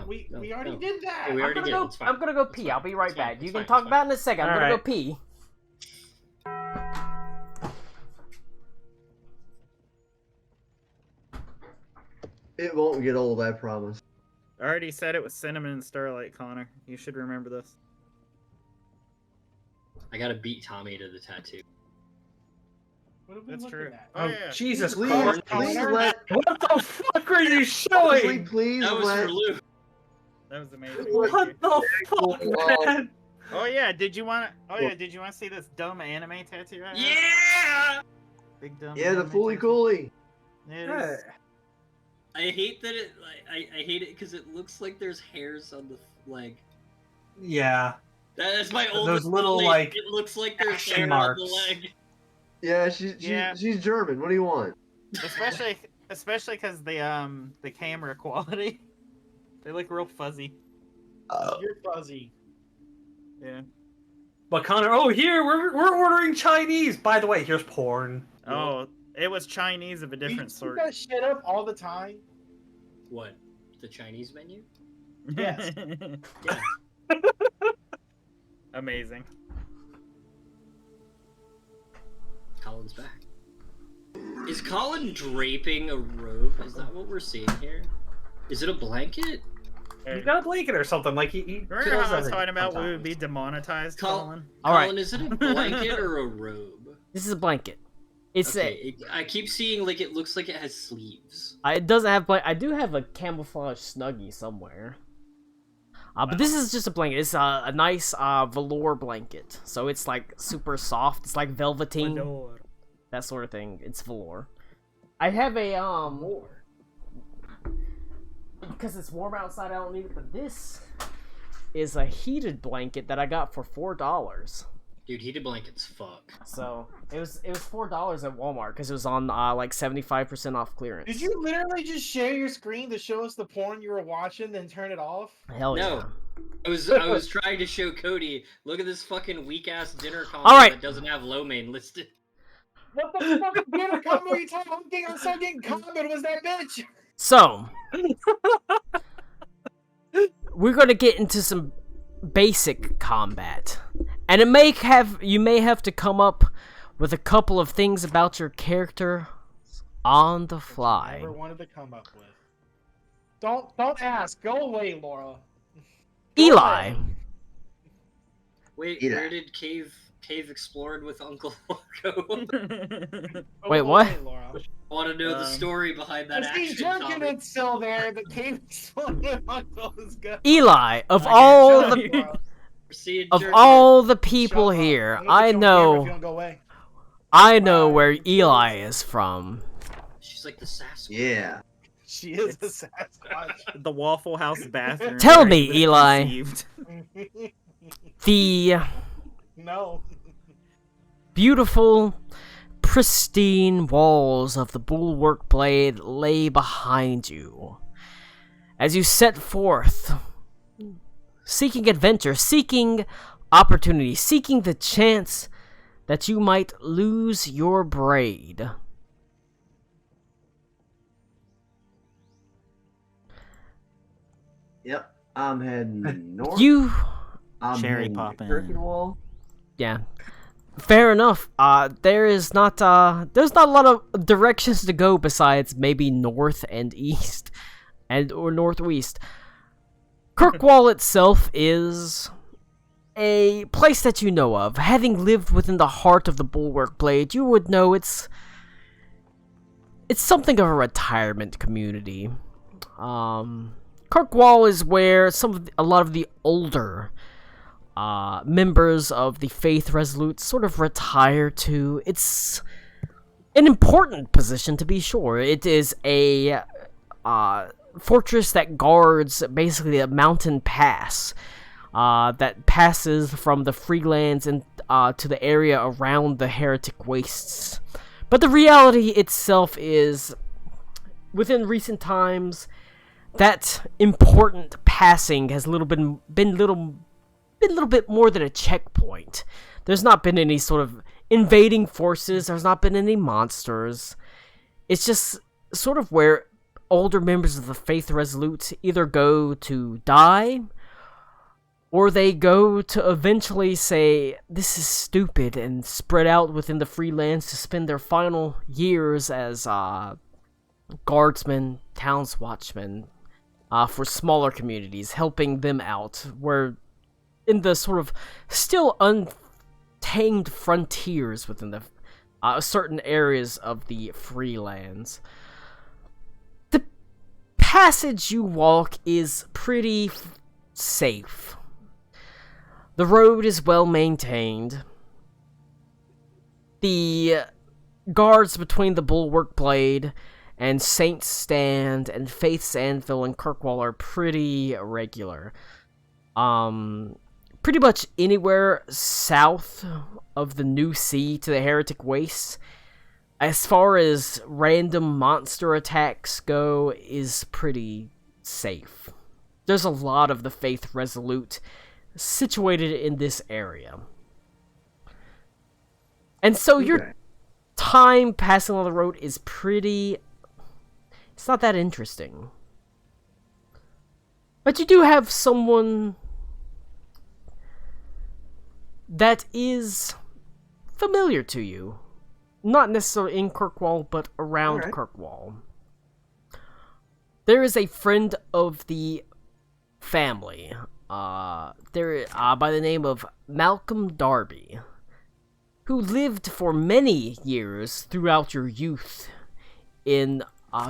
we already did that. Yeah, we already did. I'm gonna go pee. I'll be right back. You can talk about it in a second. I'm gonna go pee. It won't get old, I promise. I already said it was cinnamon and starlight, Connor. You should remember this. I gotta beat Tommy to the tattoo. That's true. Oh, yeah. Jesus Christ. Please let... What the fuck are you showing? Please that was for Lou. That was amazing. What the fuck, man? Oh yeah, did you want to see this dumb anime tattoo? Yeah! Big dumb. Yeah, the Fooly Cooly. Yeah. I hate that it. I hate it because it looks like there's hairs on the leg. Yeah. That's my oldest. Those little like. It looks like there's hair marks on the leg. Yeah, she's German. What do you want? Especially because the camera quality, they look real fuzzy. You're fuzzy. Yeah. But Connor, here we're ordering Chinese. By the way, here's porn. Oh, it was Chinese of a different sort. You that shit up all the time. What? The Chinese menu? Yes. Yeah. Amazing. Colin's back. Is Colin draping a robe? Is that what we're seeing here? Is it a blanket? He's got a blanket or something. Like he remember how I was talking about we would be demonetized, Colin? Colin, is it a blanket or a robe? This is a blanket. It's I keep seeing like it looks like it has sleeves. It doesn't have I do have a camouflage snuggie somewhere. But this is just a blanket. It's a nice velour blanket. So it's like super soft. It's like velveteen. Velour. That sort of thing. It's velour. I have a because it's warm outside, I don't need it. But this is a heated blanket that I got for $4. Dude, heated blankets fuck. So it was $4 at Walmart because it was on like 75% off clearance. Did you literally just share your screen to show us the porn you were watching, then turn it off? Hell yeah. No. I was trying to show Cody. Look at this fucking weak ass dinner combo that doesn't have low main listed. What the fuck dinner combo are you talking about? I'm so getting combo was that bitch. So we're gonna get into some basic combat, and you may have to come up with a couple of things about your character on the fly. Never wanted to come up with. Don't ask. Go away, Laura. Go Eli. away. Wait, Yeah. where did Cave explored with Uncle Marco? Go Wait, what? away, Laura. I want to know the story behind that Is he action. jerking it still there? The cave exploded Uncle is good. Eli, of Okay, all shut the up. of all the people Shut up. here, I'm gonna I put you on camera if you know don't go away. where Right. Eli is from. She's like the Sasquatch. Yeah. She is a Sasquatch. The Waffle House bathroom. Tell right me, that Eli. conceived. The No. beautiful, pristine walls of the bulwark blade lay behind you as you set forth, seeking adventure, seeking opportunity, seeking the chance that you might lose your braid. Yep. I'm heading north. I'm Cherry heading to poppin'. Kirkenwall. Yeah. Fair enough. There's not a lot of directions to go besides maybe north and east or northwest. Kirkwall itself is a place that you know of. Having lived within the heart of the Bulwark Blade, you would know it's something of a retirement community. Kirkwall is where a lot of the older members of the Faith Resolute sort of retire to. It's an important position, to be sure. It is a fortress that guards basically a mountain pass that passes from the Freelands and to the area around the Heretic Wastes. But the reality itself is, within recent times, that important passing has been a little bit more than a checkpoint. There's not been any sort of invading forces. There's not been any monsters. It's just sort of where older members of the Faith Resolute either go to die, or they go to eventually say, this is stupid, and spread out within the Freelands to spend their final years as guardsmen, towns watchmen, for smaller communities, helping them out, where in the sort of still untamed frontiers within the certain areas of the Freelands. The passage you walk is pretty safe. The road is well maintained. The guards between the Bulwark Blade and Saint's Stand and Faith's Anvil and Kirkwall are pretty regular. Pretty much anywhere south of the New Sea to the Heretic Wastes, as far as random monster attacks go, is pretty safe. There's a lot of the Faith Resolute situated in this area. And so your time passing on the road is it's not that interesting. But you do have someone that is familiar to you. Not necessarily in Kirkwall, but around Kirkwall. There is a friend of the family, by the name of Malcolm Darby, who lived for many years throughout your youth in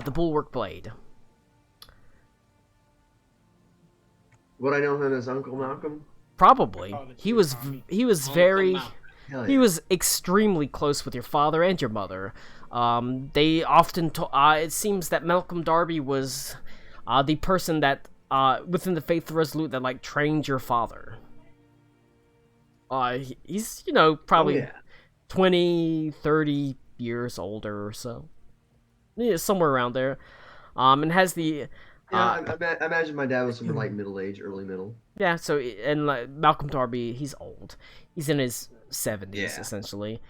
the Bulwark Blade. Would I know him as Uncle Malcolm? Probably. He was very... Hell He yeah. was extremely close with your father and your mother. They often... it seems that Malcolm Darby was the person that, within the Faith Resolute, that, like, trained your father. He's, probably 20, 30 years older or so. Yeah, somewhere around there. And has the... Yeah, I imagine my dad was somewhere like middle age, early middle. Yeah, so, and like, Malcolm Darby, he's old. He's in his 70s, essentially.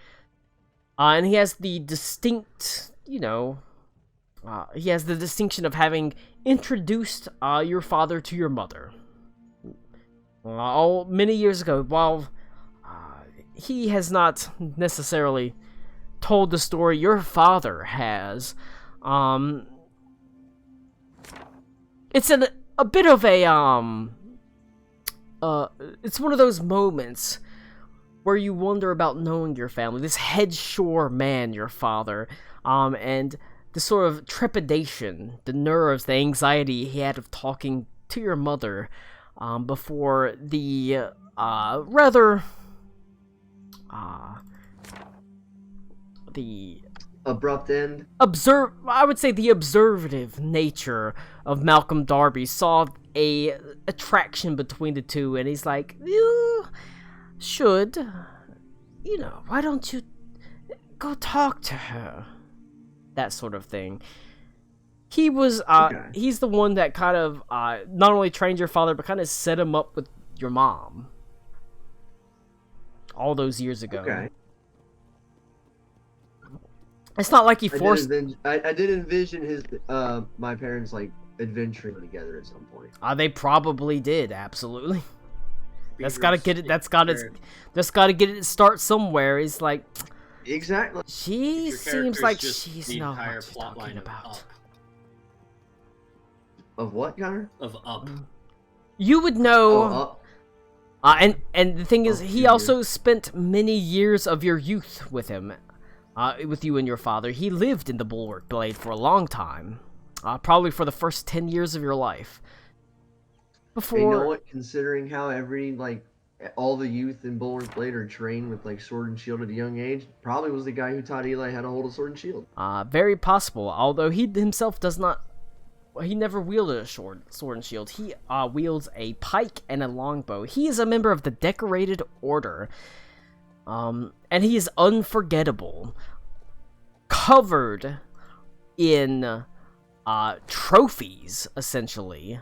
And he has the distinct, he has the distinction of having introduced your father to your mother. many years ago, while he has not necessarily told the story, your father has. It's a bit of a it's one of those moments where you wonder about knowing your family. This headshore man, your father, and the sort of trepidation, the nerves, the anxiety he had of talking to your mother, before the rather the abrupt end. I would say the observative nature of Malcolm Darby saw a attraction between the two, and he's like, you should, why don't you go talk to her? That sort of thing. He was, he's the one that kind of, not only trained your father, but kind of set him up with your mom. All those years ago. Okay. It's not like he forced... I did envision his, my parents, like, adventuring together at some point. They probably did, absolutely. That's gotta get it, that's gotta get it start somewhere. He's like... Exactly. She seems like she's not what she's talking about. Of what, Connor? Of Up. You would know... Up. And the thing is, he also spent many years of your youth with him. With you and your father. He lived in the Bulwark Blade for a long time. Probably for the first 10 years of your life. Before... You know what, considering how all the youth in Bulwark Blade are trained with, like, sword and shield at a young age, probably was the guy who taught Eli how to hold a sword and shield. Very possible. Although he himself does not... He never wielded a sword and shield. He wields a pike and a longbow. He is a member of the Decorated Order. And he is unforgettable. Covered in trophies, essentially,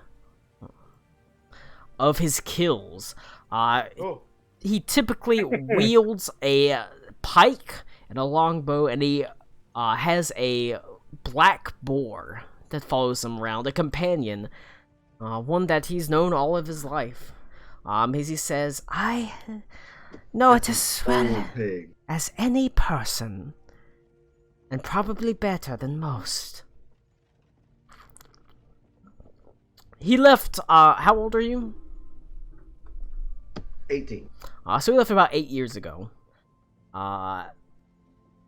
of his kills. He typically wields a pike and a longbow, and he has a black boar that follows him around, a companion, one that he's known all of his life. As he says, I know it as well as any person, and probably better than most. He left, how old are you? 18. So he left about 8 years ago.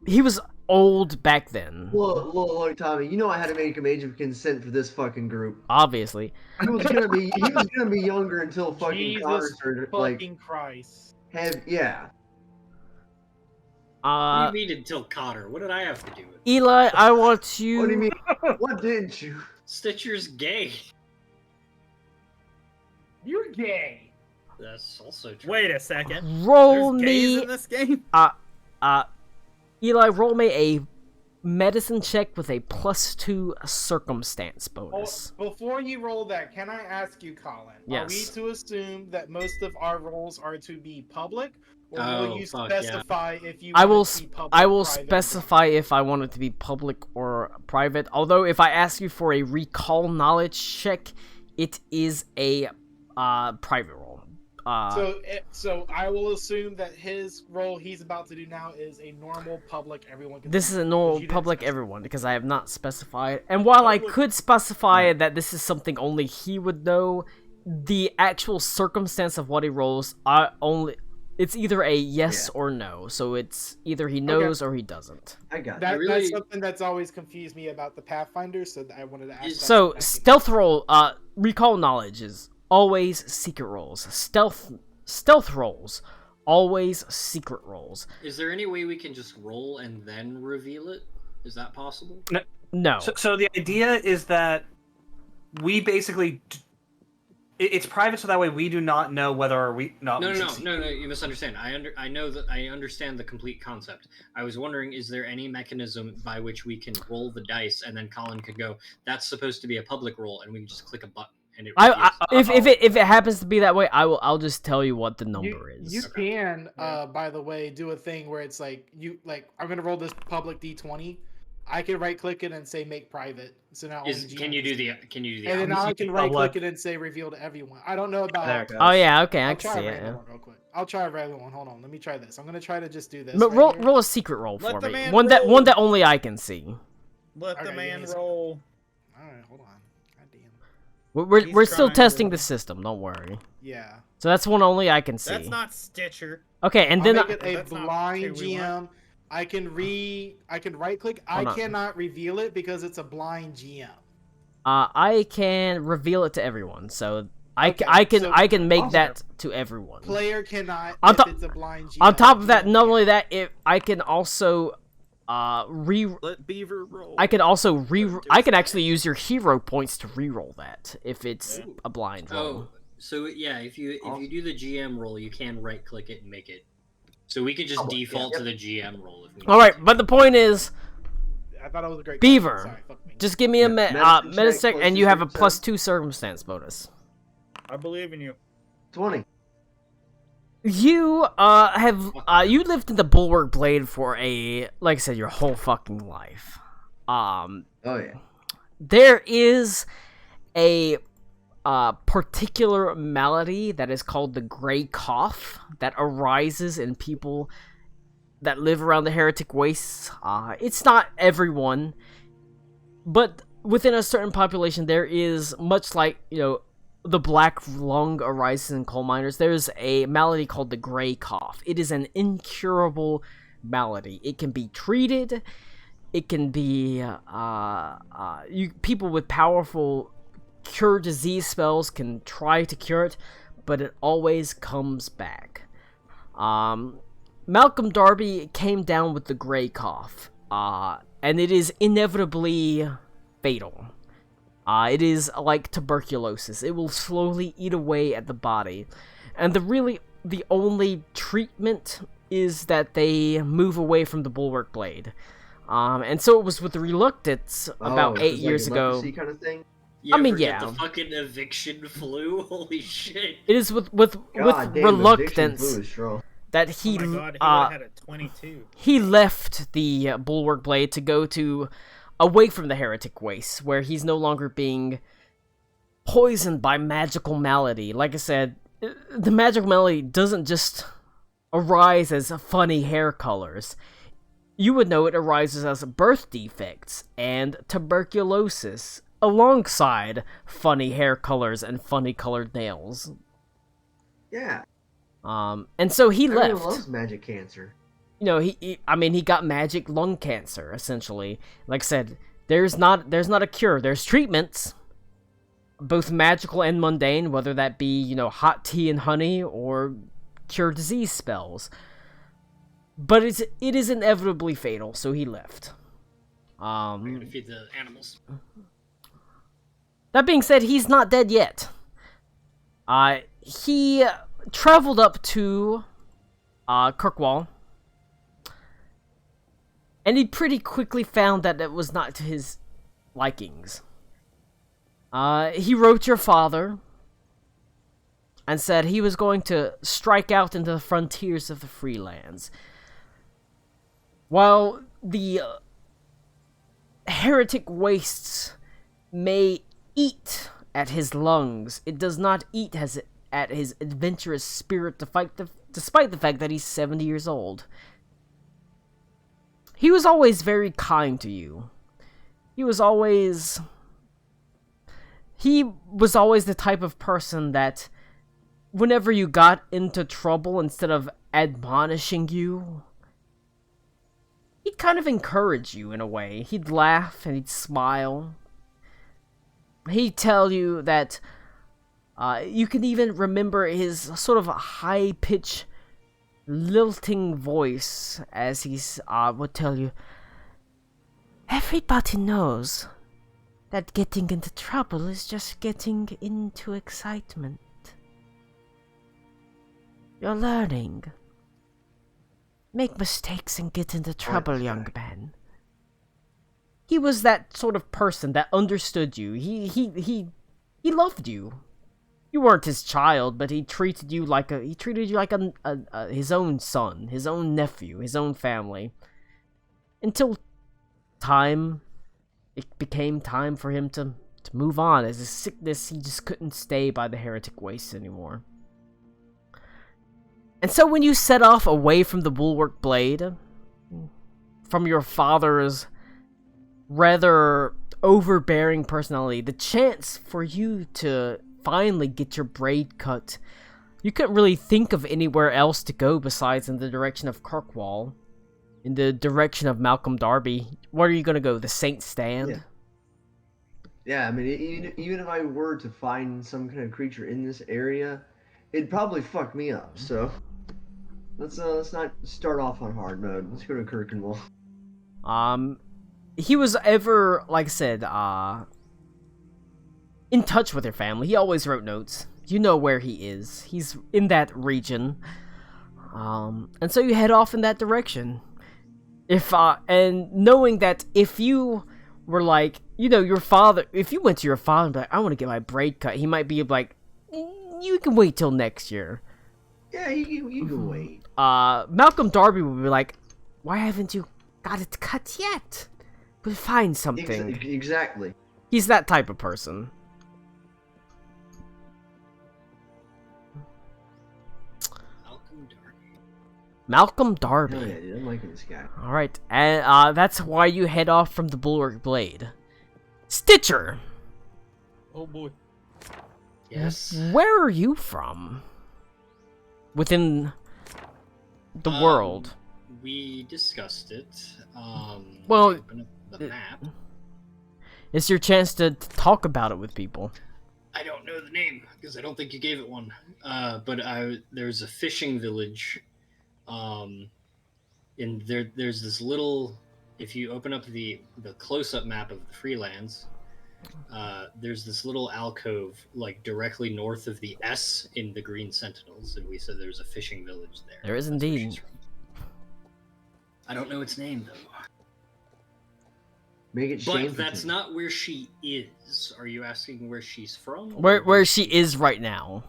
He was old back then. Look, Tommy, you know I had to make him age of consent for this fucking group. Obviously. He was gonna be younger until fucking Connor started, fucking Christ. Yeah. What do you mean until Cotter? What did I have to do with it? Eli, I want you... What do you mean? What didn't you? Stitcher's gay. You're gay. That's also true. Wait a second. Roll There's me... gays in this game? Eli, roll me a medicine check with a +2 circumstance bonus. Before you roll that, can I ask you, Colin? Yes. Are we to assume that most of our rolls are to be public? Or will you specify if you want it to be public, I will private, specify if I want it to be public or private. Although, if I ask you for a recall knowledge check, it is a private roll. So I will assume that his role he's about to do now is a normal public everyone can. This is a normal public everyone because I have not specified. And while I could specify that this is something only he would know, the actual circumstance of what he rolls it's either a yes or no. So it's either he knows or he doesn't. I got that. That's something that's always confused me about the Pathfinder. So I wanted to ask. So stealth roll, recall knowledge is always secret rolls. Stealth rolls, always secret rolls. Is there any way we can just roll and then reveal it? Is that possible? No. So the idea is that we basically... It's private, so that way we do not know whether we... No, you misunderstand. I know that I understand the complete concept. I was wondering, is there any mechanism by which we can roll the dice and then Colin could go, that's supposed to be a public roll, and we can just click a button? If it happens to be that way, I'll just tell you what the number is. You can, by the way, do a thing where it's like I'm gonna roll this public D20. I can right click it and say make private. So now only GM can you do the and then now I can right public. click it and say reveal to everyone. I don't know about. There it goes. Oh yeah, okay, I I'll can try see a it. random Yeah. one real quick. I'll try a random one. Hold on, let me try this. I'm gonna try to just do this. But right here. roll a secret roll Let for the me. man One roll. that only I can see. Let the Okay, man yes. roll. All right, hold on. God damn. We're still trying testing to- the system. Don't worry. Yeah. So that's one only I can see. That's not Stitcher. Okay, and I'll then make it a That's not blind who we GM. I can right click. I Hold on. cannot reveal it because it's a blind GM. I can reveal it to everyone. So Okay, I can so- make Awesome. that to everyone. Player cannot On if top- it's a blind GM. On top of that, GM not can. only that, I can also Let Beaver roll. I can actually use your hero points to reroll that if it's a blind roll. Oh, so yeah, if you do the GM roll, you can right click it and make it. So we could just Public, default yeah. to the GM roll if we All right, but the point is, I thought it was a great Beaver, question. Sorry, fuck me. just give me a Medicine medicine check and you have a plus +2 circumstance bonus. I believe in you. 20. You have you lived in the Bulwark Blade for like I said, your whole fucking life. Oh yeah. There is a particular malady that is called the Grey Cough that arises in people that live around the Heretic Wastes. It's not everyone, but within a certain population, there is, much like, the black lung arises in coal miners, there's a malady called the Grey Cough. It is an incurable malady. It can be treated. It can be, people with powerful cure disease spells can try to cure it, but it always comes back. Malcolm Darby came down with the Grey Cough, and it is inevitably fatal. It is like tuberculosis. It will slowly eat away at the body, and the only treatment is that they move away from the Bulwark Blade. And so it was with reluctance about 8 years ago. Leprosy kind of thing? You I mean, forget yeah. the fucking eviction flu. Holy shit! It is with God damn, reluctance addiction flu is strong. that he Oh my god, he would have had a 22. he left the Bulwark Blade to go to away from the Heretic Wastes, where he's no longer being poisoned by magical malady. Like I said, the magical malady doesn't just arise as funny hair colors. You would know it arises as birth defects and tuberculosis, alongside funny hair colors and funny colored nails. Yeah. And so he Everyone left. loves magic cancer. He got magic lung cancer, essentially. Like I said, there's not a cure. There's treatments, both magical and mundane, whether that be, hot tea and honey or cure disease spells. But it is inevitably fatal, so he left. I'm gonna feed the animals. That being said, he's not dead yet. He traveled up to Kirkwall, and he pretty quickly found that it was not to his likings. He wrote your father and said he was going to strike out into the frontiers of the Freelands. While the Heretic Wastes may eat at his lungs, it does not eat at his adventurous spirit, despite the fact that he's 70 years old. He was always very kind to you. He was always the type of person that, whenever you got into trouble, instead of admonishing you, he'd kind of encourage you in a way. He'd laugh and he'd smile. He'd tell you that you can even remember his sort of high-pitched, lilting voice as he would tell you, "Everybody knows that getting into trouble is just getting into excitement. You're learning. Make mistakes and get into trouble, young man." He was that sort of person that understood you. He loved you. You weren't his child, but he treated you like his own son, his own nephew, his own family. Until it became time for him to move on. As his sickness, he just couldn't stay by the heretic waste anymore. And so when you set off away from the bulwark blade, from your father's rather overbearing personality, the chance for you to finally get your braid cut, you couldn't really think of anywhere else to go besides in the direction of Kirkwall, in the direction of Malcolm Darby. Where are you going to go? The Saint Stand? Yeah, I mean, even if I were to find some kind of creature in this area, it'd probably fuck me up. So let's not start off on hard mode. Let's go to Kirkenwall. He was ever, like I said, in touch with your family. He always wrote notes. You know where he is. He's in that region. And so you head off in that direction. And knowing that if you were like, your father, if you went to your father and be like, I want to get my braid cut, he might be like, you can wait till next year. Yeah, you can wait. Malcolm Darby would be like, why haven't you got it cut yet? We'll find something. Exactly. He's that type of person. Malcolm Darby. Oh, yeah, dude, I'm liking this guy. Alright, and that's why you head off from the Bulwark Blade. Stitcher! Oh boy. Yes. Where are you from? Within the world. We discussed it. Well, open up the map. It's your chance to talk about it with people. I don't know the name because I don't think you gave it one. But there's a fishing village. And there's this little. If you open up the close-up map of the Freelands, there's this little alcove like directly north of the S in the Green Sentinels, and we said there's a fishing village there. There is indeed. I don't know its name though. Make it but that's not where she is. Are you asking where she's from? Where she is right now?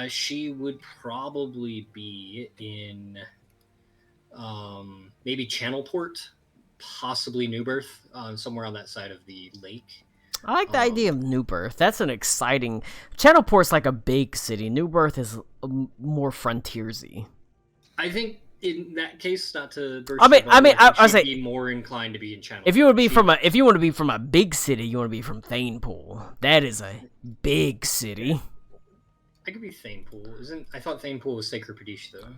She would probably be in maybe Channelport, possibly Newbirth, somewhere on that side of the lake. I like the idea of Newbirth. That's an exciting. Channelport's like a big city. Newbirth is more frontiersy. I think in that case, not to burst. I say be more inclined to be in Channelport. If you want to be from a big city, you want to be from Thanepool. That is a big city. I could be Thanepool. I thought Thanepool was Sacred Pradesh, though.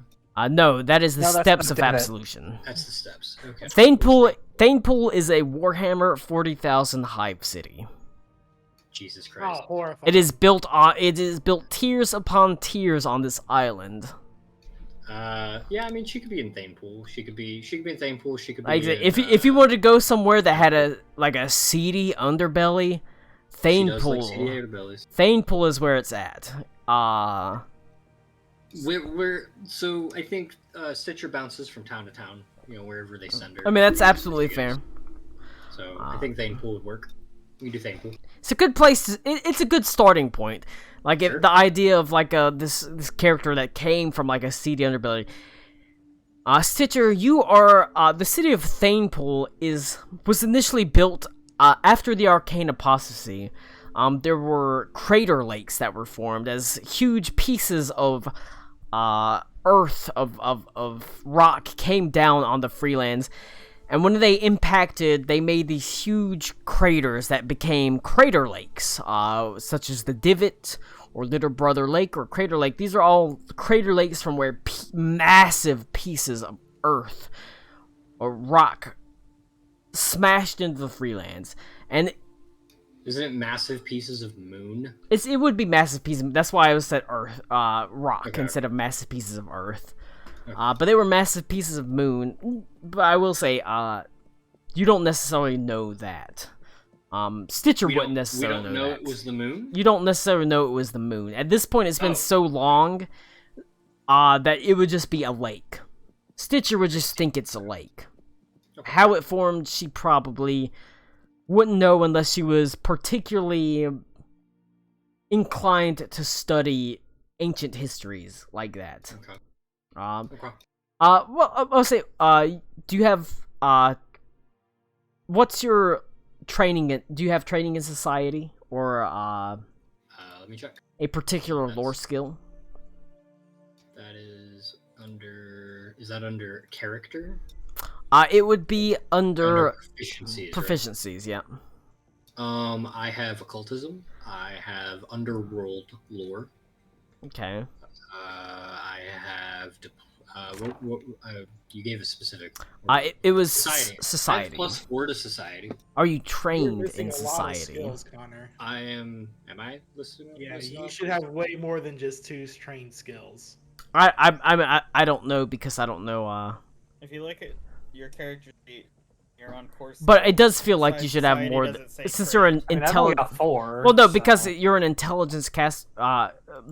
No, that is the No, that's steps not of it. Absolution. That's the steps. Okay. Thanepool is a Warhammer 40,000 hive city. Jesus Christ. Oh, horrifying. It is built tiers upon tiers on this island. Yeah, I mean, she could be in Thanepool. She could be in Thanepool. She could be. Like, if you wanted to go somewhere that had a seedy underbelly, Thanepool. Thanepool is where it's at. So I think Stitcher bounces from town to town, wherever they send her. I mean, that's absolutely fair. So I think Thanepool would work. We do Thanepool. It's a good place. It's a good starting point. Like Sure. the idea of like this character that came from like a seedy underbelly. Stitcher, you are the city of Thanepool was initially built after the Arcane Apostasy. There were crater lakes that were formed as huge pieces of earth of rock came down on the Freelands, and when they impacted, they made these huge craters that became crater lakes, such as the Divot or Little Brother Lake or Crater Lake. These are all crater lakes from where massive pieces of earth or rock smashed into the Freelands. And isn't it massive pieces of moon? It would be massive pieces. That's why I said earth, rock Okay. instead of massive pieces of earth. Okay. But they were massive pieces of moon. But I will say, you don't necessarily know that. Stitcher wouldn't necessarily know that. We don't know it was the moon? You don't necessarily know it was the moon. At this point, it's been so long that it would just be a lake. Stitcher would just think it's a lake. Okay. How it formed, she probably wouldn't know unless she was particularly inclined to study ancient histories like that. Okay. Well, I'll say, do you have what's your training? Do you have training in society or let me check. a particular lore skill? That is under. Is that under character? It would be under proficiencies. Proficiencies, yeah. I have occultism. I have underworld lore. Okay. I have. You gave a specific. It was society. I have +4 to society. Are you trained You're in missing a lot of society? skills, Connor. I am. Am I listening? Yeah, you should have way more than just 2 trained skills. I don't know because I don't know. If you look at your character sheet, you're on course. But it does feel like you should have more since you're an intelligent. 4. Well, no, so... because you're an intelligence cast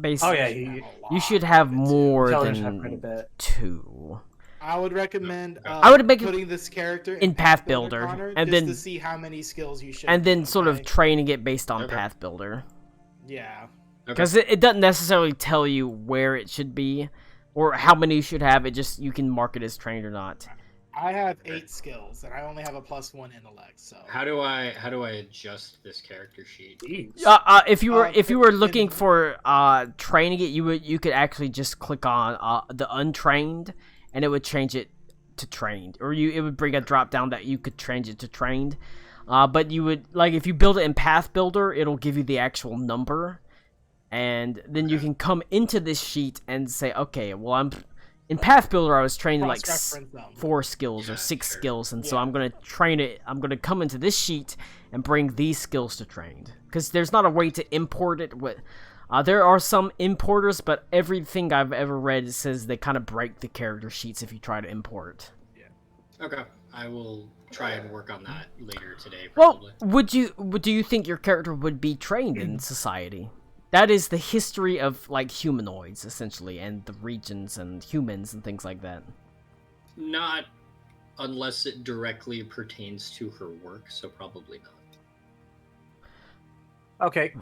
based. Oh yeah, you should have more quite a than bit. 2. I would recommend I would make putting this character in Path Builder, Connor, and just then to see how many skills you should. and then do, sort of okay? training it based on Path Builder. Yeah. Because it doesn't necessarily tell you where it should be or how many you should have. It just you can mark it as trained or not. I have 8 skills, and I only have a +1 intellect. So How do I adjust this character sheet? If you were looking for training it, you could actually just click on the untrained, and it would change it to trained, or it would bring a drop down that you could change it to trained. But you would if you build it in Path Builder, it'll give you the actual number, and then you can come into this sheet and say, okay, well in Path Builder, I was training like 4 skills or 6 skills, and so I'm gonna train it. I'm gonna come into this sheet and bring these skills to trained, because there's not a way to import it. With there are some importers, but everything I've ever read says they kind of break the character sheets if you try to import. Yeah. Okay, I will try and work on that later today. Probably. Well, do you think your character would be trained in society? That is the history of, humanoids, essentially, and the regions and humans and things like that. Not unless it directly pertains to her work, so probably not. Okay,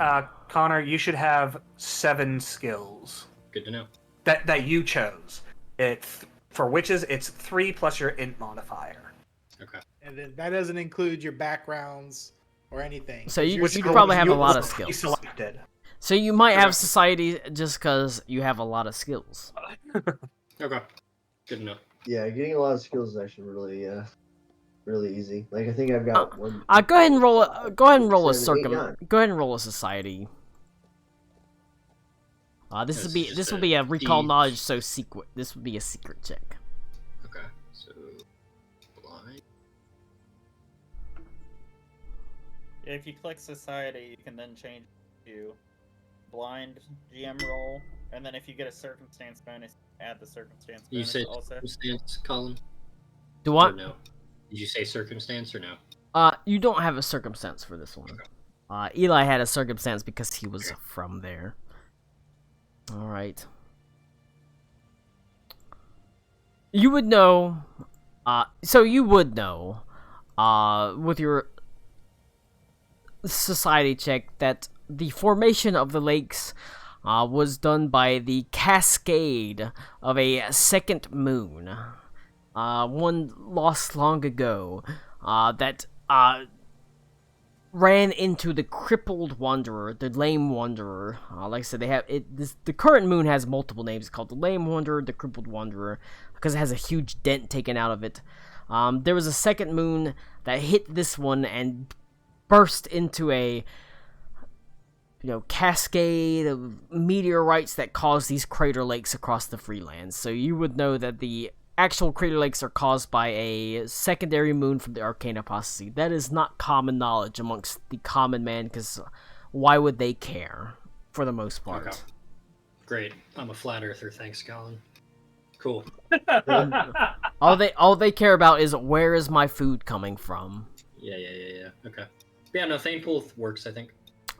Connor, you should have 7 skills. Good to know. That you chose. For witches, it's 3 plus your int modifier. Okay. And then that doesn't include your backgrounds or anything. So you probably have a lot of skills. Selected. So you might have society just because you have a lot of skills. Okay, good enough. Yeah, getting a lot of skills is actually really easy. I think I've got one. Go ahead and roll a. Go ahead and roll a 7, 8, 9. Go ahead and roll a society. This will be a recall knowledge. So secret. This would be a secret check. Okay, so blind. If you click society, you can then change to blind GM roll, and then if you get a circumstance bonus, add the circumstance bonus. You said also. Circumstance, Colin? Do what? Or no. Did you say circumstance or no? You don't have a circumstance for this one. Okay. Eli had a circumstance because he was from there. All right. You would know. So you would know, with your society check, that the formation of the lakes was done by the cascade of a second moon, one lost long ago, that ran into the crippled wanderer, the lame wanderer. Like I said, they have the current moon has multiple names. It's called the lame wanderer, the crippled wanderer, because it has a huge dent taken out of it. There was a second moon that hit this one and burst into a cascade of meteorites that caused these crater lakes across the Freelands. So you would know that the actual crater lakes are caused by a secondary moon from the arcane apostasy. That is not common knowledge amongst the common man, because why would they care, for the most part? Okay. Great. I'm a flat earther, thanks, Colin. Cool. all they care about is, where is my food coming from? Yeah. Okay. Yeah, no, Thanepool works, I think.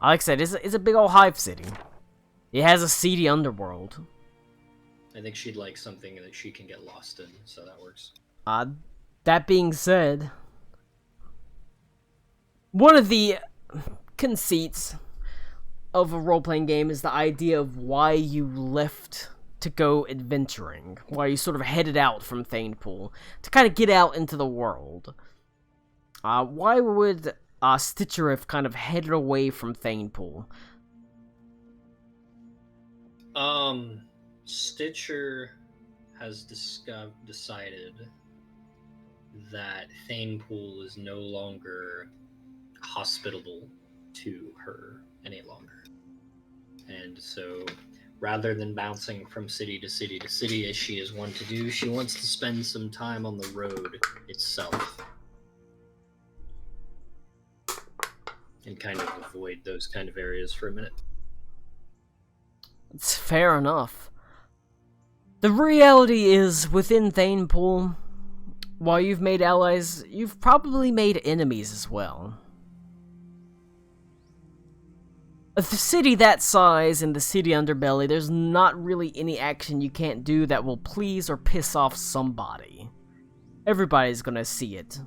Like I said, it's a big old hive city. It has a seedy underworld. I think she'd like something that she can get lost in, so that works. That being said, one of the conceits of a role-playing game is the idea of why you left to go adventuring, why you sort of headed out from Thanepool, to kind of get out into the world. why would Stitcher have kind of headed away from Thanepool? Stitcher has decided that Thanepool is no longer hospitable to her any longer. And so, rather than bouncing from city to city to city as she is wont to do, she wants to spend some time on the road itself. And kind of avoid those kind of areas for a minute. It's fair enough. The reality is, within Thanepool, while you've made allies, you've probably made enemies as well. A city that size in the city underbelly, there's not really any action you can't do that will please or piss off somebody. Everybody's gonna see it.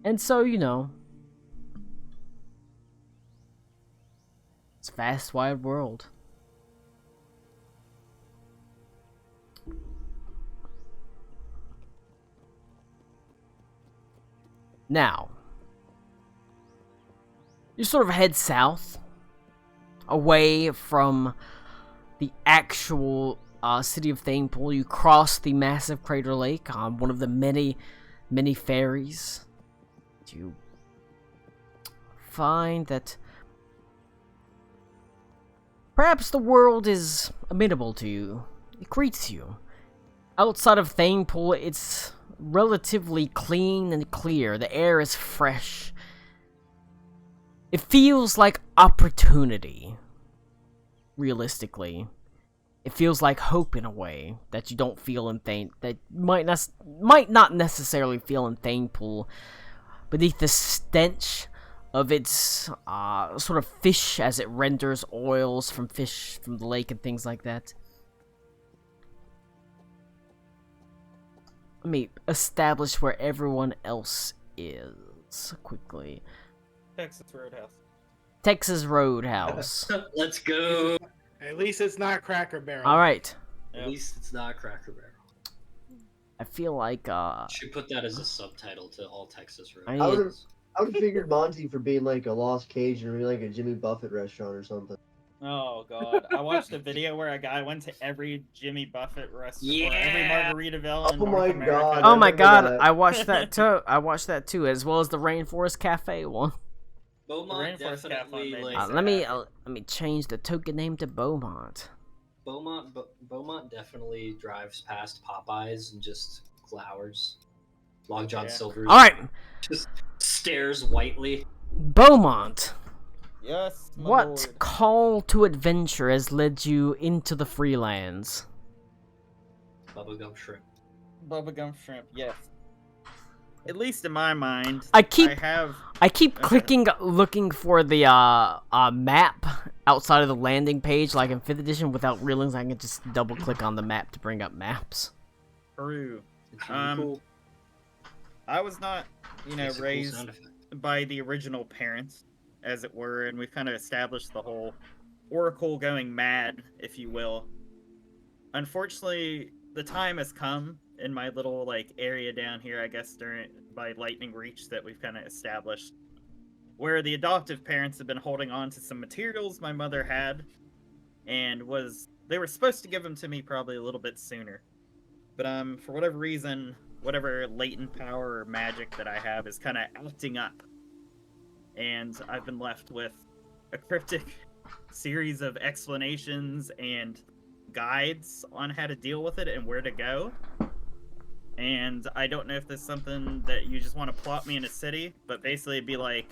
And so, you know, it's a vast wide world. Now, you sort of head south, away from the actual city of Thanepool. You cross the massive crater lake on one of the many ferries. You find that perhaps the world is amenable to you. It greets you. Outside of Thanepool, it's relatively clean and clear. The air is fresh. It feels like opportunity. Realistically, it feels like hope in a way that you don't feel in that might not necessarily feel in Thanepool, beneath the stench of its sort of fish as it renders oils from fish from the lake and things like that. Let me establish where everyone else is quickly. Texas Roadhouse. Texas Roadhouse. Let's go. At least it's not Cracker Barrel. All right. At least it's not Cracker Barrel. I feel like should put that as a subtitle to all Texas I Roadhouse. would have figured Monty for being like a Lost Cajun or like a Jimmy Buffett restaurant or something. Oh god, I watched a video where a guy went to every Jimmy Buffett restaurant, Yeah. or every Margaritaville in Oh North my America. God. oh my remember god, that. I watched that too. I watched that too, as well as the Rainforest Cafe one. Beaumont The Rainforest definitely Cafe made like me Let me change the token name to Beaumont. Beaumont definitely drives past Popeyes and just glowers. Long John Yeah. Silver's All right, just stares whitely. Beaumont. Yes, my What lord. call to adventure has led you into the Freelands? Bubblegum shrimp. Bubblegum shrimp, yes. At least in my mind, I keep have... clicking, looking for the map outside of the landing page, like in 5th edition, without realizing I can just double click on the map to bring up maps. Peru. It's really cool. I was not, Makes a cool raised sound effect. by the original parents, as it were, and we've kind of established the whole Oracle going mad, if you will. Unfortunately, the time has come in my little area down here, I guess, by Lightning Reach that we've kind of established, where the adoptive parents have been holding on to some materials my mother had, and they were supposed to give them to me probably a little bit sooner, but for whatever reason, whatever latent power or magic that I have is kind of acting up. And I've been left with a cryptic series of explanations and guides on how to deal with it and where to go. And I don't know if this is something that you just want to plot me in a city, but basically it'd be like,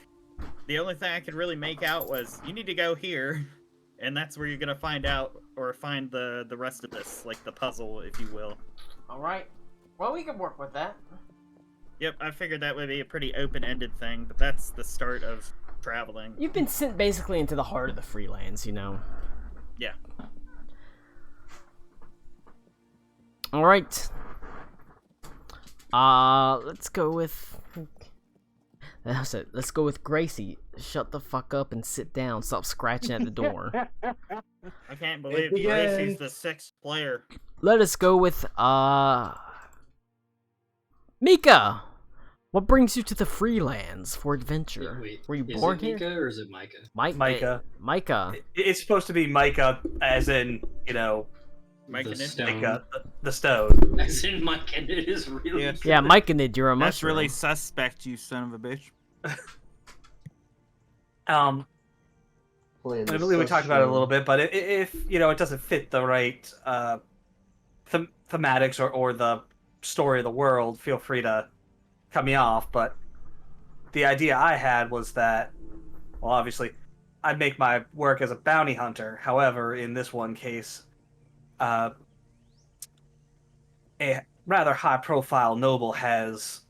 the only thing I could really make out was, you need to go here, and that's where you're going to find out, or find the rest of this, like the puzzle, if you will. Alright. Well, we can work with that. Yep, I figured that would be a pretty open-ended thing, but that's the start of traveling. You've been sent basically into the heart of the Freelands, you know. Yeah. Alright. Let's go with... That's it. Let's go with Gracie. Shut the fuck up and sit down. Stop scratching at the door. I can't believe begins. Gracie's the 6th player. Let us go with, Mika! What brings you to the Freelands for adventure? Wait, Were you is born it here? Mika or is it Micah? Micah. Micah. It's supposed to be Micah, as in, Mike The and Ninja. stone. Micah, the stone. As in Micah, it is really. Yeah. Yeah, Micah, you're a That's mushroom. really suspect, you son of a bitch. I believe we talked about it a little bit, but if it doesn't fit the right thematics or the story of the world, feel free to cut me off. But the idea I had was that, well, obviously, I'd make my work as a bounty hunter. However, in this one case, a rather high-profile noble has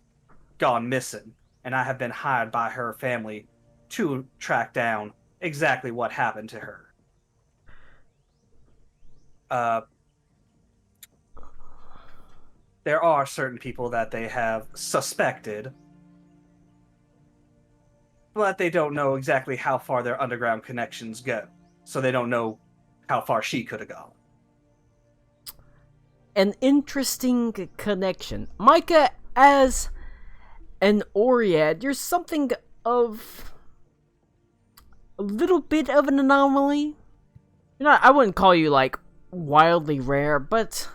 gone missing, and I have been hired by her family to track down exactly what happened to her. There are certain people that they have suspected, but they don't know exactly how far their underground connections go, so they don't know how far she could have gone. An interesting connection. Micah, as an Oread, you're something of a little bit of an anomaly. I wouldn't call you like wildly rare, but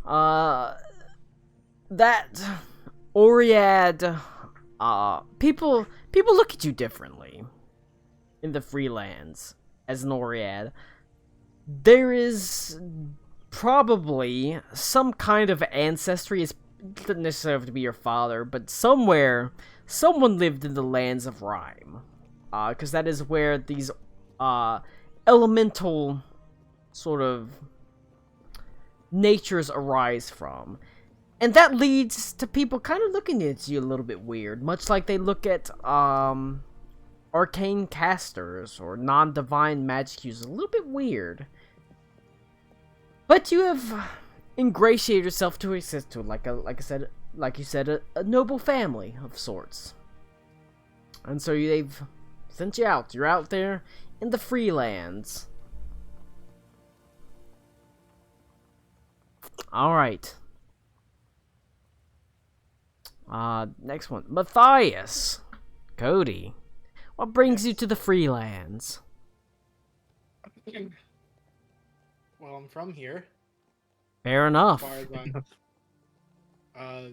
that Oread, people look at you differently in the Freelands as an Oread. There is probably some kind of ancestry. It doesn't necessarily have to be your father, but somewhere someone lived in the lands of Rhyme, because that is where these elemental sort of natures arise from. And that leads to people kind of looking at you a little bit weird, much like they look at arcane casters or non-divine magic users a little bit weird. But you have ingratiated yourself to exist to, like you said, a noble family of sorts. And so they've sent you out. You're out there in the Freelands. Alright. Next one. Matthias. Cody. What brings you to the Freelands? Well, I'm from here. Fair enough. As far as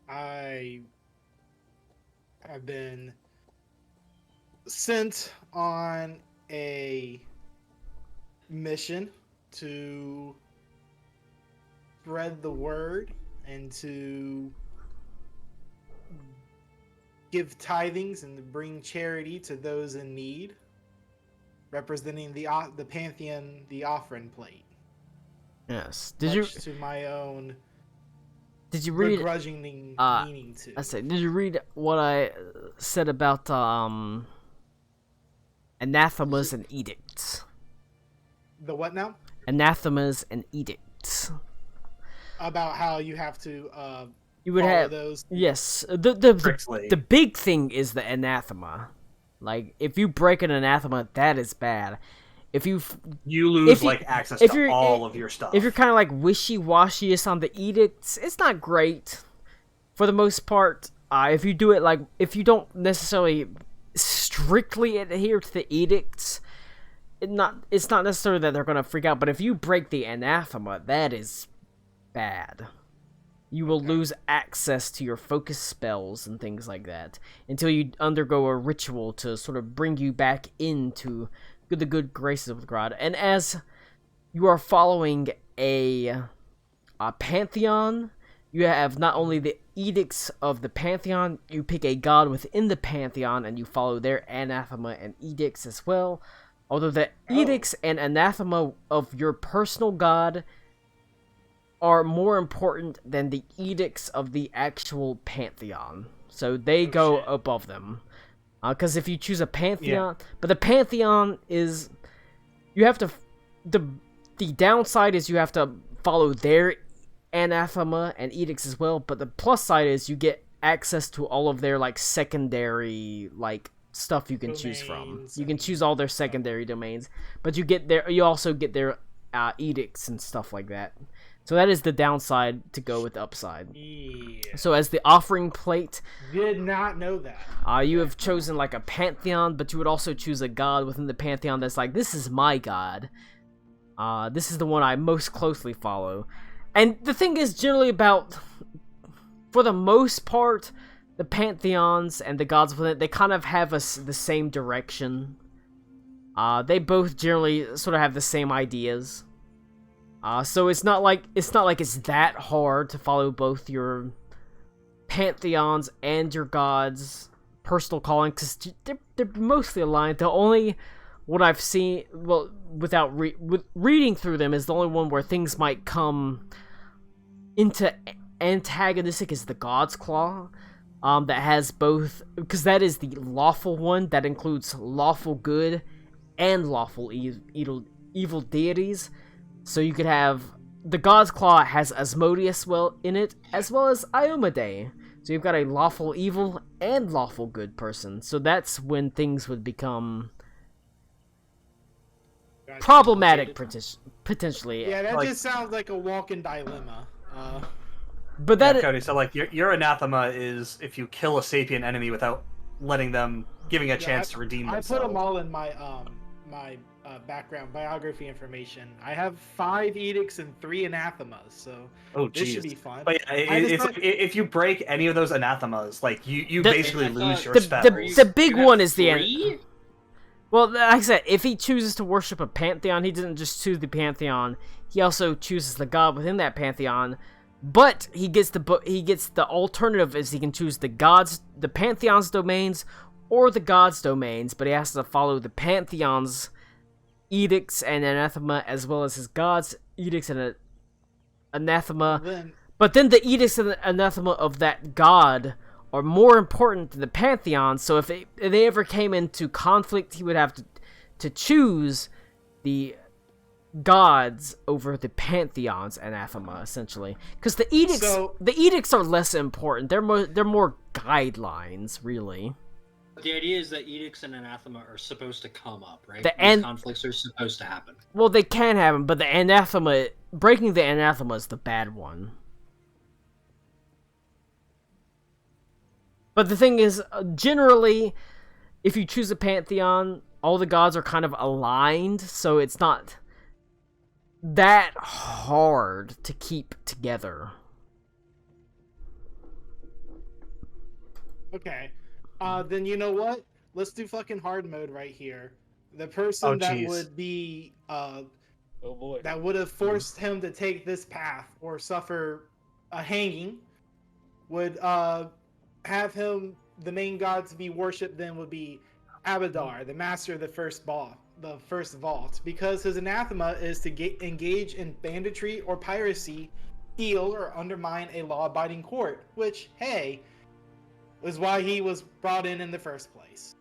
I have been sent on a mission to spread the word and to give tithings and to bring charity to those in need, representing the Pantheon, the offering plate. Yes. Much to my own Did you read begrudging meaning to. I said, did you read what I said about anathemas and edicts? The what now? Anathemas and edicts. About how you have to You would follow have those. Yes. The big thing is the anathema. Like, if you break an anathema, that is bad. If you lose access to all of your stuff. If you're kind of like wishy-washy on the edicts, it's not great. For the most part, if you do it if you don't necessarily strictly adhere to the edicts, it's not necessarily that they're gonna freak out. But if you break the anathema, that is bad. You will lose access to your focus spells and things like that until you undergo a ritual to sort of bring you back into the good graces of God. And as you are following a pantheon, you have not only the edicts of the pantheon, you pick a god within the pantheon and you follow their anathema and edicts as well. Although the edicts and anathema of your personal god are more important than the edicts of the actual pantheon. So they go above them. Because if you choose a pantheon... Yeah. But the pantheon is... You have to... The downside is you have to follow their anathema and edicts as well. But the plus side is you get access to all of their, secondary, stuff you can choose from. You can choose all their secondary domains. But you also get their edicts and stuff like that. So that is the downside to go with the upside. Yeah. So as the offering plate, Did not know that. you have chosen like a pantheon, but you would also choose a god within the pantheon that's like, this is my god. This is the one I most closely follow. And the thing is generally about, for the most part, the pantheons and the gods within it, they kind of have the same direction. They both generally sort of have the same ideas. So it's not like it's that hard to follow both your pantheons and your gods' personal calling, because they're mostly aligned. The only what I've seen, well, without reading through them, is the only one where things might come into antagonistic is the God's Claw. That has both, because that is the lawful one that includes lawful good and lawful evil deities. So you could have the God's Claw has Asmodeus in it, as well as Iomedae. So you've got a lawful evil and lawful good person. So that's when things would become problematic, potentially. Yeah, that just sounds like a walking dilemma. But that, Cody. So like your anathema is if you kill a sapient enemy without letting them, giving a chance to redeem themselves. I put them all in my my background biography information. I have 5 edicts and 3 anathemas, so this should be fun. But yeah, it's like, if you break any of those anathemas, like you basically lose your spells. The big one is the well, like I said, if he chooses to worship a pantheon, he doesn't just choose the pantheon. He also chooses the god within that pantheon. But he gets the alternative is he can choose the pantheon's domains or the god's domains, but he has to follow the pantheon's edicts and anathema as well as his god's edicts and anathema. But then the edicts and anathema of that god are more important than the pantheon, so if they ever came into conflict, he would have to choose the gods over the pantheon's anathema, essentially, because the edicts are less important. They're more guidelines, really. The idea is that edicts and anathema are supposed to come up, right? These conflicts are supposed to happen. Well, they can happen, but the anathema, breaking the anathema is the bad one. But the thing is, generally, if you choose a pantheon, all the gods are kind of aligned, so it's not that hard to keep together. Okay. Then you know what? Let's do fucking hard mode right here. The person would be oh boy, that would have forced him to take this path or suffer a hanging would have him, the main god to be worshipped then would be Abadar, the master of the first vault, because his anathema is to engage in banditry or piracy, steal or undermine a law-abiding court, which, hey, was why he was brought in the first place.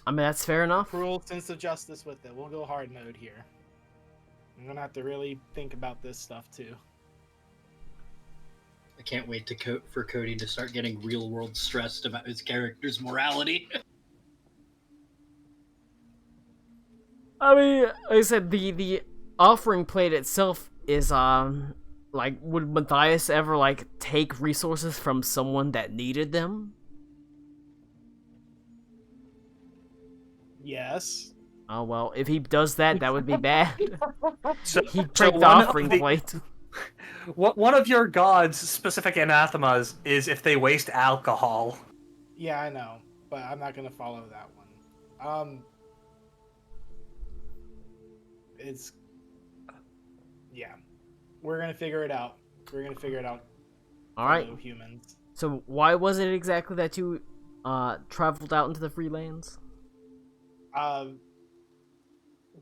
I mean, that's fair enough. Cruel sense of justice with it. We'll go hard mode here. I'm gonna have to really think about this stuff too. I can't wait for Cody to start getting real-world stressed about his character's morality. I mean, like I said, the offering plate itself is, like, would Matthias ever, like, take resources from someone that needed them? Yes. Oh, well, if he does that, that would be bad. He'd So break the offering plate. One of your god's specific anathemas is if they waste alcohol. Yeah, I know, but I'm not gonna follow that one. It's... Yeah. We're gonna figure it out. Alright. Humans. So why was it exactly that you traveled out into the free lands?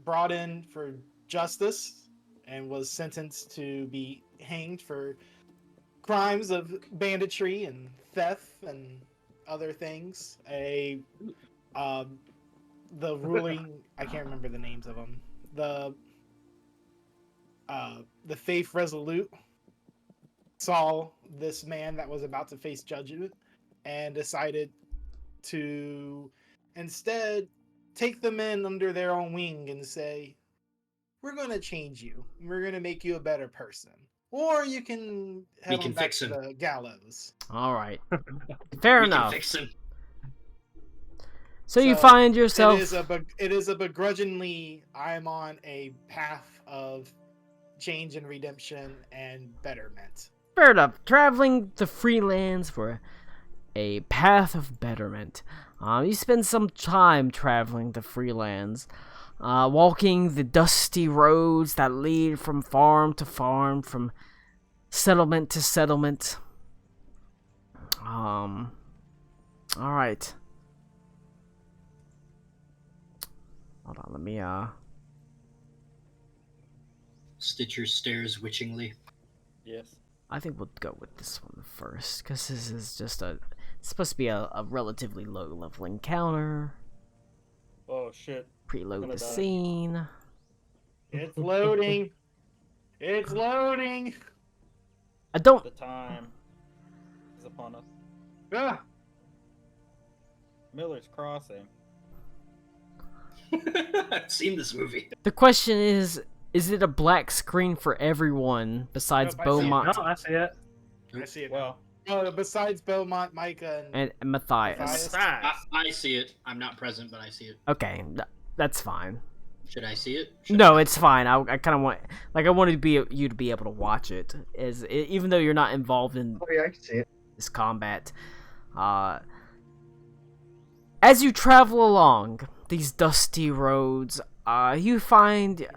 Brought in for justice and was sentenced to be hanged for crimes of banditry and theft and other things. The ruling, I can't remember the names of them. The Faith Resolute saw this man that was about to face judgment and decided to instead take the men under their own wing and say, we're going to change you. We're going to make you a better person. or you can head can on back fix to him. the gallows. All right. Fair We enough. can fix him. So you find yourself. It is a begrudgingly. I'm on a path of change and redemption and betterment. Fair enough. Traveling the freelands for a path of betterment. You spend some time traveling the freelands, walking the dusty roads that lead from farm to farm, from settlement to settlement. All right. Hold on, let me Stitcher stares witchingly. Yes. I think we'll go with this one first, because this is just it's supposed to be a relatively low-level encounter. Oh shit. Preload Gonna the die. scene. It's loading. It's loading. I don't... The time is upon us. Ah, Miller's Crossing. I've seen this movie. The question is it a black screen for everyone besides Nope, I see it. Beaumont No, I see it. I see it. Well, Oh, besides Beaumont, Micah, and and Matthias? Matthias. I see it. I'm not present, but I see it. Okay, that's fine. Should I see it? Should No, I? it's fine. I kind of want... Like, I wanted you to be able to watch it, even though you're not involved in Oh yeah, I can see it. this combat. As you travel along these dusty roads, you find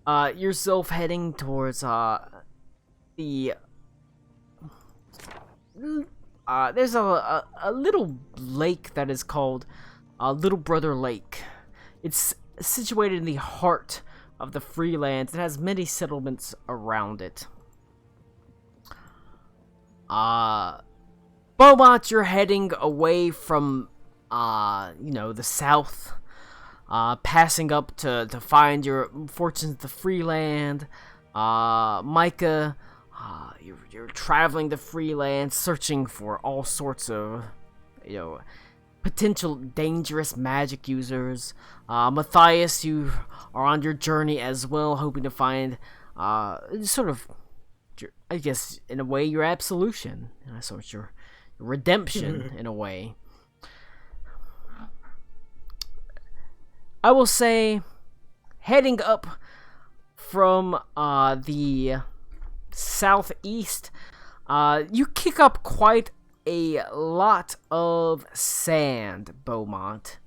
yourself heading towards the there's a little lake that is called Little Brother Lake. It's situated in the heart of the Freelands. It has many settlements around it. Beaumont, you're heading away from the south, passing up to find your fortunes at the Freeland. Micah, you're traveling the Freeland, searching for all sorts of, potential dangerous magic users. Matthias, you are on your journey as well, hoping to find, sort of, I guess, in a way, your absolution. So it's your redemption, in a way. I will say, heading up from the southeast, you kick up quite a lot of sand, Beaumont.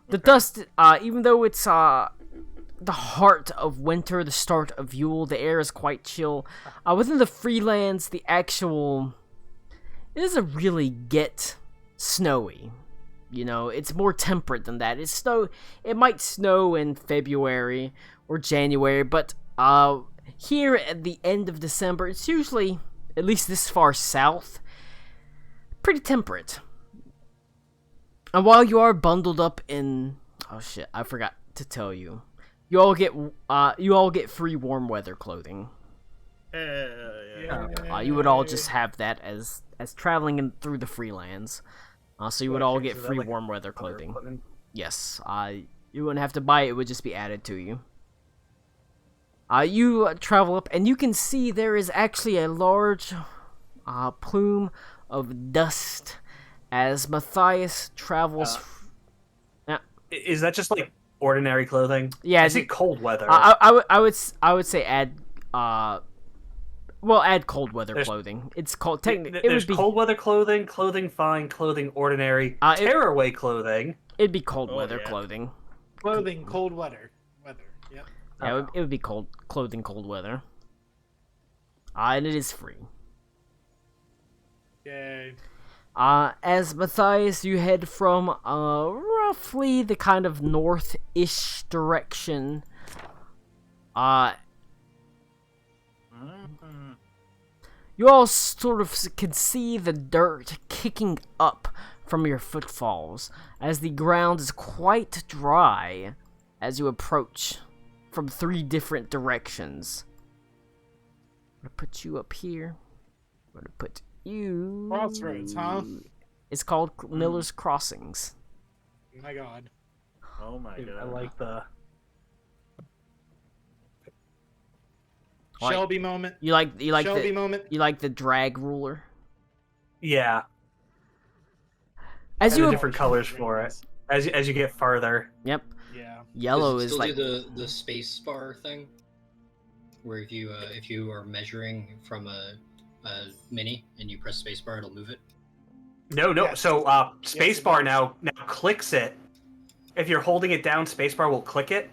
The dust, even though it's the heart of winter, the start of Yule, the air is quite chill. Within the Freelands, it doesn't really get snowy. It's more temperate than that. It might snow in February or January, but here at the end of December, it's usually, at least this far south, pretty temperate. And while you are bundled up in... Oh shit, I forgot to tell you. You all get free warm weather clothing. You would all just have that as traveling through the Freelands. So you would all get free warm weather clothing. Yes. You wouldn't have to buy it, it would just be added to you. You travel up, and you can see there is actually a large plume of dust as Matthias travels. Is that just like ordinary clothing? Yeah, I see cold weather. I would say add add cold weather clothing. It's called technically. There's cold weather clothing, clothing fine, clothing ordinary, tearaway clothing. It'd be cold weather clothing. Clothing, cold weather. Yep. Yeah, it would be cold weather. And it is free. Yay. As Matthias, you head from roughly the kind of north-ish direction. You all sort of can see the dirt kicking up from your footfalls, as the ground is quite dry as you approach from 3 different directions. I'm gonna put you up here. I'm gonna put you... Crossroads, huh? It's called Miller's Crossings. My god. Oh my god. I like the... Like, Shelby moment. You like Shelby the moment. you like the drag ruler. Yeah. As And you the different colors for it as you get farther. Yep. Yeah. Yellow Does it is still like do the space bar thing, where if you are measuring from a mini and you press space bar, it'll move it. No. Yes. So Yes, it spacebar does. now clicks it. If you're holding it down, spacebar will click it.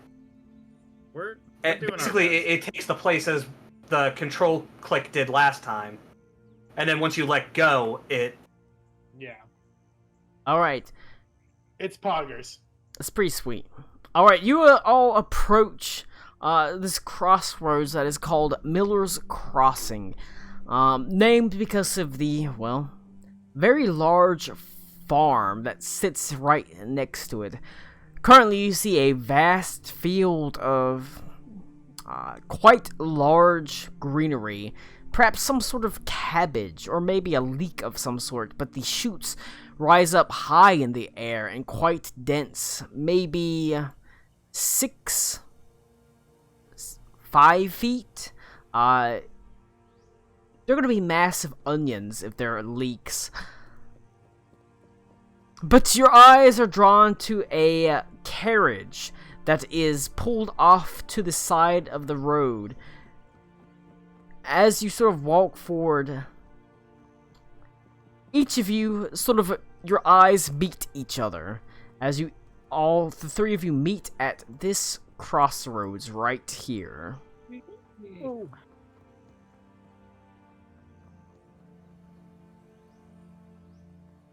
We're And doing our basically, best. it takes the place as the control click did last time. And then once you let go, it. Yeah. all right. It's poggers. It's pretty sweet. All right, you all approach this crossroads that is called Miller's Crossing, named because of the very large farm that sits right next to it. Currently, you see a vast field of quite large greenery, perhaps some sort of cabbage, or maybe a leek of some sort, but the shoots rise up high in the air and quite dense, maybe 5 feet. They're gonna be massive onions if they're leeks. But your eyes are drawn to a carriage that is pulled off to the side of the road. As you sort of walk forward, each of you your eyes meet each other as the three of you meet at this crossroads right here.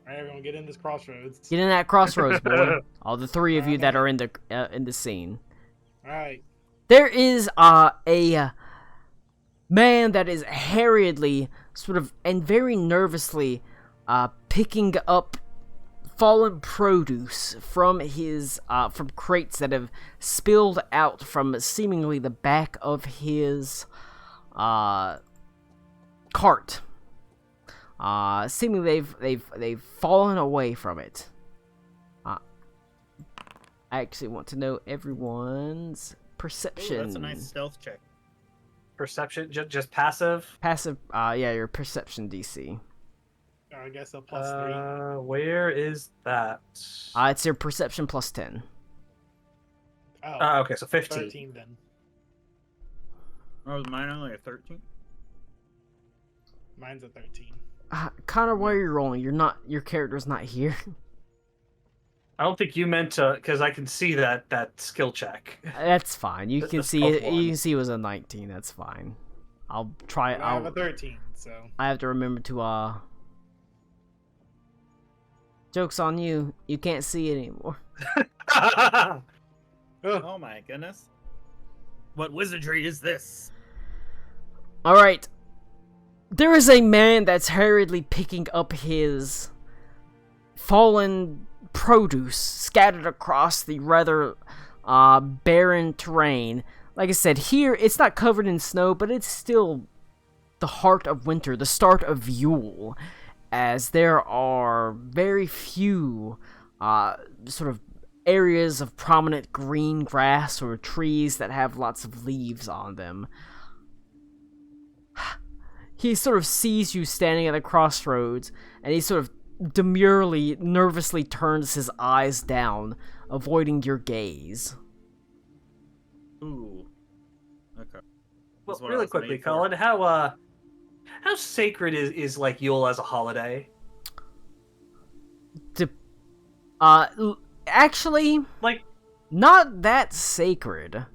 Alright, everyone, get in this crossroads. Get in that crossroads, boy. All the three of you that are in the scene. Alright. There is a man that is hurriedly, and very nervously, picking up fallen produce from his from crates that have spilled out from seemingly the back of his cart. Seemingly they've fallen away from it. I actually want to know everyone's perception. Ooh, that's a nice stealth check. Perception, just passive. Passive. Yeah, your perception DC. I guess a +3. Where is that? It's your perception plus 10. Oh, Okay, so 15. 13 then. Oh, is mine only a 13? Mine's a 13. Connor, why are you rolling? Your character's not here. I don't think you meant to, because I can see that skill check. That's fine. You can The see stealth it. one. You can see it was a 19. That's fine. I'll try. I have a 13, so. I have to remember to. Joke's on you. You can't see it anymore. Oh my goodness. What wizardry is this? All right. There is a man that's hurriedly picking up his fallen produce scattered across the rather barren terrain. Like I said, here it's not covered in snow, but it's still the heart of winter, the start of Yule, as there are very few sort of areas of prominent green grass or trees that have lots of leaves on them. He sort of sees you standing at the crossroads, and he sort of demurely, nervously turns his eyes down, avoiding your gaze. Ooh. Okay. Well, That's what I really was quickly, made for. Colin, how sacred is like Yule as a holiday? Actually, Like, not that sacred.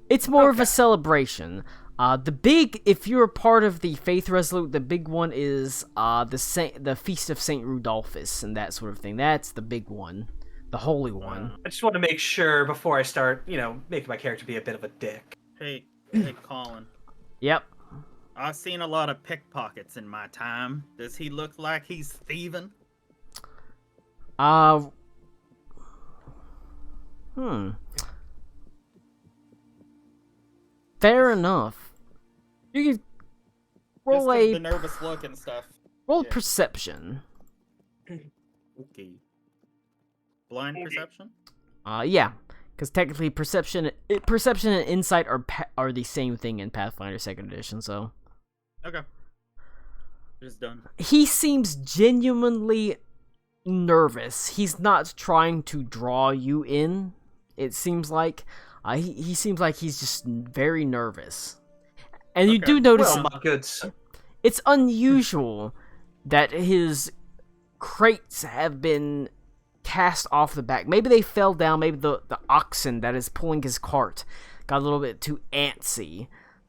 It's more of a celebration. If you're a part of the Faith Resolute, the big one is the Feast of Saint Rudolphus and that sort of thing. That's the big one, the holy one. I just want to make sure before I start, making my character be a bit of a dick. Hey, Colin. Yep. I've seen a lot of pickpockets in my time. Does he look like he's thieving? Fair enough. You can roll Just 'cause a the nervous look and stuff. roll Yeah. perception. Okay. Blind perception? Yeah, Because technically, perception and insight are the same thing in Pathfinder Second Edition. So Okay. Just done. he seems genuinely nervous. He's not trying to draw you in. It seems like he seems like he's just very nervous. And you do notice Well, my goods. it's unusual that his crates have been cast off the back. Maybe they fell down. Maybe the oxen that is pulling his cart got a little bit too antsy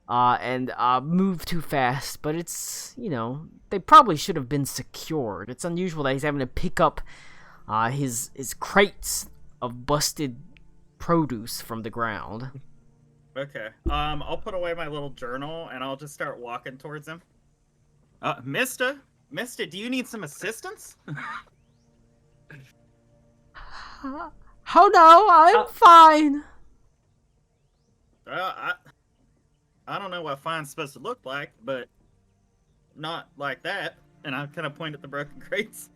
and moved too fast. But it's, they probably should have been secured. It's unusual that he's having to pick up his crates of busted produce from the ground. Okay. I'll put away my little journal and I'll just start walking towards him. Mister, do you need some assistance? Oh no, I'm fine. I don't know what fine's supposed to look like, but not like that. And I kind of point at the broken crates.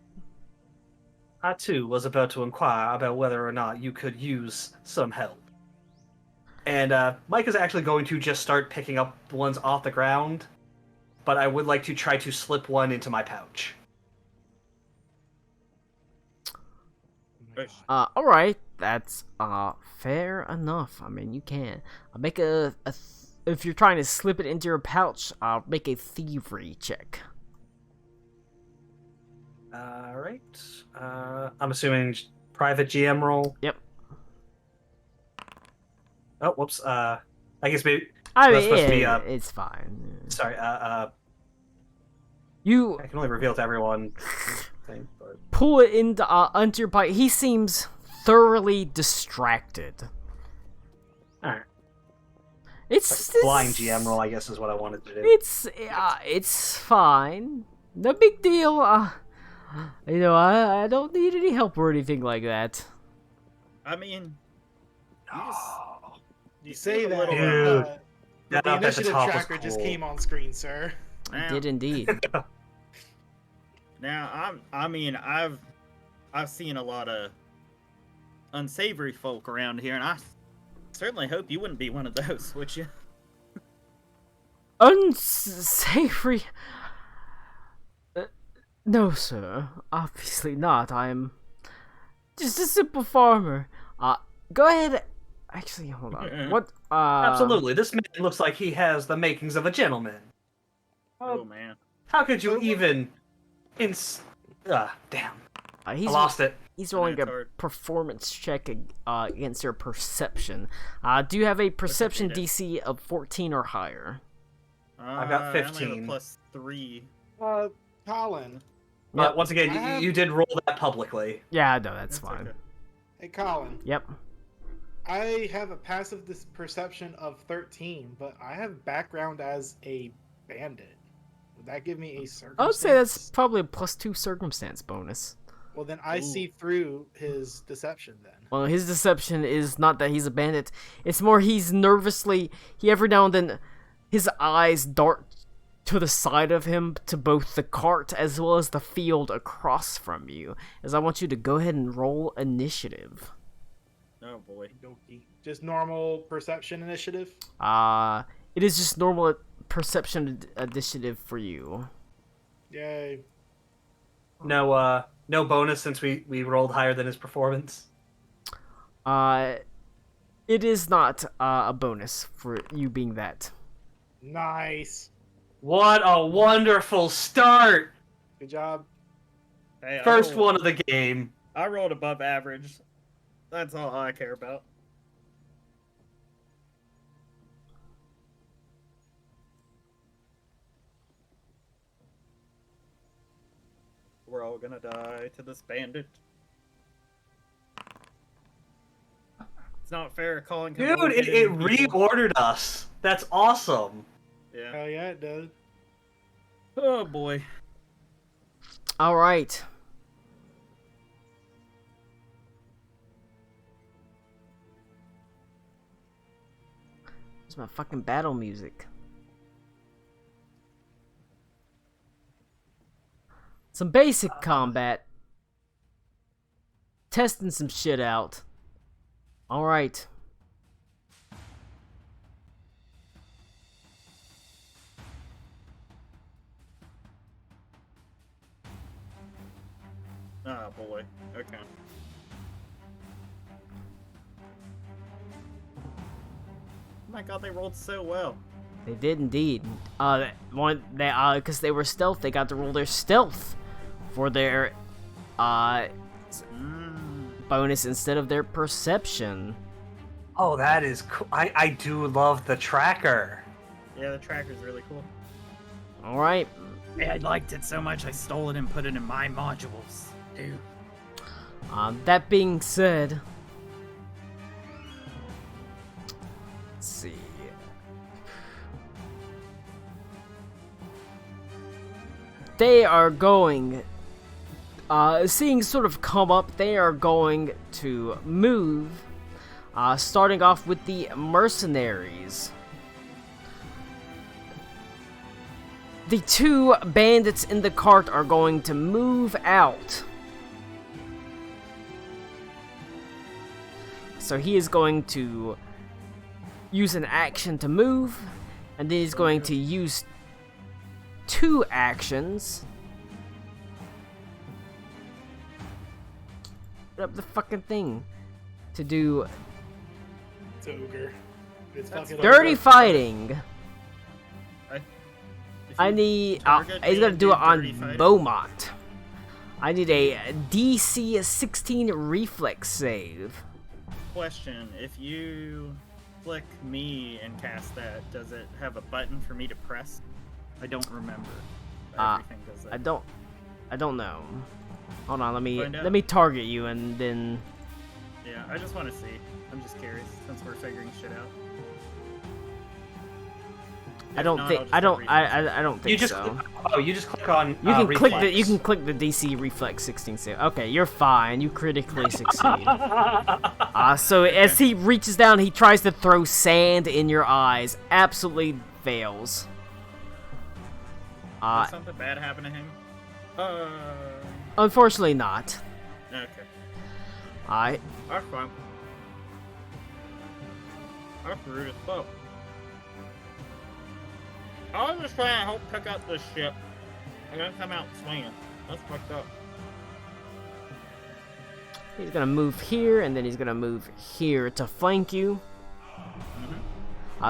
I too was about to inquire about whether or not you could use some help. And Mike is actually going to just start picking up the ones off the ground, but I would like to try to slip one into my pouch. Alright, that's fair enough. I mean, you can make if you're trying to slip it into your pouch, make a thievery check. Alright. I'm assuming private GM roll. Yep. Oh, whoops. I guess maybe I that's mean, supposed to be, it's fine. sorry, You I can only reveal to everyone. Thing, but... pull it into onto your bike. He seems thoroughly distracted. Alright. It's Blind GM roll, I guess, is what I wanted to do. It's fine. No big deal. I don't need any help or anything like that. I mean, You say that, Dude. but the That up at the initiative top was tracker just cool. came on screen, sir. I did indeed. Now, I've seen a lot of unsavory folk around here, and I certainly hope you wouldn't be one of those, would you? Unsavory? No, sir. Obviously not. I'm just a simple farmer. Go ahead. Actually, hold on. What? Absolutely. This man looks like he has the makings of a gentleman. Oh man. How could you even... damn. I lost it. He's rolling It's a hard. performance check against your perception. Do you have a perception beat it. DC of 14 or higher? I've got I only have a 15. +3. Colin. Once again, you did roll that publicly. Yeah, no, that's fine. Okay. Hey, Colin. Yep. I have a passive perception of 13, but I have background as a bandit. Would that give me a circumstance? I would say that's probably a +2 circumstance bonus. Well, then I see through his deception then. Well, his deception is not that he's a bandit. It's more he every now and then, his eyes dart to the side of him to both the cart as well as the field across from you. As I want you to go ahead and roll initiative. Oh boy. Just normal perception initiative? It is just normal perception initiative for you. Yay. No bonus since we rolled higher than his performance. It is not a bonus for you being that. Nice. What a wonderful start! Good job. Hey, First one of the game. I rolled above average. That's all I care about. We're all gonna die to this bandit. It's not fair calling him. Dude, it reordered us. That's awesome. Yeah. Hell yeah, it does. Oh boy. All right. Where's my fucking battle music? Some basic combat. Testing some shit out. All right. Oh boy. Okay. Oh my god, they rolled so well. They did indeed. Because they were stealth, they got to roll their stealth for their bonus instead of their perception. Oh, that is cool. I do love the tracker. Yeah, the tracker's really cool. All right. I liked it so much I stole it and put it in my modules. Dude. That being said, let's see. They are going, seeing sort of come up, they are going to move, starting off with the mercenaries. The two bandits in the cart are going to move out. So he is going to use an action to move, and then he's going to use 2 actions. Put up the fucking thing to do It's ogre. It's fucking dirty ogre. fighting. If I you need. target He's me gonna and do it dirty on fighting- Beaumont. I need a DC 16 reflex save. Question: if you flick me and cast that, does it have a button for me to press? I don't remember. Everything does that. I don't know. Hold on, Find out. let me target you and then. Yeah, I just want to see. I'm just curious since we're figuring shit out. I If don't not, think. I'll just I don't. hit I reflex. don't think You just so. you just click on You can click the. reflex. You can click the DC reflex 16 save. Okay, you're fine. You critically succeed. So as he reaches down, he tries to throw sand in your eyes. Absolutely fails. Did something bad happen to him? Unfortunately, not. Okay. I. That's fine. That's rude as fuck. I was just trying to help pick up this shit. I'm gonna come out swinging. That's fucked up. He's gonna move here, and then he's gonna move here to flank you.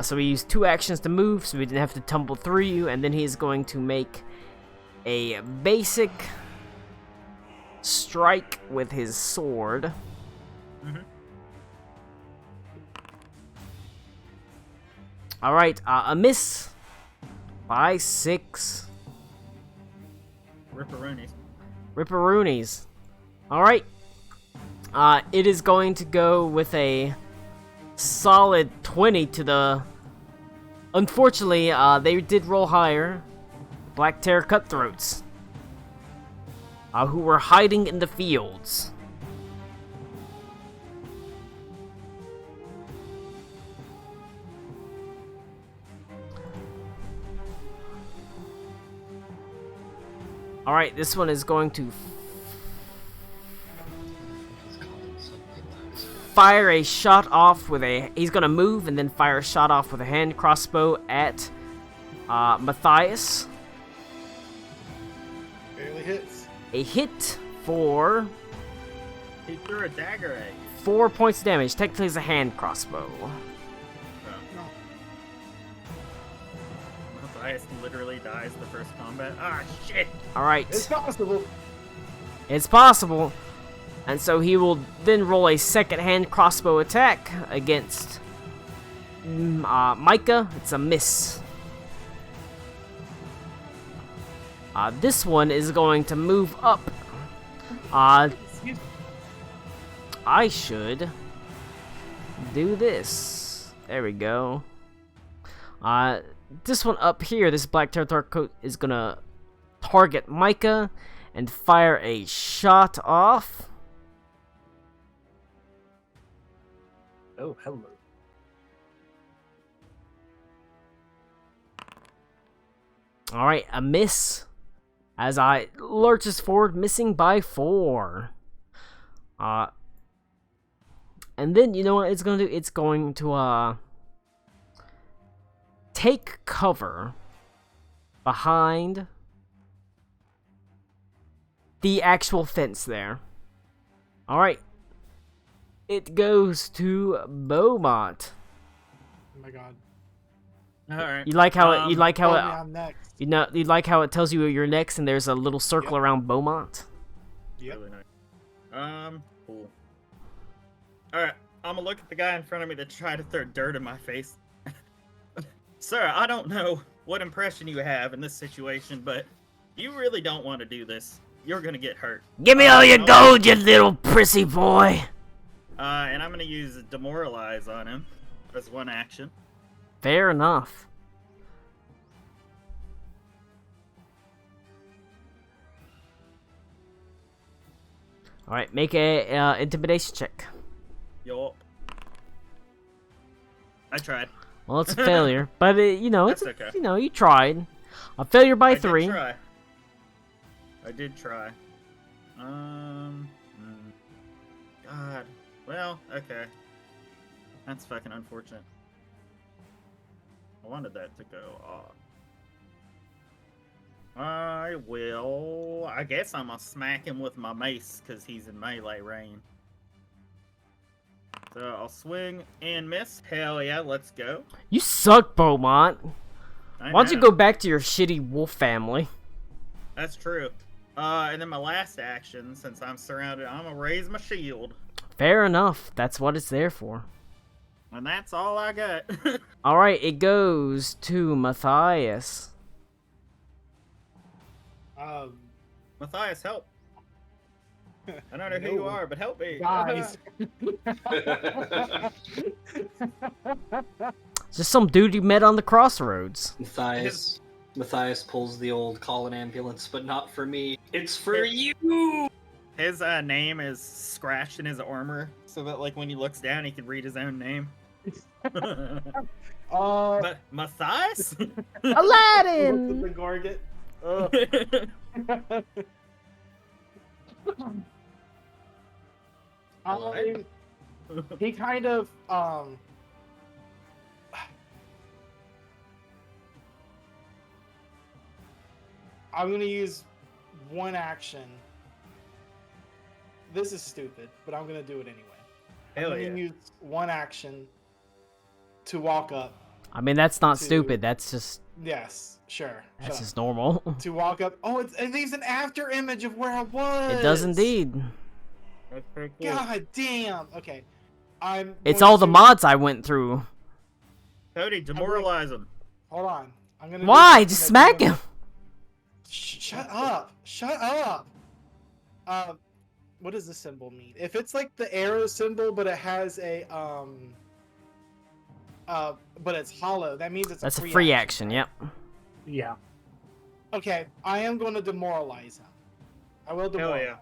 So he used 2 actions to move, so he didn't have to tumble through you, and then he's going to make a basic strike with his sword. Alright, a miss by 6. Ripperoonies. Ripperoonies. Alright. It is going to go with a solid 20 to the... Unfortunately, they did roll higher. Black Terror Cutthroats. Who were hiding in the fields. Alright, this one is going to fire a shot off with a... He's going to move and then fire a shot off with a hand crossbow at Matthias. Barely hits. A hit for He threw a dagger at you. 4 points of damage. Technically, it's a hand crossbow. Matthias literally dies the first combat. Ah, shit! Alright. It's possible. It's possible. And so he will then roll a second hand crossbow attack against Micah. It's a miss. This one is going to move up. I should do this. There we go. This one up here, this Black Terror coat is gonna target Micah and fire a shot off. Oh, hello. Alright, a miss. As I lurches forward, missing by 4. And then you know what it's gonna do? It's going to take cover behind the actual fence there. All right. It goes to Beaumont. Oh my god. All right. You like how it? You like how Oh, it? I'm next. You know, you like how it tells you you're next, and there's a little circle around Beaumont. Yep. Really nice. Cool. All right. I'm gonna look at the guy in front of me that tried to throw dirt in my face. Sir, I don't know what impression you have in this situation, but you really don't want to do this. You're gonna get hurt. Give me all your gold, you little prissy boy. And I'm gonna use Demoralize on him as one action. Fair enough. All right, make a intimidation check. Yup. I tried. Well, it's a failure, but you know, That's it's okay. you know, you tried. A failure by I 3. Did try. I did try. God. Well, okay. That's fucking unfortunate. I wanted that to go off. I will. I guess I'm gonna smack him with my mace because he's in melee range. So I'll swing and miss. Hell yeah, let's go. You suck, Beaumont. I Why don't you know. go back to your shitty wolf family? That's true. And then my last action, since I'm surrounded, I'm gonna raise my shield. Fair enough. That's what it's there for. And that's all I got. All right, it goes to Matthias. Matthias, help. I don't know who you are, but help me. Guys. Just some dude you met on the crossroads. Matthias pulls the old call an ambulance, but not for me. It's for you. His name is scratched in his armor, so that like when he looks down, he can read his own name. But Matthias? Aladdin! The Gorget. He kind of I'm gonna use one action. This is stupid, but I'm gonna do it anyway. Hell I'm gonna use one action to walk up. I mean, that's not stupid. That's just Yes, sure. that's just normal. To walk up. Oh, it leaves an after image of where I was. It does indeed. That's pretty cool. God damn. Okay. It's going all the to- mods I went through. Cody, demoralize him. Hold on. I'm gonna. do Why? something Just that's smack gonna- him. Shut up! Shut up! What does this symbol mean? If it's like the arrow symbol, but it has a but it's hollow, that means it's That's a a free free action. Yep. Yeah. Okay, I am going to demoralize him. I will demoralize. Hell yeah.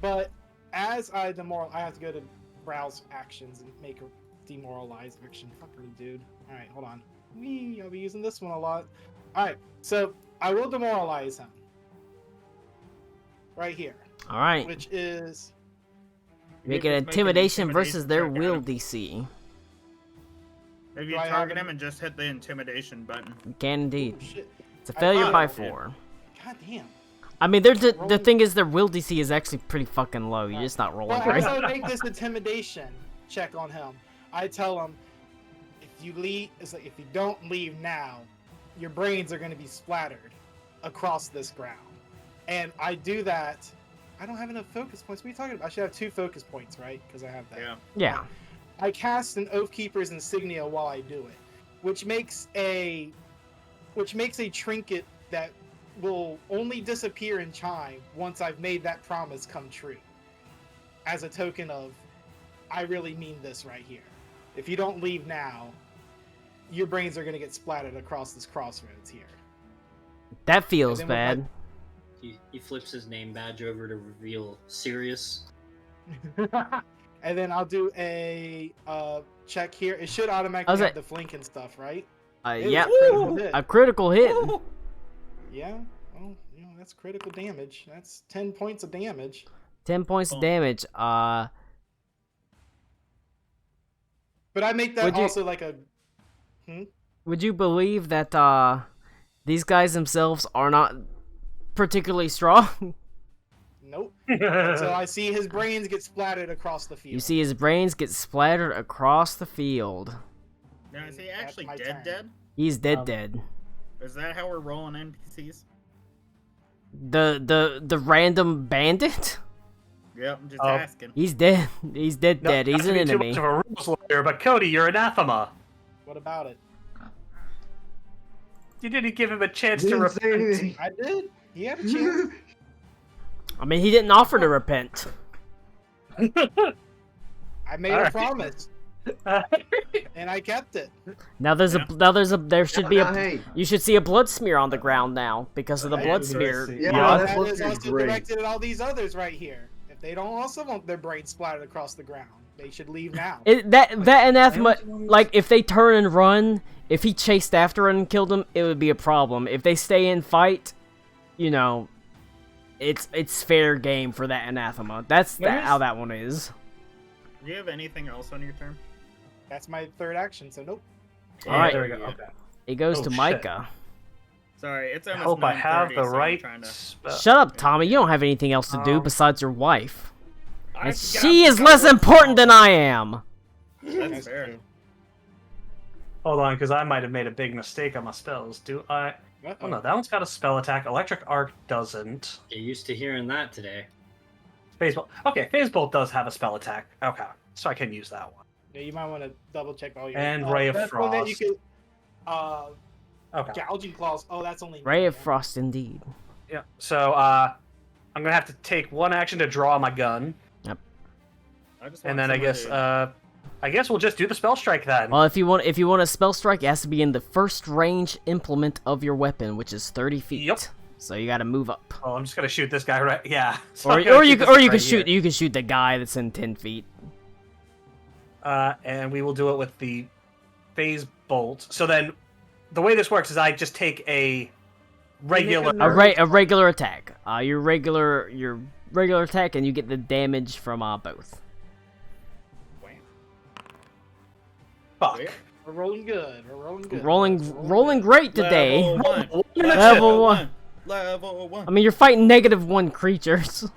But as I demoralize, I have to go to browse actions and make a demoralize action. Fucker, dude. All right, hold on. I'll be using this one a lot. All right, so I will demoralize him. Right here. All right. Which is Make You an just make an intimidation versus their check on will him. DC. If Do you I have target him? him and just hit the intimidation button. You can indeed. oh, shit. It's a I failure thought by it did. 4. God damn. I mean, the Rolling- thing is, their will DC is actually pretty fucking low. You're just not rolling Well, great. as I make this intimidation check on him, I tell him, if you leave, it's like if you don't leave now, your brains are going to be splattered across this ground. And I do that. I don't have enough focus points. What are you talking about? I should have 2 focus points, right? Because I have that. Yeah. Yeah. I cast an Oathkeeper's insignia while I do it, which makes a trinket that will only disappear in time once I've made that promise come true. As a token of, I really mean this right here. If you don't leave now, your brains are going to get splattered across this crossroads here. That feels And then with bad. He flips his name badge over to reveal Sirius. And then I'll do a check here. It should automatically How's have it? the flink and stuff, right? It Yeah. was a critical hit. A critical hit. Yeah, well, that's critical damage. That's 10 points of damage. 10 points of Oh. damage. But I make that also like a. Would you believe that these guys themselves are not particularly strong? Nope. Until I see his brains get splattered across the field. You see his brains get splattered across the field. Now, is he actually my dead? turn. Dead? He's dead. Is that how we're rolling NPCs? The random bandit? Yep, I'm just asking. He's dead. He's dead. No, He's not an to be too enemy. much of a rules lawyer, but Cody, you're anathema. What about it? You didn't give him a chance to Didn't say repent. anything. I did. He had a chance. I mean, he didn't offer to repent. I made a promise, and I kept it. There should be Now, a. hey, You should see a blood smear on the ground now because of the blood smear. Yeah, blood. that That looks is also great. directed at all these others right here. If they don't also want their brains splattered across the ground, they should leave now. That anathema, like if they turn and run, if he chased after and killed them, it would be a problem. If they stay in fight, you know, it's fair game for that anathema. That's how that one is. Do you have anything else on your turn? That's my third action, so nope. All right, There we go. Okay. it goes Oh, to shit. Micah. Sorry, it's I almost hope I have 9:30, the so I'm right trying to... spell. Shut up, Tommy. You don't have anything else to do besides your wife. And I've she got is less work important than tomorrow. I am. That's fair. Hold on, because I might have made a big mistake on my spells. Do I? Oh no, that one's got a spell attack. Electric Arc doesn't. Get used to hearing that today. Phase Bolt. Okay, Phase Bolt does have a spell attack. Okay, so I can use that one. Yeah, you might want to double check all your. And Ray of that's one that you Frost. could, Okay. gouging claws. Oh, that's only. Ray of yeah. Frost, indeed. Yeah. So I'm gonna have to take one action to draw my gun, I just and want then I guess we'll just do the spell strike then. Well, if you want a spell strike, it has to be in the first range implement of your weapon, which is 30 feet. Yep. So you got to move up. Well, I'm just gonna shoot this guy right. Yeah. So Or, I'm gonna or you shoot this or you right can shoot here. you can shoot the guy that's in 10 feet. And we will do it with the Phase Bolt. So then, the way this works is I just take a regular. A regular attack. Your regular attack, and you get the damage from both. Fuck. We're rolling good. We're rolling good. Rolling great today. Level 1. Level 1. Level 1. I mean, you're fighting -1 creatures.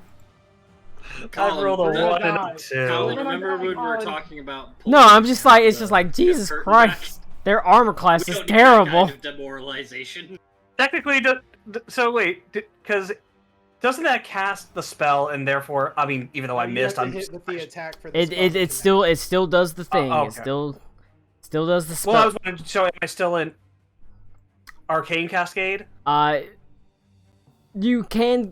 I rolled a Colin, 1 and a God. 2. Colin, Oh my remember God, when we were Colin. talking about? No, I'm just like it's the- just like the Jesus curtain Christ. Their armor class back? We is don't need that terrible. kind of demoralization. Technically, so wait, because doesn't that cast the spell, and therefore, I mean, even though I You missed, have I'm. to hit with the attack for the It spell it to it still does the thing. okay. It still does the spell. Well, I was wondering, so am I still in Arcane Cascade? You can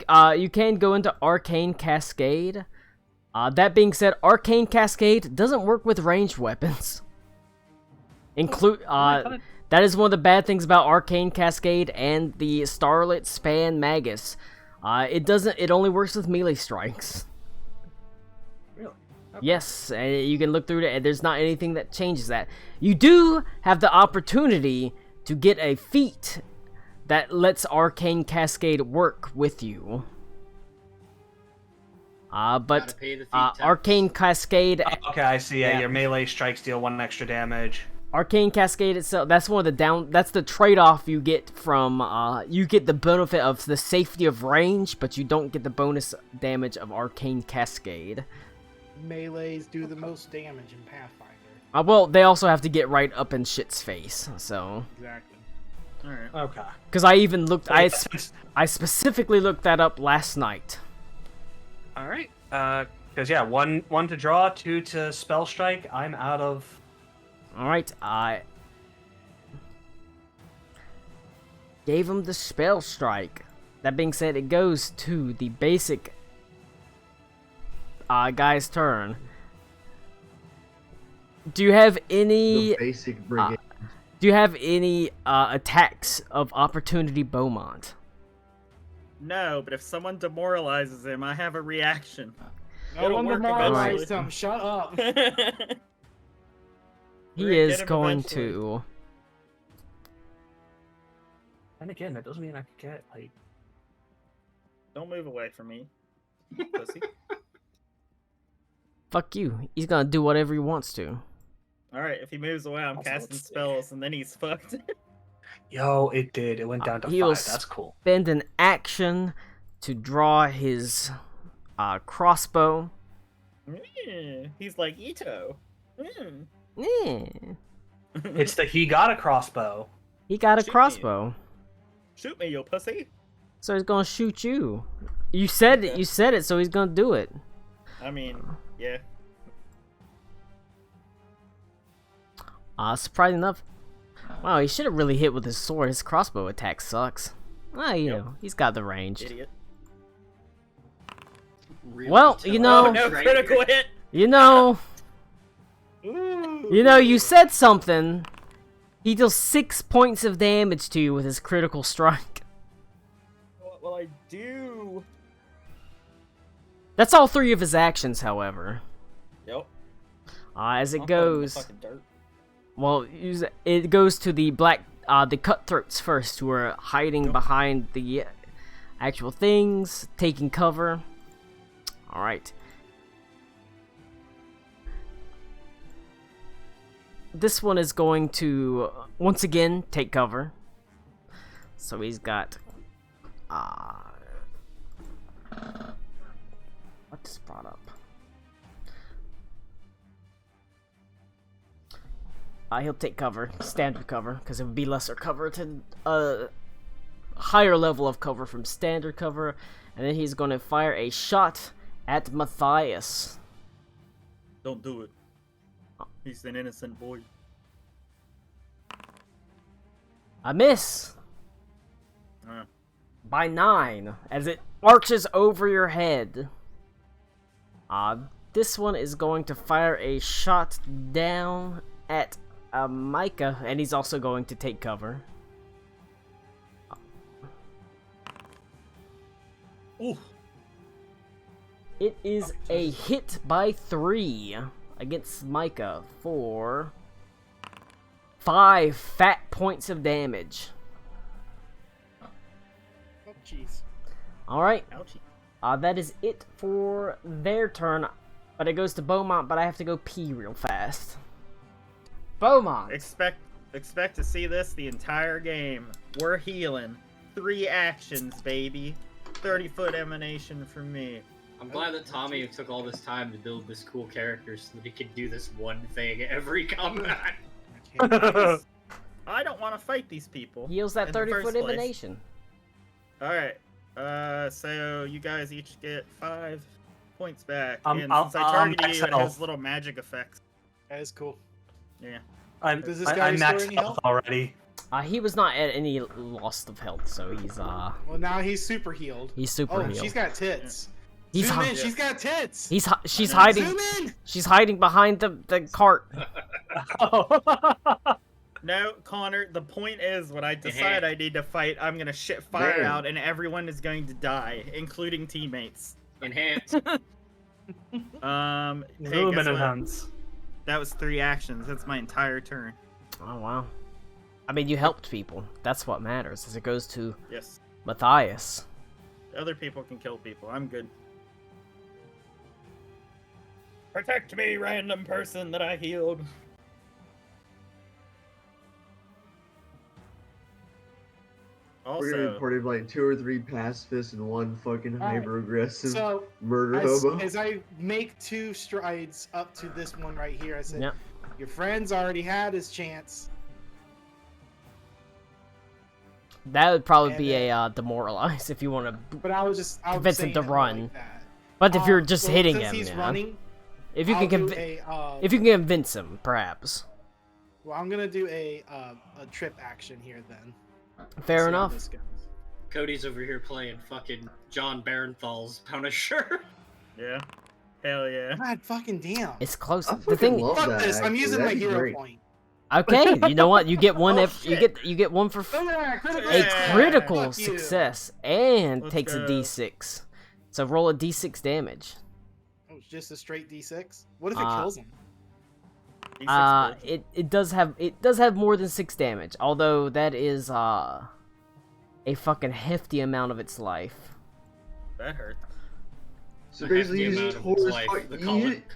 go into Arcane Cascade. That being said, Arcane Cascade doesn't work with ranged weapons. That is one of the bad things about Arcane Cascade and the Starlit Span Magus. It only works with melee strikes. Really? Yes, you can look through it, and there's not anything that changes that. You do have the opportunity to get a feat that lets Arcane Cascade work with you. But Gotta pay the feet tax. Arcane Cascade, Okay, I see. Yeah, Yeah. your melee strikes deal 1 extra damage. Arcane Cascade itself, that's one of the that's the trade-off you get from, you get the benefit of the safety of range, but you don't get the bonus damage of Arcane Cascade. Melees do the most damage in Pathfinder. Well, they also have to get right up in shit's face, so. Exactly. Alright. Okay. Because I even looked, I Since- specifically looked that up last night. All right. Because yeah, one to draw, 2 to spell strike. I'm out of. Alright, I gave him the spell strike. That being said, it goes to the basic guy's turn. Do you have any The basic brigade. attacks of opportunity, Beaumont? No, but if someone demoralizes him, I have a reaction. No It'll one work demoralized eventually. him. Shut up. He Rick, is get him going eventually. to. And again, that doesn't mean I could get like. Don't move away from me, pussy. Fuck you. He's gonna do whatever he wants to. All right, if he moves away, I'm Also, casting let's see. spells, and then he's fucked. Yo, it did. It went down to He'll 5. That's cool. spend an action to draw his crossbow. He's like Ito. Mm. Yeah. It's the he got a crossbow. He got a Shoot me. crossbow, Shoot me, you pussy. so he's gonna shoot you. You said it. You said it, so he's gonna do it. I mean, yeah. Surprising enough. Wow, he should have really hit with his sword. His crossbow attack sucks. You know, he's got the range. Idiot. Really Well, tough. you know- Oh, no Right critical here. hit. You know, Ooh. you said something. He deals 6 points of damage to you with his critical strike. What will I do? That's all 3 of his actions, however. Yep. As it I'll put him in the goes, fucking dirt. well, it goes to the the cutthroats first, who are hiding behind the actual things, taking cover. All right. This one is going to once again take cover. So he's got what just brought up? He'll take cover, standard cover, because it would be lesser cover to a higher level of cover from standard cover, and then he's going to fire a shot at Matthias. Don't do it. He's an innocent boy. A miss Uh, by 9 as it arches over your head. This one is going to fire a shot down at Micah, and he's also going to take cover. ooh. It is a hit by 3 against Micah for 5 fat points of damage. Oh, jeez. Alright, Ouchie. that is it for their turn. But it goes to Beaumont, but I have to go pee real fast. Beaumont! Expect to see this the entire game. We're healing. 3 actions, baby. 30-foot emanation from me. I'm glad that Tommy took all this time to build this cool character so that he could do this one thing every combat. I don't want to fight these people. Heals that in the 30-foot first place. emanation. Alright. So you guys each get 5 points back. Um, and I'll- since I targeted max you, it health. has little magic effects. That is cool. Yeah. Does this guy I'm restore maxed any health health? already. He was not at any loss of health, so he's Well, now he's super healed. super Oh, healed. she's got tits. He's Zoom hi- in, she's got tits. she's hiding. Zoom in. She's hiding behind the cart. No, Connor, the point is when I decide I need to fight, I'm going to shit fire Man. out and everyone is going to die, including teammates. Enhance. Hey, guess Luminous what? hands. That was 3 actions. That's my entire turn. Oh wow. I mean, you helped people. That's what matters. As it goes to Yes. Matthias. Other people can kill people. I'm good. Protect me, random person that I healed. We're gonna Also, report like 2 or 3 pacifists and 1 fucking Alright, hyper aggressive So murder as, hobo. as I make 2 strides up to this one right here, I said, Yep. "Your friend's already had his chance." That would probably And be then- a demoralize if you want to. But I was Convince him saying to it more run. Like that. But if you're just Well, hitting since him, he's yeah. running, If you I'll can do if you can convince him, perhaps. Well, I'm gonna do a trip action here then. Fair See how enough. this goes. Cody's over here playing fucking John Barenthal's Punisher. yeah. Hell yeah. God fucking damn. It's close. I The fucking thing. love Fuck that, this. I'm actually. using my That'd be hero great. point. Okay, you know what? You get one. Oh, you shit. get one for Look at that, critical a success. critical Fuck you. success and Let's takes a go. d6. So roll a d6 damage. Oh, it's just a straight D6. What if it kills him? D6 bullshit. It does have more than 6 damage, although that is a fucking hefty amount of its life. That hurt. So basically, Half the you just amount of his tore his life, the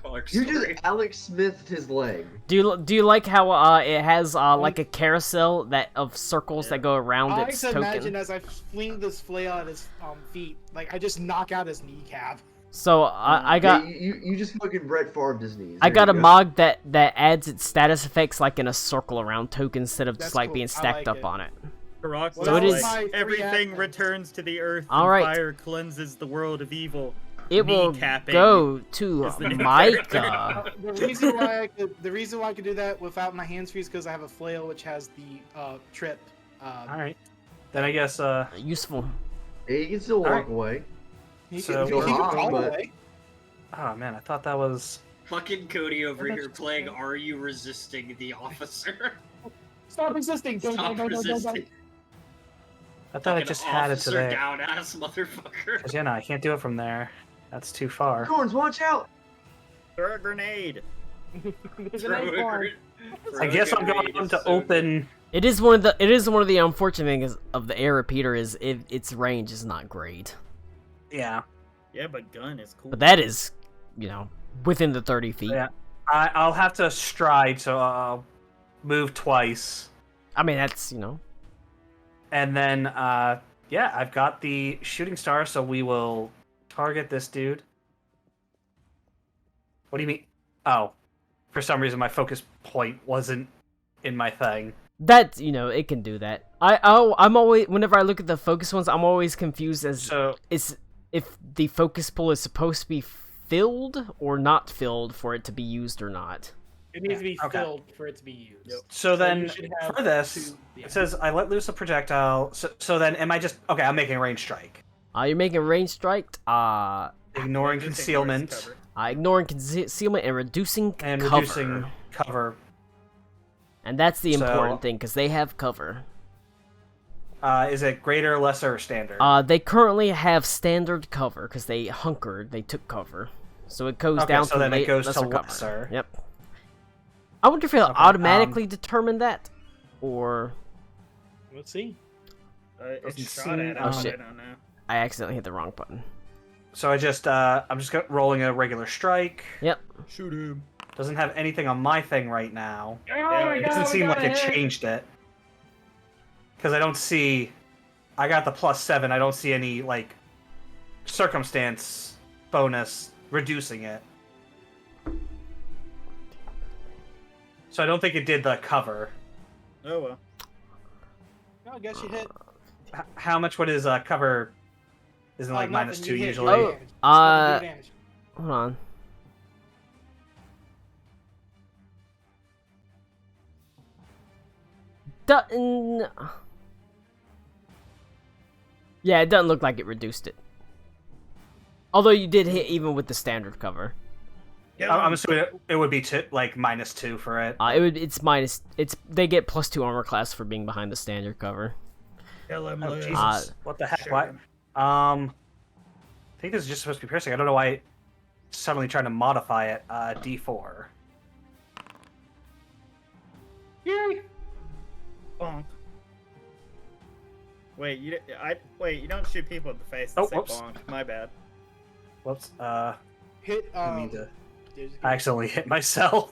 Clark you story. just Alex Smithed his leg. Do you like how it has like a carousel that of circles that go around I its like to token? imagine as I fling this flail at his feet, like I just knock out his kneecap. So I got you just fucking Brett Favre his knees. I There got you a go. mod that adds its status effects like in a circle around tokens instead of That's just like cool. being I stacked like up it. on it. Karak So it was is- like, My everything reaction. returns to the earth, All and right. fire cleanses the world of evil. It will Kneecapping go to is the new Micah. The reason why I could do that without my hands free is because I have a flail which has the trip. All right. Then I guess Useful. Hey, you can still walk Alright. away. He So- can, he can Well, crawl but- away. oh man, I thought that was Fucking Cody over here playing Are You Resisting the Officer? Stop resisting! Go, Stop go, go, go, go, go. resisting. I thought I Fucking just had it officer today. down ass motherfucker. Cause yeah, no, I can't do it from there. That's too far. Corns, watch out! Throw a grenade. There's an Throw egg a farm. grenade. I guess I'm going Grenade on is to so good. open. It is one of the unfortunate things of the air repeater is its range is not great. Yeah. Yeah, but gun is cool. But that is, within the 30 feet. Yeah. I'll have to stride, so I'll move twice, I mean, that's, and then yeah, I've got the shooting star, so we will target this dude. What do you mean? Oh, for some reason my focus point wasn't in my thing. That, it can do that. I'm always, whenever I look at the focus ones, I'm always confused as So if the focus pool is supposed to be filled or not filled for it to be used or not. It needs to be Okay. filled for it to be used. So you then, should have for this, yeah. it says I let loose a projectile. So then, am I just okay? I'm making a range strike, You're making a range strike, ignoring Just concealment ignores cover. ignoring concealment and reducing and cover. reducing cover. And that's the So- important thing, because they have cover. Is it greater, lesser, or standard? They currently have standard cover, because they hunkered, they took cover. So it goes Okay, down so to then it goes to lesser cover. lesser. Yep. I wonder if it'll Okay, automatically determine that, or Let's see. It's Doesn't shot at seem- Oh, him, shit. I don't know. I accidentally hit the wrong button. So I'm just rolling a regular strike. Yep. Shoot him. Doesn't have anything on my thing right now. Yeah, It doesn't seem like it changed it. Because I don't see... I got the +7. I don't see any, like, circumstance bonus reducing it. So I don't think it did the cover. Oh well. No, I guess you hit. How much would his cover... Isn't like nothing, -2 you hit. usually? Oh, Damage. Nothing, do damage. hold on. Doesn't... Yeah, it doesn't look like it reduced it. Although you did hit even with the standard cover. I'm assuming it would be like -2 for it. They get +2 armor class for being behind the standard cover. Kill him, Oh, Lou. Jesus. What the heck? Shoot Why? him. I think this is just supposed to be piercing. I don't know why it's suddenly trying to modify it. D4. Yay! Bonk. Wait, you don't shoot people in the face. Oh, And say whoops. bonk. My bad. Whoops. Hit. I mean to. there's- I accidentally hit myself.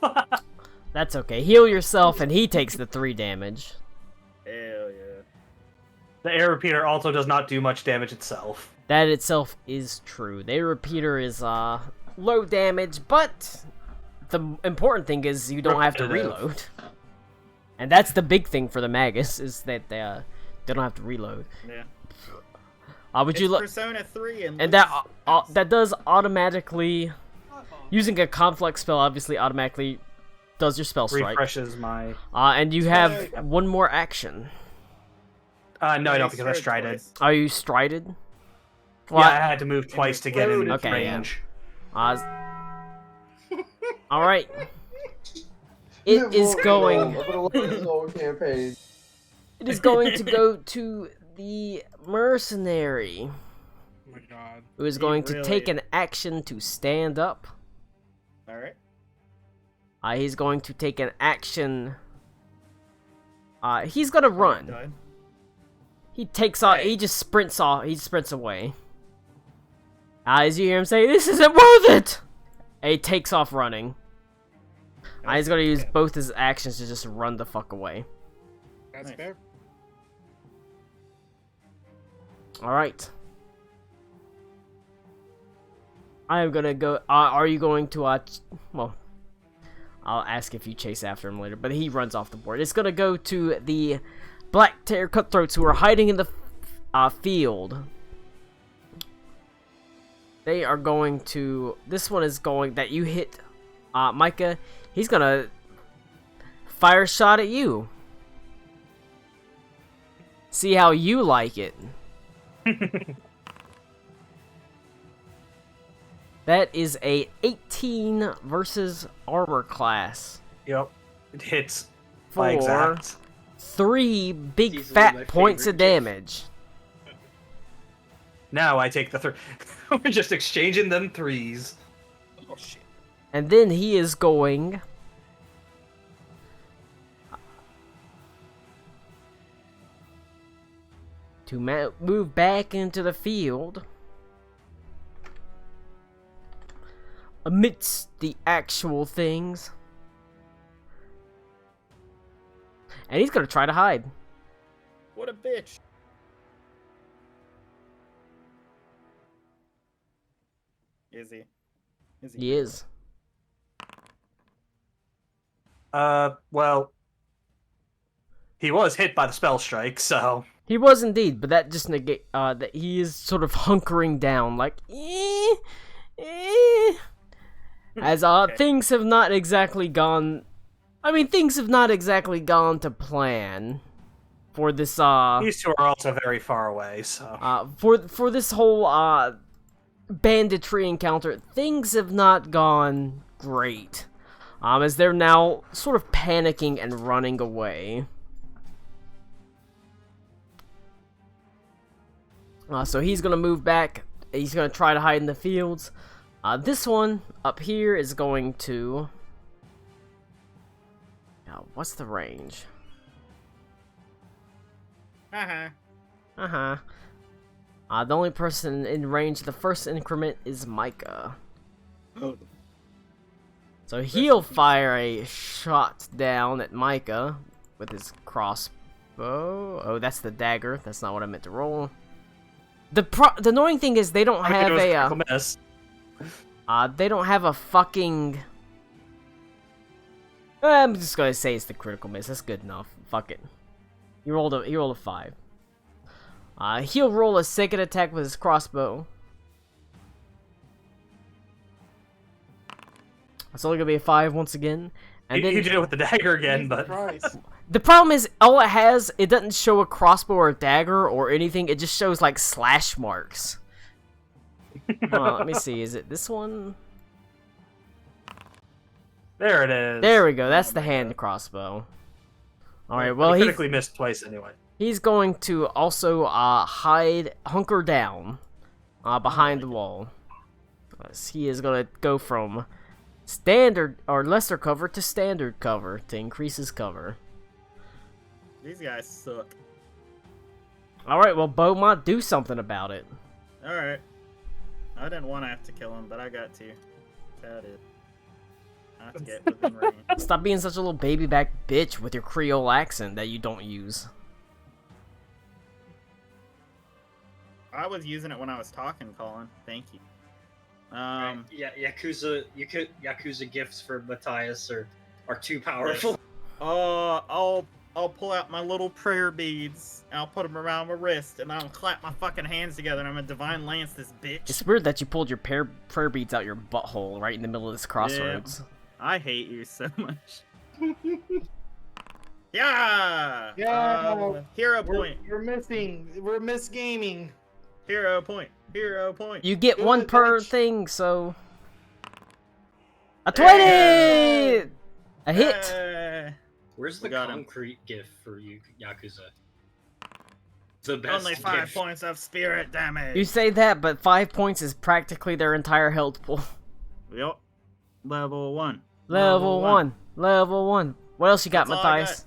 That's okay. Heal yourself, and he takes the 3 damage. Hell yeah. The air repeater also does not do much damage itself. That itself is true. The air repeater is low damage, but the important thing is you don't have to Repetitive. reload. And that's the big thing for the Magus, is that they don't have to reload. Yeah. Would you It's look? Persona 3 And that does automatically, using a conflict spell obviously automatically does your spell strike. Refreshes my. And you have one more action. No, I don't because I strided. Are you strided? Yeah, I had to move twice to get in Okay, yeah. range. All right. It is going. campaign. It is going to go to the mercenary, Oh my god. who is He going to take really- an action to stand up. All right. He's going to take an action. He's gonna run. Died. He takes off. He just sprints off. He sprints away. As you hear him say, "This isn't worth it!" And he takes off running. He's gonna use both his actions to just run the fuck away. That's fair. Alright. I am gonna go. Are you going to, well, I'll ask if you chase after him later, but he runs off the board. It's gonna go to the Black Tear Cutthroats who are hiding in the field. They are going to. This one is going. That you hit, Micah. He's gonna fire a shot at you. See how you like it. That is a 18 versus armor class. Yep. It hits For by exact. 3 big Easily my fat points of favorite gift. damage. Now I take the 3. We're just exchanging them 3s. Oh shit. And then he is going to move back into the field amidst the actual things. And he's gonna try to hide. What a bitch. Is he? Is He is. Well, he was hit by the spell strike, so He was indeed, but that just negate that he is sort of hunkering down, like as things have not exactly gone. I mean, things have not exactly gone to plan for this. these two are also very far away. So For this whole banditry encounter, things have not gone great. As they're now sort of panicking and running away. So he's gonna move back. He's gonna try to hide in the fields. This one up here is going to. What's the range? The only person in range of the first increment is Micah. So he'll fire a shot down at Micah with his crossbow. Oh, that's the dagger. That's not what I meant to roll. The annoying thing is they don't have a miss. they don't have a fucking. I'm just gonna say it's the critical miss. That's good enough. Fuck it. He rolled a 5. He'll roll a second attack with his crossbow. It's only gonna be a 5 once again. And then He did it with the dagger again, but the problem is all it has. It doesn't show a crossbow or a dagger or anything. It just shows like slash marks. Let me see. Is it this one? there it is. There we go. That's the hand crossbow. All right. Well, he he's critically missed twice anyway. he's going to also hunker down behind the wall. He is gonna go from standard or lesser cover to standard cover to increase his cover. These guys suck. All right. Well, Beaumont, do something about it. All right. I didn't want to have to kill him, but I got to. That is. I have to get within range. Stop being such a little baby back bitch with your Creole accent that you don't use. I was using it when I was talking, Colin. Thank you. Yeah, Yakuza gifts for Matthias are too powerful. I'll pull out my little prayer beads, and I'll put them around my wrist, and I'll clap my fucking hands together, and I'm gonna divine lance this bitch. It's weird that you pulled your prayer beads out your butthole right in the middle of this crossroads. I hate you so much. Yeah! Hero point. We're missing. We're misgaming. Hero point. Hero point. You get Good, one per bitch. thing, so a 20, a hit. Where's the got him. concrete gift for you, Yakuza? The best Only 5 gift. points of spirit damage. You say that, but 5 points is practically their entire health pool. Yep. Level 1. Level 1. Level 1. What else you got, That's all I Matthias?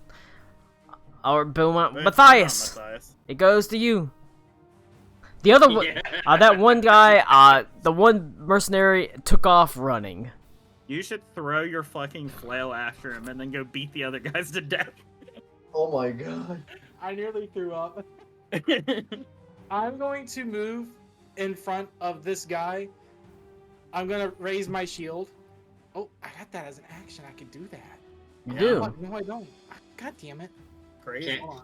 Or Beaumont? Wait, Matthias! Matthias. It goes to you. The other one, Yeah. that one guy, the one mercenary took off running. You should throw your fucking flail after him and then go beat the other guys to death. Oh my god. I nearly threw up. I'm going to move in front of this guy. I'm gonna raise my shield. Oh, I got that as an action. I can do that. You Oh, do. fuck, no, I don't. God damn it. Crazy. Okay. Hold on.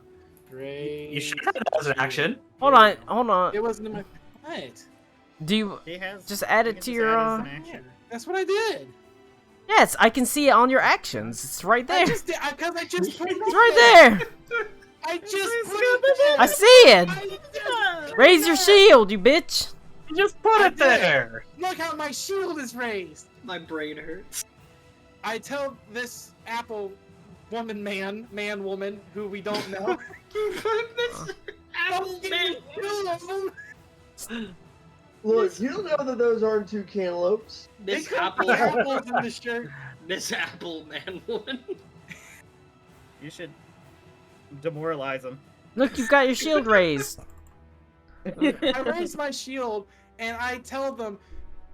Raise. You should have that as an action. Hold on. It wasn't in my. What? Do you He has. just add you it can to just your? add it as an action. That's what I did. Yes, I can see it on your actions. It's right there. I just did because I just put it It's right there. I just put it there. I see it. I just- Raise your shield, you bitch. You just put I it did. there. Look how my shield is raised. My brain hurts. I tell this apple woman, who we don't know. Apple man. Look, you don't know that those aren't two cantaloupes. This They apple. put apples in the shirt. This apple man woman. You should demoralize him. Look, you've got your shield raised. I raise my shield and I tell them,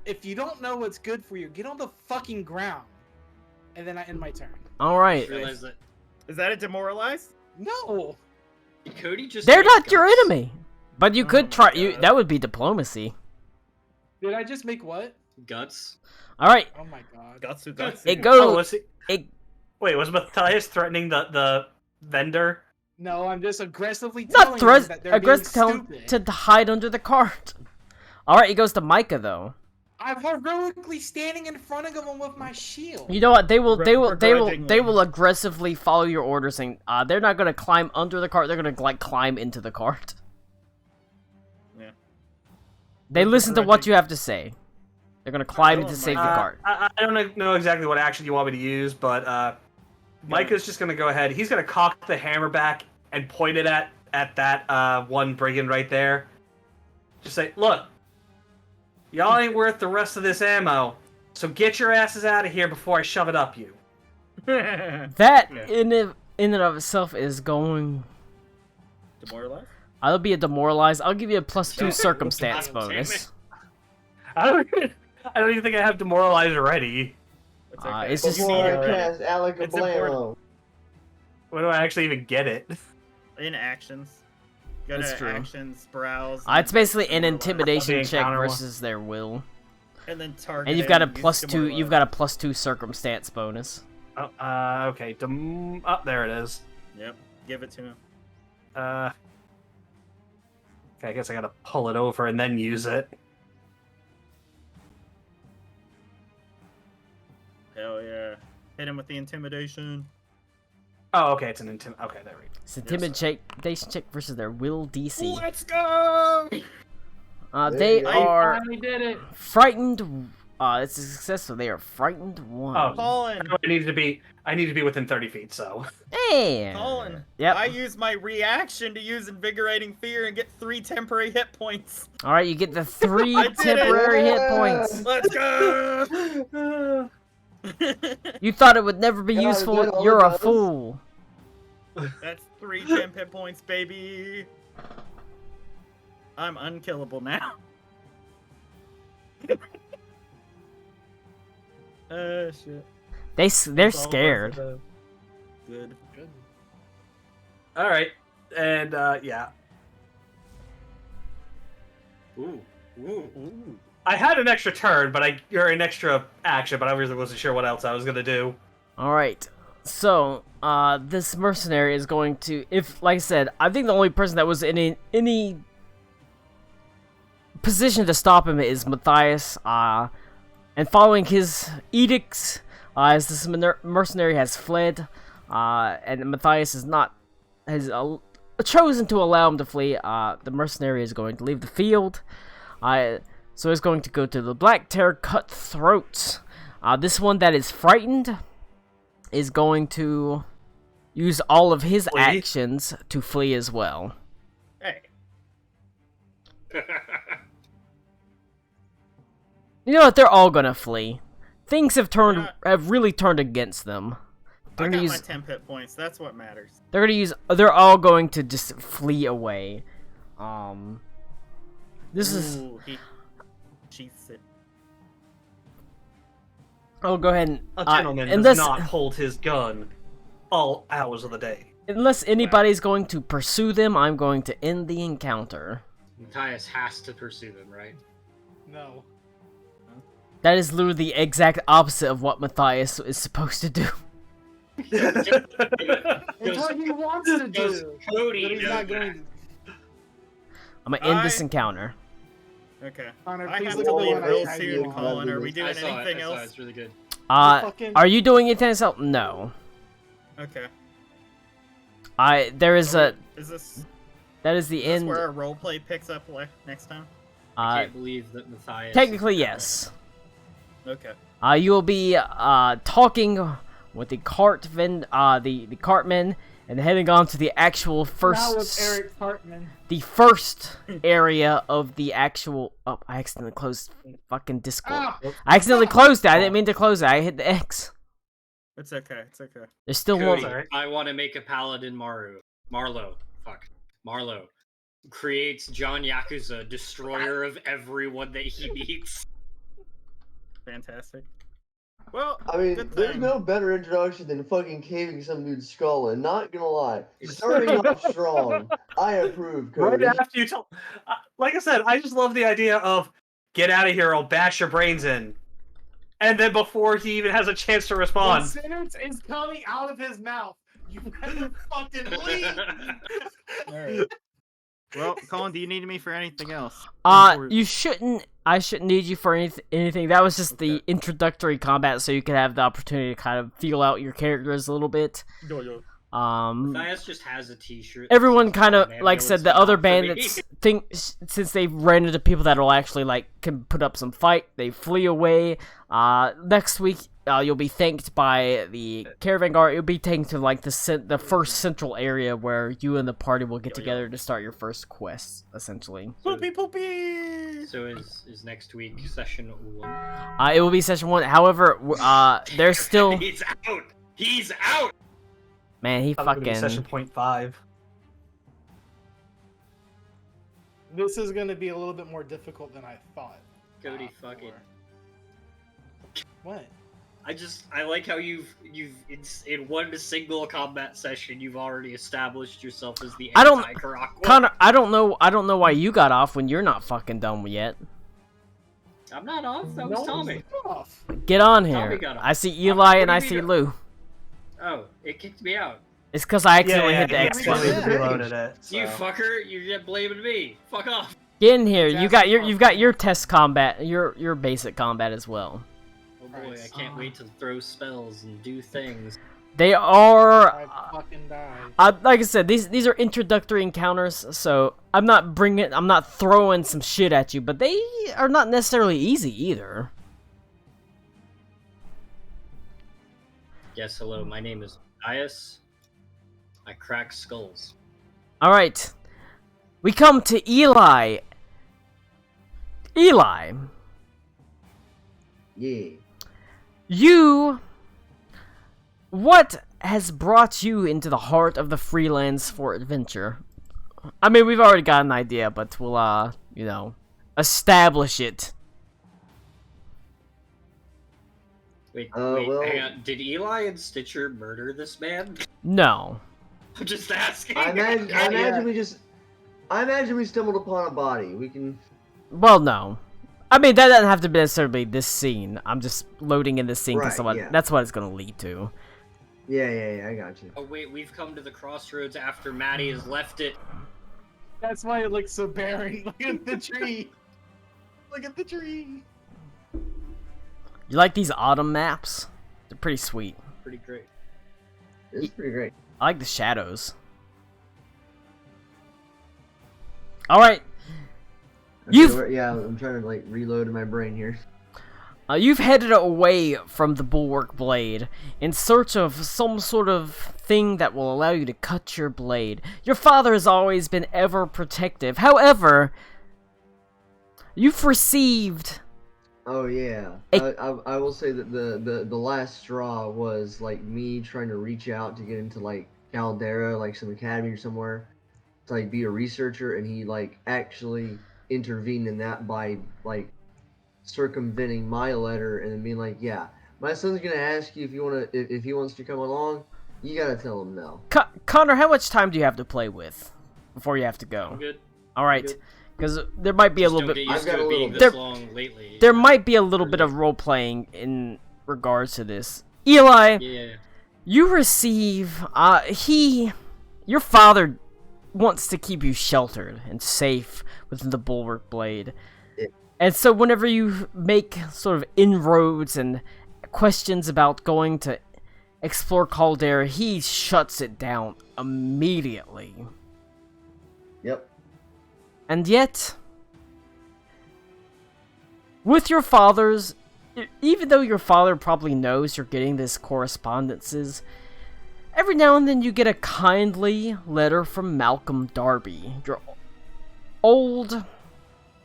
if you don't know what's good for you, get on the fucking ground. And then I end my turn. All right. Realize that Is that a demoralize? No. Cody just. They're made not your guts. enemy. But you could try. You that would be diplomacy. Did I just make what? Guts. All right. Oh my god. Gatsu Gatsu. It Oh, goes. was he? It Wait, was Matthias threatening the vendor? No, I'm just aggressively telling not them that they're aggressive. being Tell him stupid. to hide under the cart. All right. It goes to Micah though. I'm heroically standing in front of them with my shield. You know what? They will Begrudgingly. aggressively follow your orders, and they're not gonna climb under the cart. They're gonna like climb into the cart. Yeah. They listen to what you have to say. They're gonna climb in to save the Uh, cart. I don't know exactly what action you want me to use, but Micah's just gonna go ahead. He's gonna cock the hammer back and point it at that one brigand right there. Just say, "Look, y'all ain't worth the rest of this ammo, so get your asses out of here before I shove it up you." That in and of itself is going. Demoralize? I'll be a demoralized. I'll give you a +2 Yeah. circumstance God damn bonus. I don't even think I have demoralized already. It's okay. It's just- Before I already. cast Alaka It's important. Blamo. When do I actually even get it? In actions. Go That's to true. actions, browse. It's basically an demoralize. intimidation Being check counter one. versus their will, And then target. and you've got a him, use +2. You've demoralize. got a +2 circumstance bonus. Oh, okay. There it is. Yep. Give it to him. Okay, I guess I gotta pull it over and then use it. Hell yeah. Hit him with the intimidation. Oh, okay, it's an Okay, there we go. It's intimidation check versus their will DC. Let's go! There They you go. are finally did it. frightened. It's a success, so they are frightened one. Oh. Colin! I need to be within 30 feet, so. Hey. Colin! Yep. I use my reaction to use Invigorating Fear and get 3 temporary hit points. All right, you get the 3 I did it! temporary hit Yeah. points. Let's go! You thought it would never be God, is useful. that all You're it a does? fool. That's 3 temp hit points, baby. I'm unkillable now. Shit. They're scared. Good. Good. Alright, and, yeah. Ooh. Ooh. I had an extra turn, or an extra action, but I really wasn't sure what else I was gonna do. All right. So, this mercenary is going to, like I said, I think the only person that was in any position to stop him is Matthias. And following his edicts, as this mercenary has fled, and Matthias has chosen to allow him to flee, the mercenary is going to leave the field. So he's going to go to the Black Terror Cutthroats. This one that is frightened is going to use all of his Flee? actions to flee as well. Hey. You know what? They're all gonna flee. Things have Yeah. really turned against them. I They're got gonna my use. temp hit points. That's what matters. They're all going to just flee away. This is. Ooh, he cheats it. Oh, go ahead. And, A gentleman unless, does not hold his gun all hours of the day. Unless anybody's going to pursue them, I'm going to end the encounter. Matthias has to pursue them, right? No. That is literally the exact opposite of what Matthias is supposed to do. It's what he wants to do. Cody But he's not going to. I'm gonna end this encounter. Okay. Connor, I please have look to at the leave one I real tagged soon, you on. Colin. Are we I doing saw it. anything I saw it. else? It's really good. Are you doing anything else? No. Okay. There is a. Is this? That is the Is this end. where our roleplay picks up next time? I can't believe that Matthias. Technically, is yes. Okay. You will be talking with the the cartman, and heading on to the actual Now with first, Eric Hartman. the first area of the actual. Oh, I accidentally closed fucking Discord. Ah! I accidentally closed it. I didn't mean to close it. I hit the X. It's okay. It's okay. There's still Cody, one. I want to make a paladin Marlowe creates John Yakuza, destroyer of everyone that he meets. Fantastic. Well, I mean, good there's thing. no better introduction than fucking caving some dude's skull in. Not gonna lie, starting off strong. I approve, Cody. Right after you tell, like I said, I just love the idea of get out of here, I'll bash your brains in, and then before he even has a chance to The respond, sentence is coming out of his mouth. You better fucking leave. Alright. Well, Colin, do you need me for anything else? You shouldn't. I shouldn't need you for anything. That was just the introductory combat, so you could have the opportunity to kind of feel out your characters a little bit. Matthias just has a T-shirt. Everyone kind of, Man, like I no, said, it's the other not for me. bandits think since they've ran into people that'll actually can put up some fight, they flee away. Next week, you'll be thanked by the caravan guard. You'll be taken to like the first central area where you and the party will get together to start your first quest, essentially. Poopy poopy. So is next week session 1? It will be session 1. However, there's still He's out. He's out. man. He probably gonna be fucking. session 0.5. This is going to be a little bit more difficult than I thought. Cody, fucking. What? I like how you've in one single combat session you've already established yourself as the I don't- anti-Karakwa. Connor, I don't know why you got off when you're not fucking done yet. I'm not off. That was Tommy. Off. Get on Tommy here. got off. I see Eli and what I do you see mean? Lou. Oh, it kicked me out. It's because I accidentally hit the yeah, X he button. accidentally reloaded it. You so. fucker! You're blaming me. Fuck off. Get in here. Fantastic. You've got your test combat, your basic combat as well. Oh boy, I can't wait to throw spells and do things. They are. I fucking died. Like I said, these are introductory encounters, so I'm not throwing some shit at you, but they are not necessarily easy either. Yes, hello. My name is Matthias. I crack skulls. All right, we come to Eli. Eli, Yeah. what has brought you into the heart of the freelance for adventure? I mean, we've already got an idea, but we'll, establish it. Wait, well- hang on. Did Eli and Stitcher murder this man? No. I'm just asking. I imagine we stumbled upon a body. We can. Well, no. I mean, that doesn't have to be necessarily this scene. I'm just loading in this scene because Right, yeah. that's what it's going to lead to. Yeah, I got you. Oh wait, we've come to the crossroads after Maddie has left it. That's why it looks so barren. Look at the tree. Look at the tree. You like these autumn maps? They're pretty sweet. Pretty great. It's pretty great. I like the shadows. Alright. Yeah, I'm trying to reload in my brain here. You've headed away from the Bulwark Blade in search of some sort of thing that will allow you to cut your blade. Your father has always been ever protective. However, you've received... Oh yeah, I will say that the last straw was me trying to reach out to get into Caldera, some academy or somewhere, to be a researcher, and he actually intervene in that by like circumventing my letter and then being like, yeah, my son's gonna ask you if he wants to come along. You gotta tell him no. Connor, how much time do you have to play with before you have to go? I'm good. All right, because there might be a little bit. I've got a little there, long lately. There might be a little bit of role playing in regards to this. Eli, Yeah. you receive. Your father wants to keep you sheltered and safe within the bulwark blade, and so whenever you make sort of inroads and questions about going to explore Caldera, he shuts it down immediately. Yep. And yet, with your father's, even though your father probably knows you're getting these correspondences, every now and then you get a kindly letter from Malcolm Darby. Your old, I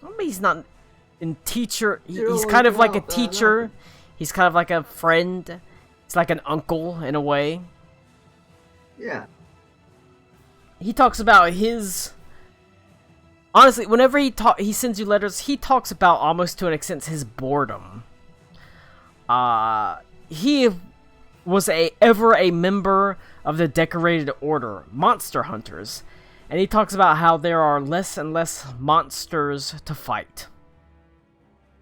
mean, he's not in teacher, he's kind of like a teacher, he's kind of like a friend, he's like an uncle in a way. Yeah. He talks about his... Honestly, whenever he sends you letters, he talks about, almost to an extent, his boredom. He was ever a member of the Decorated Order, Monster Hunters, and he talks about how there are less and less monsters to fight.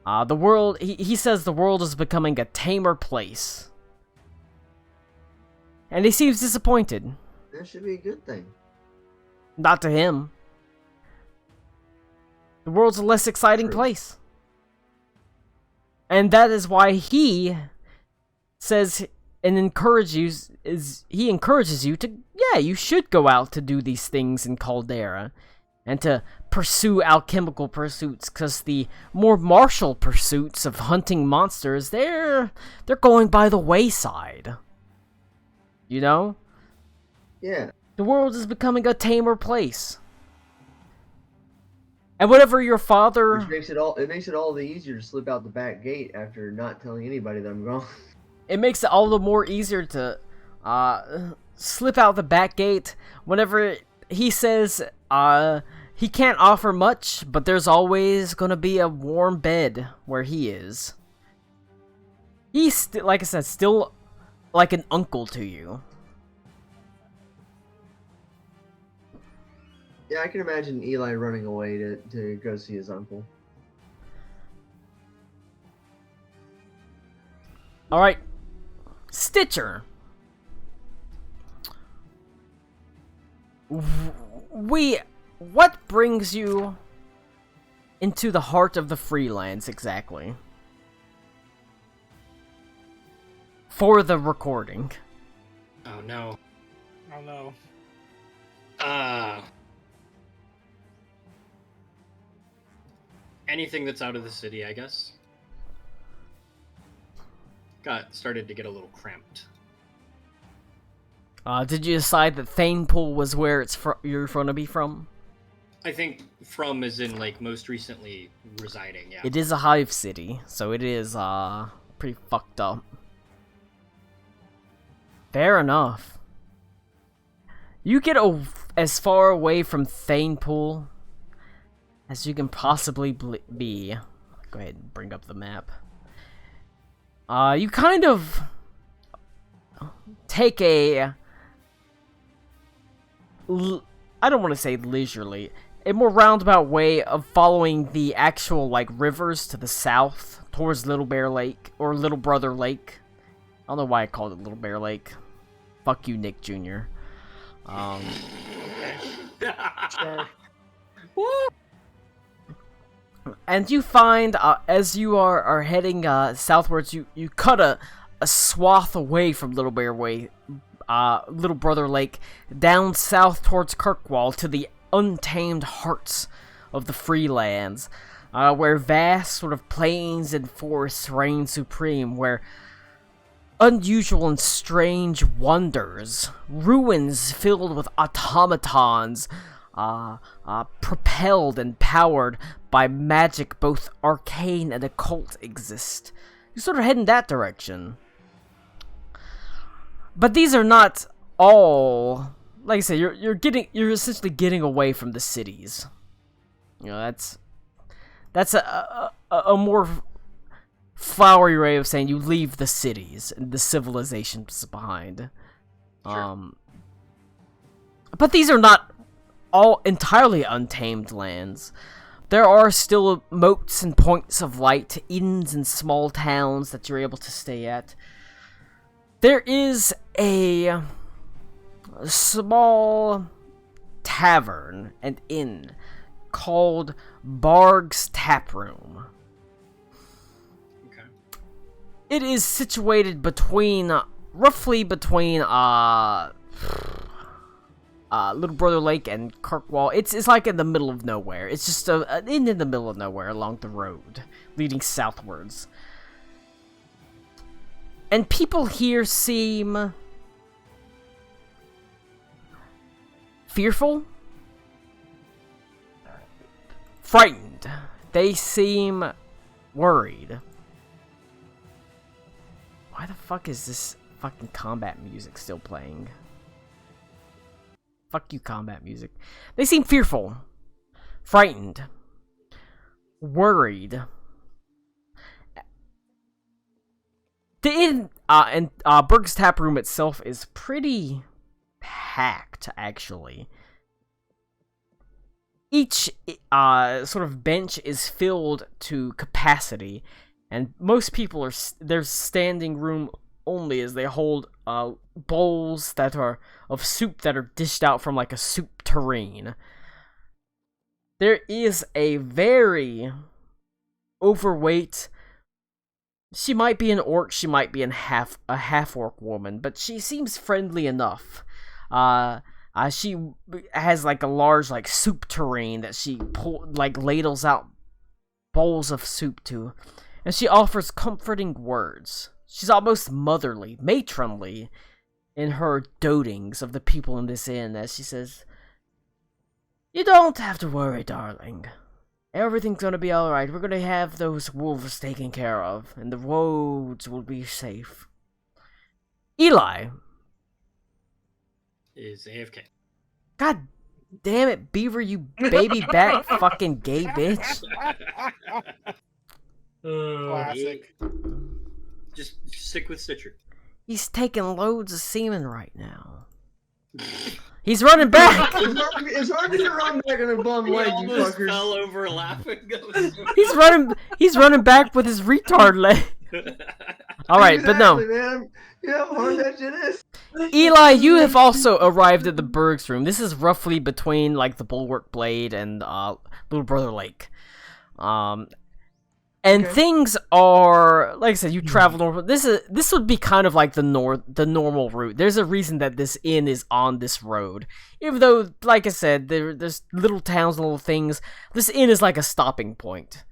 The world, he says the world is becoming a tamer place. And he seems disappointed. That should be a good thing. Not to him. The world's a less exciting place. And that is why he says and encourages you to, yeah, you should go out to do these things in Caldera and to pursue alchemical pursuits, because the more martial pursuits of hunting monsters, they're going by the wayside. You know? Yeah. The world is becoming a tamer place. And whatever your father... Which makes it all the easier to slip out the back gate after not telling anybody that I'm gone. It makes it all the more easier to slip out the back gate whenever he says he can't offer much, but there's always gonna be a warm bed where he is. He's, like I said, still like an uncle to you. Yeah, I can imagine Eli running away to go see his uncle. Alright. Stitcher. What brings you into the heart of the Freelands exactly? For the recording. Oh no. Oh no. Anything that's out of the city, I guess. Started to get a little cramped. Did you decide that Thanepool was where you're going to be from? I think from as in, like, most recently residing, yeah. It is a hive city, so it is, pretty fucked up. Fair enough. You get as far away from Thanepool as you can possibly be. Go ahead and bring up the map. You kind of take I don't want to say leisurely, a more roundabout way of following the actual, like, rivers to the south towards Little Bear Lake, or Little Brother Lake. I don't know why I called it Little Bear Lake. Fuck you, Nick Jr. Sure. And you find, as you are heading southwards, you cut a swath away from Little Brother Lake, down south towards Kirkwall to the untamed hearts of the Freelands, where vast sort of plains and forests reign supreme, where unusual and strange wonders, ruins filled with automatons, propelled and powered by magic both arcane and occult exist. You sort of head in that direction. But these are not all, like I said, you're essentially getting away from the cities. You know, that's That's a more flowery way of saying you leave the cities and the civilizations behind. Sure. But these are not all entirely untamed lands. There are still moats and points of light, inns and small towns that you're able to stay at. There is a small tavern and inn called Barg's Tap Room. Okay. It is situated roughly between Little Brother Lake and Kirkwall. It's like in the middle of nowhere. It's just an inn in the middle of nowhere along the road leading southwards. And people here seem fearful, frightened. They seem worried. Why the fuck is this fucking combat music still playing? Fuck you, combat music. They seem fearful, frightened, worried. The inn and Berg's Tap Room itself is pretty packed, actually. Each sort of bench is filled to capacity, and most people there's standing room only as they hold bowls that are of soup that are dished out from like a soup tureen. There is a very overweight. She might be an orc, she might be a half-orc woman, but she seems friendly enough. She has like a large like soup tureen that she ladles out bowls of soup to, and she offers comforting words. She's almost motherly, matronly in her dotings of the people in this inn as she says, "You don't have to worry, darling. Everything's gonna be alright. We're gonna have those wolves taken care of, and the roads will be safe." Eli is AFK. God damn it, Beaver, you baby back fucking gay bitch. Classic. Just stick with Stitcher. He's taking loads of semen right now. He's running back! It's hard to run back on a bum leg, you almost fuckers. fell over laughing. He's running back with his retard leg. Alright, but no. Man. You know how hard that shit is? Eli, you have also arrived at the Berg's room. This is roughly between like the Bulwark Blade and Little Brother Lake. And things are, like I said, you traveled over. This would be kind of like the normal route. There's a reason that this inn is on this road, even though, like I said, there's little towns and little things. This inn is like a stopping point.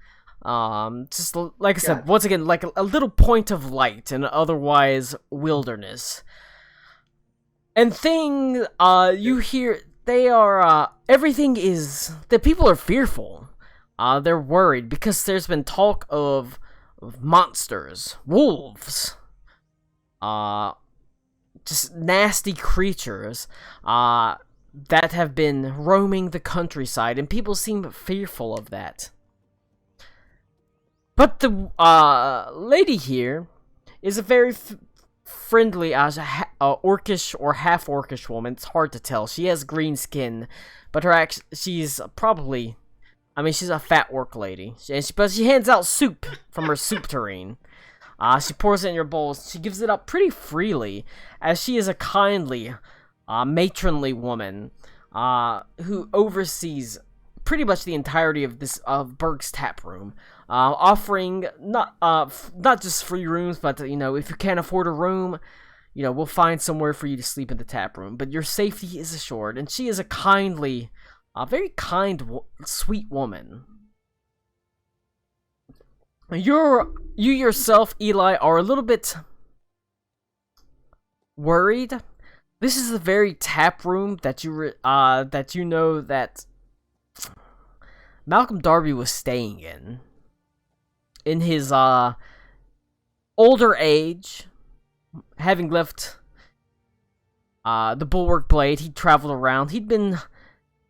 Just like I said, once again, like a little point of light in otherwise wilderness. And you hear they are everything is the people are fearful. They're worried because there's been talk of monsters, wolves, just nasty creatures, that have been roaming the countryside, and people seem fearful of that. But the lady here is a very friendly, orcish or half-orcish woman. It's hard to tell. She has green skin, but she's probably... I mean, she's a fat orc lady, but she hands out soup from her soup tureen. She pours it in your bowls. She gives it up pretty freely, as she is a kindly, matronly woman who oversees pretty much the entirety of Berg's Tap Room, offering not just free rooms, but if you can't afford a room, we'll find somewhere for you to sleep in the tap room. But your safety is assured, and she is a kindly. A very kind, sweet woman. You yourself, Eli, are a little bit worried. This is the very tap room that you know that Malcolm Darby was staying in his older age, having left the Bulwark Blade. He traveled around.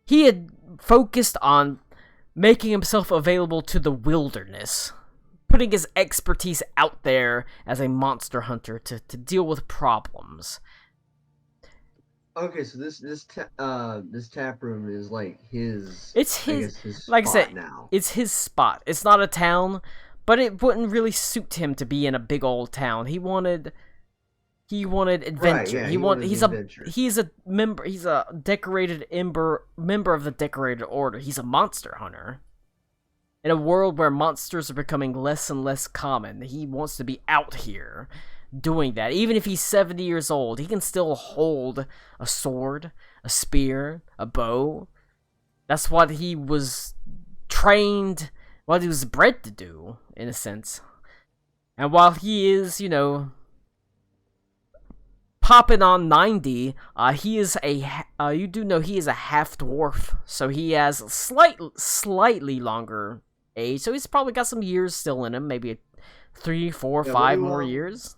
He had focused on making himself available to the wilderness, putting his expertise out there as a monster hunter to deal with problems. Okay, so this tap room is like his. It's I his, guess his like I spot said, now. it's his spot. It's not a town, but it wouldn't really suit him to be in a big old town. He wanted adventure. Right, yeah, He's a decorated member of the decorated order. He's a monster hunter. In a world where monsters are becoming less and less common, he wants to be out here doing that. Even if he's 70 years old, he can still hold a sword, a spear, a bow. That's what he was trained, what he was bred to do, in a sense. And while he is, popping on 90, he is you do know he is a half dwarf, so he has slightly longer age, so he's probably got some years still in him, maybe 3, 4, 5 more years.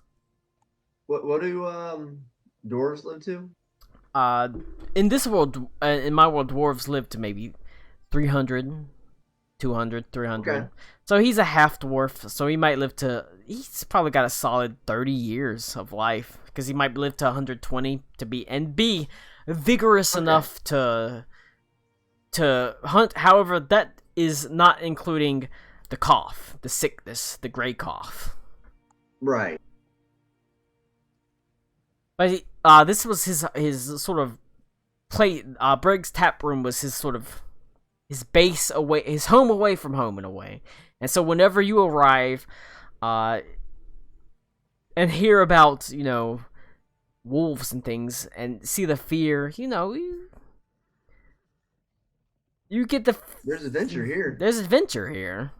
What do dwarves live to? In this world, in my world, dwarves live to maybe 300, 200, 300. Okay. So he's a half dwarf, so he might live to. He's probably got a solid 30 years of life, because he might live to 120 to be vigorous enough to hunt. However, that is not including the cough, the sickness, the gray cough. Right. But this was his sort of Briggs Tap Room was his sort of his base away, his home away from home in a way. And so whenever you arrive, and hear about wolves and things, and see the fear, you get the. There's adventure here. There's adventure here.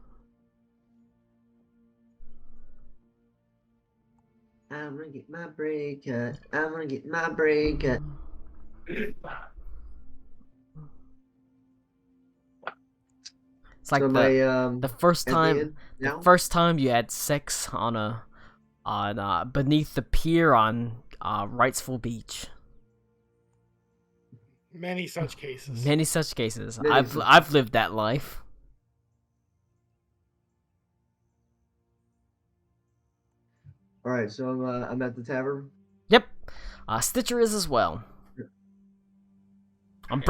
I'm gonna get my break cut. I'm gonna get my break cut. It's like so the first time, the first time you had sex on beneath the pier on Wrightsville Beach. Many such cases. Many such cases. I've lived that life. All right, so I'm at the tavern. Yep, Stitcher is as well. I'm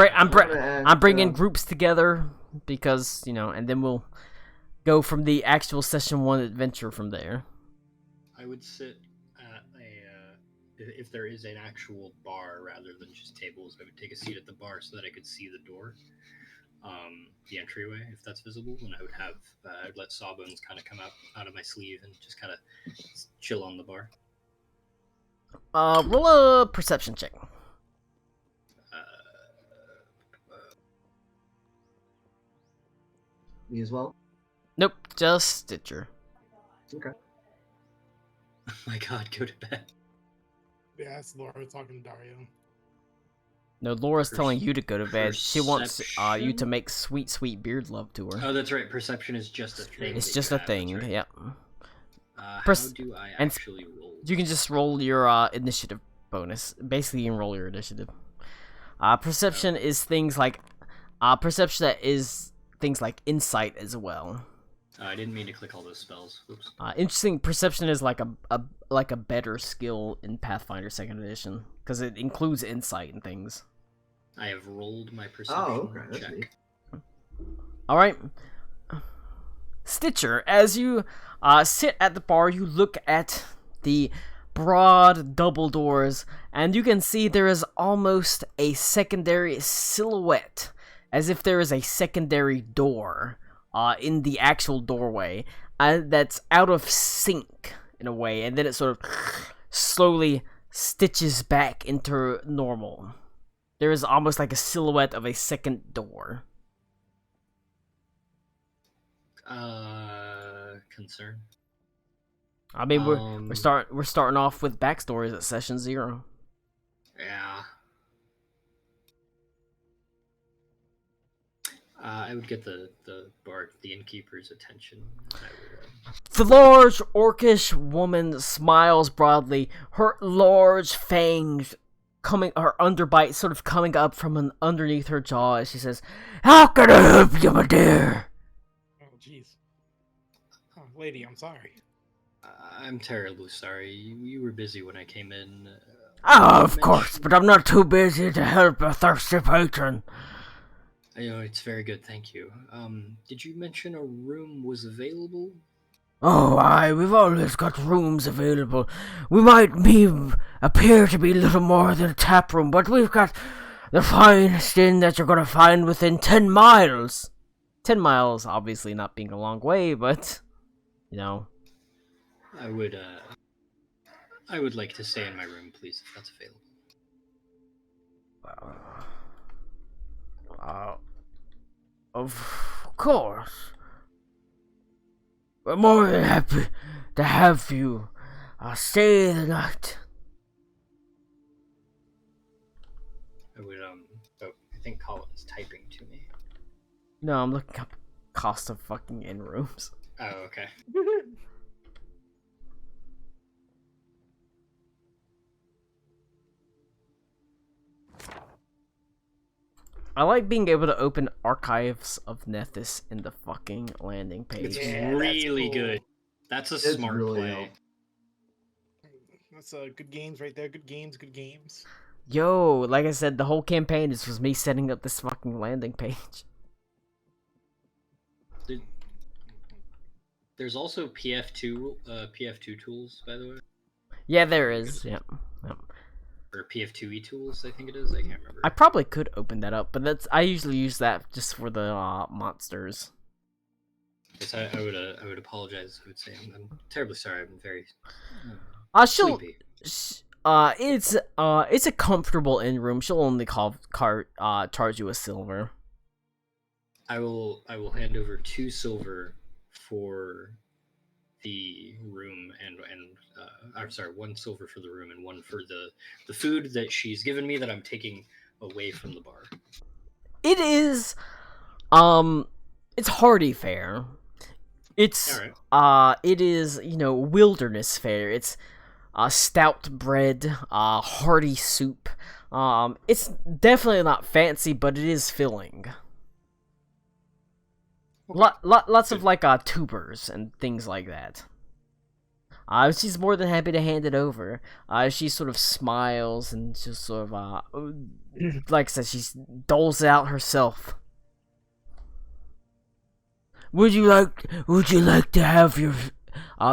bringing groups together because and then we'll go from the actual session 1 adventure from there. I would sit at if there is an actual bar rather than just tables, I would take a seat at the bar so that I could see the door, the entryway, if that's visible, and I would have I'd let Sawbones kind of come out of my sleeve and just kind of chill on the bar. Roll a perception check. Me as well? Nope, just Stitcher. Okay. Oh my god, go to bed. Yeah, it's Laura talking to Dario. No, Laura's telling you to go to bed. She wants you to make sweet, sweet beard love to her. Oh, that's right. Perception is just a thing. It's just a thing, right. Yep. How do I and actually roll? You can just roll your initiative bonus. Basically, you can roll your initiative. Perception is things like perception that is things like insight as well. I didn't mean to click all those spells. Oops. Interesting. Perception is like a better skill in Pathfinder 2nd Edition because it includes insight and things. I have rolled my perception check. All right, Stitcher. As you sit at the bar, you look at the broad double doors, and you can see there is almost a secondary silhouette, as if there is a secondary door in the actual doorway that's out of sync in a way, and then it sort of slowly stitches back into normal. There is almost like a silhouette of a second door. Concern. I mean, we're starting off with backstories at session 0. Yeah. I would get the innkeeper's attention. The large orcish woman smiles broadly, her large fangs her underbite sort of coming up from underneath her jaw as she says, "How can I help you, my dear?" Oh, jeez. Oh, lady, I'm sorry. I'm terribly sorry. You were busy when I came in. Of course, but I'm not too busy to help a thirsty patron. It's very good, thank you. Did you mention a room was available? Oh, aye, we've always got rooms available. We might appear to be little more than a tap room, but we've got the finest inn that you're gonna find within 10 miles. 10 miles, obviously not being a long way, but, I would like to stay in my room, please, if that's available. Of course. We're more than happy to have you stay the night. I would, I think Colin's typing to me. No, I'm looking up cost of fucking inn rooms. Oh, okay. I like being able to open Archives of Nethys in the fucking landing page. It's really good. That's a smart really play. That's good games right there. Good games, good games. Yo, like I said, the whole campaign was me setting up this fucking landing page. There's also PF2 tools, by the way. Yeah, there is. Yep. Or PF2e tools, I think it is. I can't remember. I probably could open that up, but I usually use that just for the monsters. Yes, I would apologize. I would say I'm terribly sorry. I'm very sleepy. It's a comfortable inn room. She'll only charge you a silver. I will hand over 2 silver for the room and I'm sorry, 1 silver for the room and 1 for the food that she's given me that I'm taking away from the bar. It is it's hearty fare. It's it is, wilderness fare. It's stout bread, hearty soup. It's definitely not fancy, but it is filling. Okay. Lots of tubers and things like that. She's more than happy to hand it over. She sort of smiles and just sort of like I said, she doles it out herself. Would you like to have your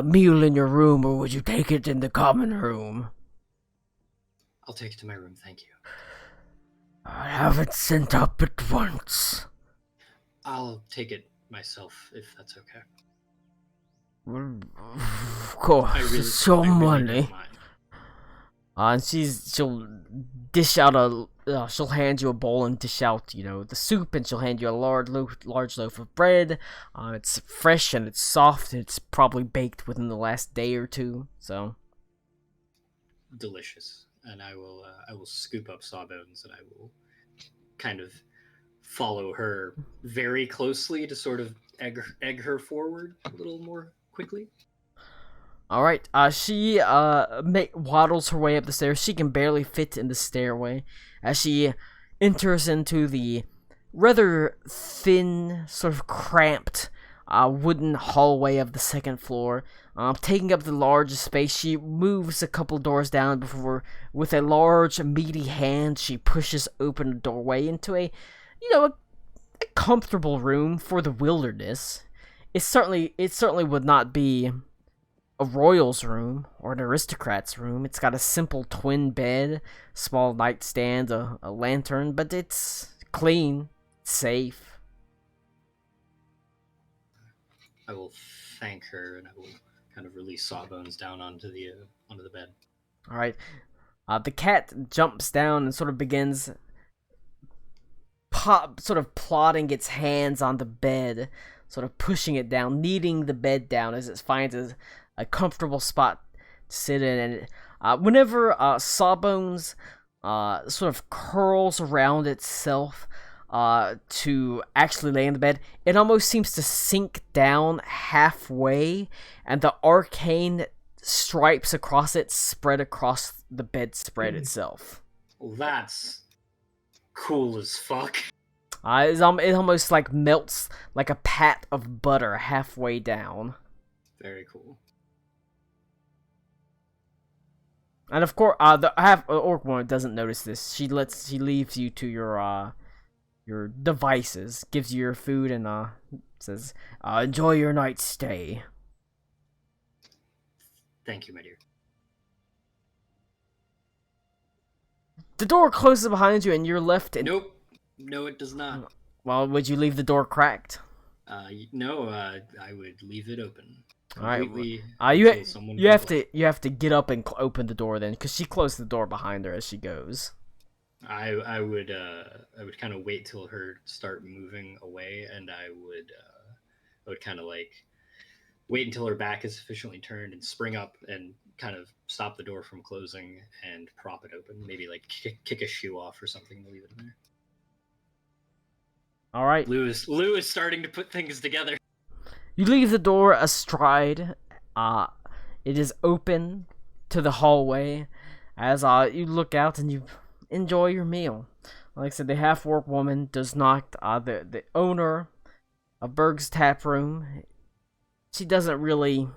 meal in your room, or would you take it in the common room? I'll take it to my room, thank you. I have it sent up at once. I'll take it myself, if that's okay. Of course, it's your money. And she'll dish out she'll hand you a bowl and dish out, the soup, and she'll hand you a large loaf of bread. It's fresh and it's soft, and it's probably baked within the last day or two, so. Delicious. And I will scoop up Sawbones, and I will kind of follow her very closely to sort of egg her forward a little more quickly. All right. She waddles her way up the stairs. She can barely fit in the stairway as she enters into the rather thin, sort of cramped wooden hallway of the second floor. Taking up the largest space, she moves a couple doors down before, with a large, meaty hand, she pushes open a doorway into a comfortable room for the wilderness. It certainly would not be a royal's room or an aristocrat's room. It's got a simple twin bed, small nightstand, a lantern, but it's clean, safe. I will thank her, and I will kind of release Sawbones down onto the bed. All right. The cat jumps down and sort of begins plodding its hands on the bed, sort of pushing it down, kneading the bed down as it finds a comfortable spot to sit in. And whenever Sawbones sort of curls around itself to actually lay in the bed, it almost seems to sink down halfway, and the arcane stripes across it spread across the bedspread itself. Well, that's cool as fuck. It almost like melts like a pat of butter halfway down. Very cool. And of course, the orc woman doesn't notice this. She leaves you to your devices, gives you your food, and says, "Enjoy your night's stay." Thank you, my dear. The door closes behind you, and you're left in. Nope. No, it does not. Well, would you leave the door cracked? No. I would leave it open. All right. Until You have to get up and open the door then, because she closed the door behind her as she goes. I would kind of wait till her start moving away, and I would kind of like wait until her back is sufficiently turned and spring up and kind of stop the door from closing and prop it open. Maybe like kick a shoe off or something to leave it in there. All right. Lou is starting to put things together. You leave the door astride. It is open to the hallway as you look out and you enjoy your meal. Like I said, the half-orc woman does not. The owner of Berg's Tap Room, she doesn't really.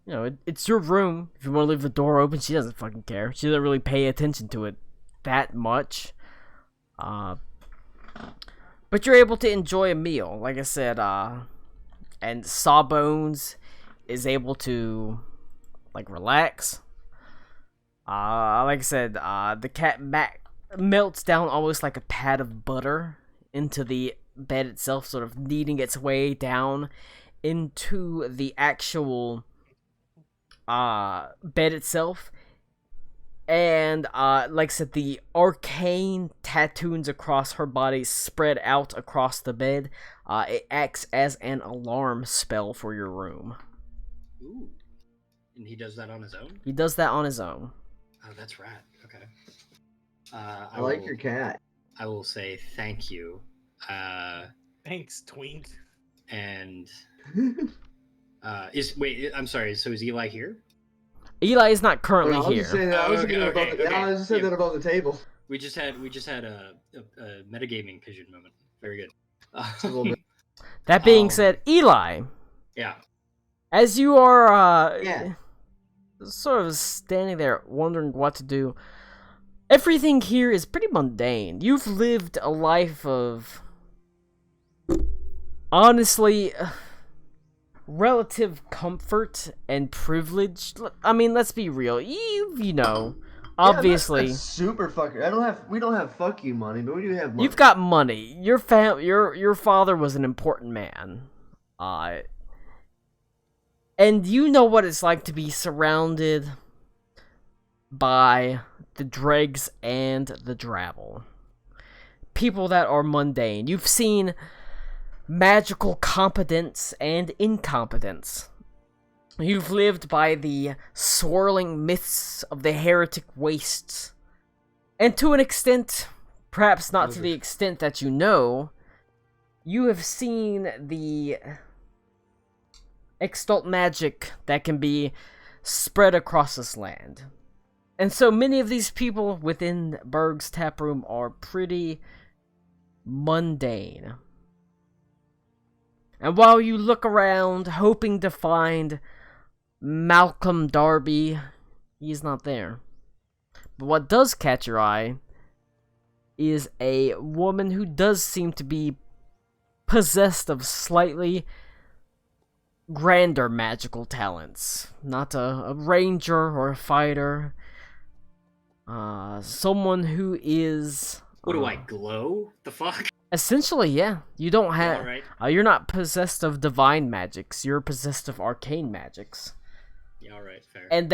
You know, it's your room. If you want to leave the door open, she doesn't fucking care. She doesn't really pay attention to it that much. But you're able to enjoy a meal, like I said, and Sawbones is able to, like, relax. Like I said, the cat melts down almost like a pat of butter into the bed itself, sort of kneading its way down into the actual bed itself. And, like I said, the arcane tattoos across her body spread out across the bed. It acts as an alarm spell for your room. Ooh. And he does that on his own? He does that on his own. Oh, that's rad. Okay. I like your cat. I will say thank you. Thanks, Twink. And, I'm sorry, so is Eli here? Eli is not currently here. I was just saying that above the table. We just had a metagaming pigeon moment. Very good. That being said, Eli. Yeah. As you are sort of standing there wondering what to do, everything here is pretty mundane. You've lived a life of, honestly, relative comfort and privilege. I mean, let's be real. You know, obviously, that's super fucking. We don't have fuck you money, but we do have money. You've got money. Your father was an important man. And you know what it's like to be surrounded by the dregs and the drabble. People that are mundane. You've seen magical competence and incompetence. You've lived by the swirling myths of the heretic wastes. And to an extent, perhaps not to the extent that you know, you have seen the extant magic that can be spread across this land. And so many of these people within Berg's Tap Room are pretty mundane. And while you look around, hoping to find Malcolm Darby, he's not there. But what does catch your eye is a woman who does seem to be possessed of slightly grander magical talents. Not a ranger or a fighter. Someone who is... What do I glow? The fuck? Essentially, yeah. You don't have... Alright. You're not possessed of divine magics. You're possessed of arcane magics. Yeah, alright, fair. And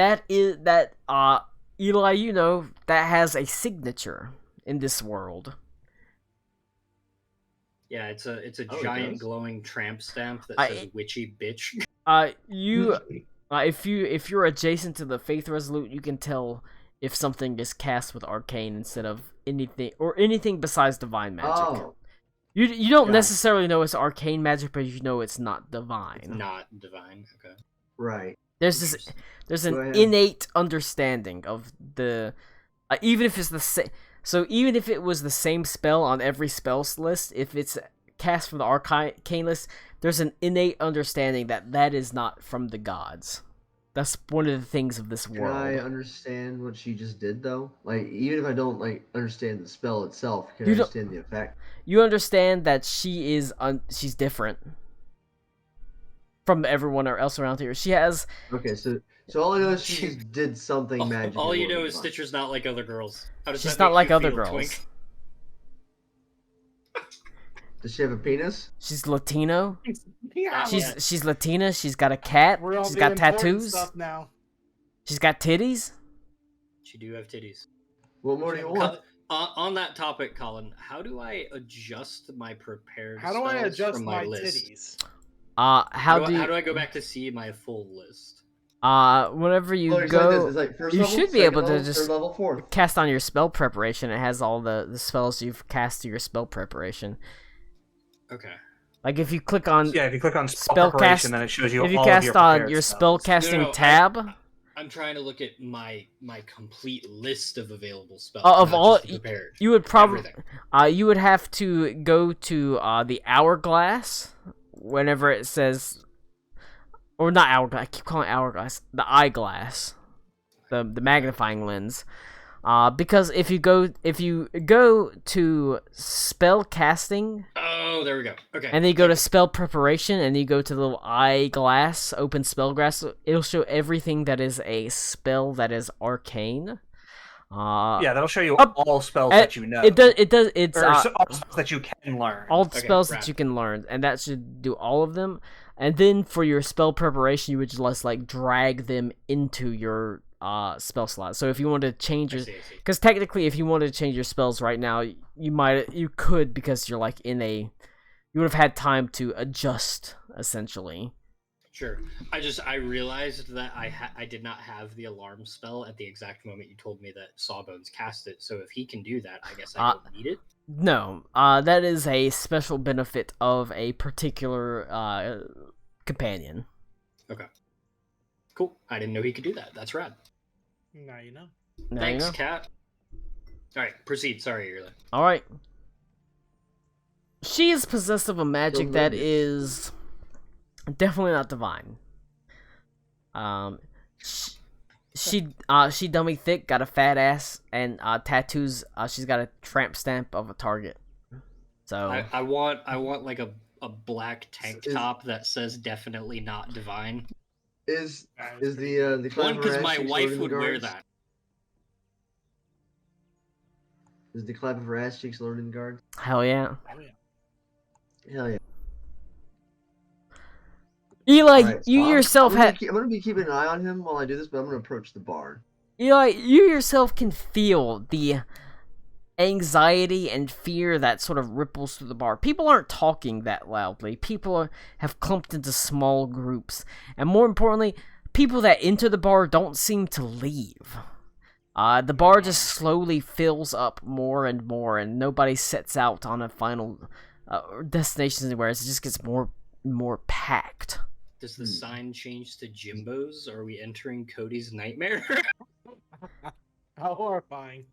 Eli, you know, that has a signature in this world. Yeah, it's a giant glowing tramp stamp that says "witchy bitch." If you're adjacent to the Faith Resolute, you can tell if something is cast with arcane instead of anything besides divine magic. Oh. You don't necessarily know it's arcane magic, but you know it's not divine. It's not divine. Okay. Right. There's an innate understanding of the Even if it's the same. So even if it was the same spell on every spells list, if it's cast from the arcane list, there's an innate understanding that that is not from the gods. That's one of the things of this world. Can I understand what she just did, though? Like, even if I don't understand the spell itself, can I understand the effect? You understand that she is she's different from everyone else around here. She has. Okay, so all I know is she just did something magical. All you know is Stitcher's not like other girls. How does She's that not make like you other feel, girls. Twink? Does she have a penis? She's Latino. Yeah, She's Latina. She's got a cat. we're on She's the got important tattoos. stuff now. She's got titties. She do have titties. What more do you want? On that topic, Colin, how do I adjust my prepared How do I spells adjust from my list? titties? How do I go back to see my full list? Whenever you Well, it's go, like this. It's like first you level, should be second able to level, just third level, fourth. cast on your spell preparation. It has all the spells you've cast to your spell preparation. Okay. Like if you click on Yeah, if you click on spell spell preparation, cast, then it shows you if you all cast of your on prepared your spells. spell casting No, tab I'm trying to look at my complete list of available spells. of not all, just the prepared. you would probably Everything. you would have to go to the hourglass whenever it says, or not hourglass. I keep calling it hourglass. The eyeglass, the magnifying lens. Because if you go to spell casting, Oh, there we go. Okay. and then you go to spell preparation, and you go to the little eyeglass, open spellglass, it'll show everything that is a spell that is arcane. Yeah, that'll show you all spells that you know. It does. It's all spells that you can learn. all the spells that you can learn, and that should do all of them. And then for your spell preparation, you would just like drag them into your spell slot. So if you want to change your, because technically, if you wanted to change your spells right now, you could, because you're like in a, you would have had time to adjust essentially. Sure. I realized that I did not have the alarm spell at the exact moment you told me that Sawbones cast it. So if he can do that, I guess I don't need it. No, that is a special benefit of a particular companion. Okay. Cool. I didn't know he could do that. That's rad. Now you know. Thanks, Kat. All right, proceed. Sorry, you're like. All right. She is possessed of a magic that is definitely not divine. She dummy thick, got a fat ass, and tattoos. She's got a tramp stamp of a target. So I want like a black tank top that says "definitely not divine." Is the one, because my wife would wear that. Is the clap of her ass cheeks lowered in guards? Hell yeah. Hell yeah. Eli, right, you so yourself I'm gonna be keeping an eye on him while I do this, but I'm gonna approach the bar. Eli, you yourself can feel the anxiety and fear that sort of ripples through the bar. People aren't talking that loudly. People have clumped into small groups. And more importantly, people that enter the bar don't seem to leave. The bar just slowly fills up more and more, and nobody sets out on a final destination anywhere. It just gets more and more packed. Does the sign change to Jimbo's? Are we entering Cody's nightmare? How horrifying.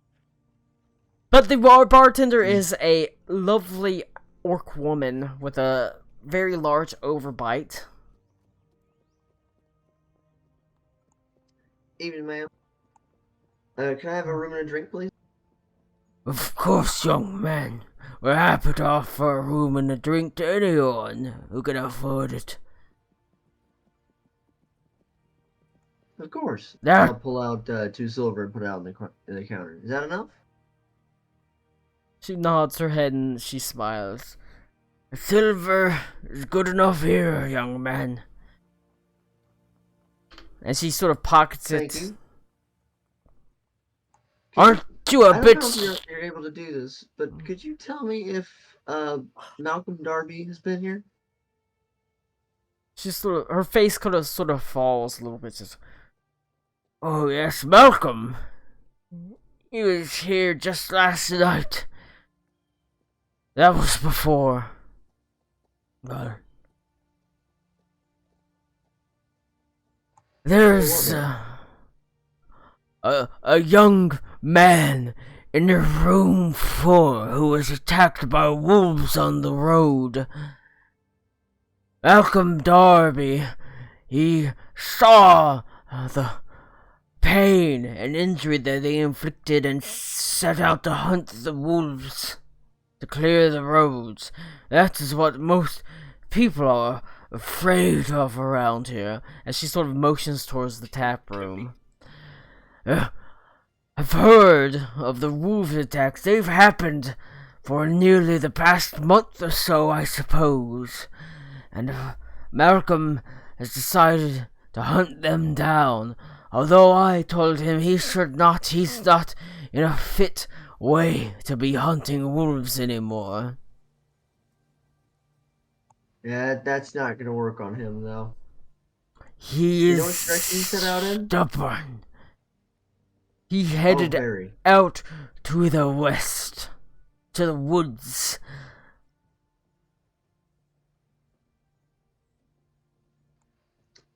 But the bartender is a lovely orc woman with a very large overbite. Evening, ma'am. Can I have a room and a drink, please? Of course, young man. We're happy to offer a room and a drink to anyone who can afford it. Of course. Yeah. I'll pull out 2 silver and put it out in the counter. Is that enough? She nods her head and she smiles. Silver is good enough here, young man. And she sort of pockets it. Thank you. Aren't you a I bitch? don't know if you're able to do this, but could you tell me if Malcolm Darby has been here? She sort of, her face sort of falls a little bit. Says, "Oh yes, Malcolm. He was here just last night. That was before. But there's a young man in room 4 who was attacked by wolves on the road. Malcolm Darby, he saw the pain and injury that they inflicted and set out to hunt the wolves to clear the roads. That is what most people are afraid of around here. As she sort of motions towards the tap room. I've heard of the wolves attacks. They've happened for nearly the past month or so, I suppose. And Malcolm has decided to hunt them down. Although I told him he's not in a fit way to be hunting wolves anymore. Yeah, that's not gonna work on him though. He You know is what direction he set out in? stubborn. He headed very. out to the west, to the woods.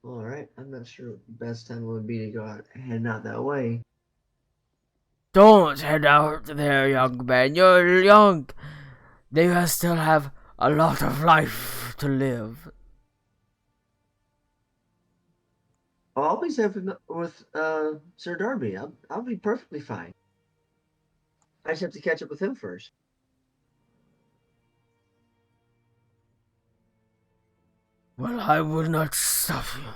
Alright, I'm not sure what the best time would be to go out heading out that way. Don't head out there, young man. You're young. They still have a lot of life to live. I'll be safe with Sir Darby. I'll be perfectly fine. I just have to catch up with him first. Well, I will not stop you.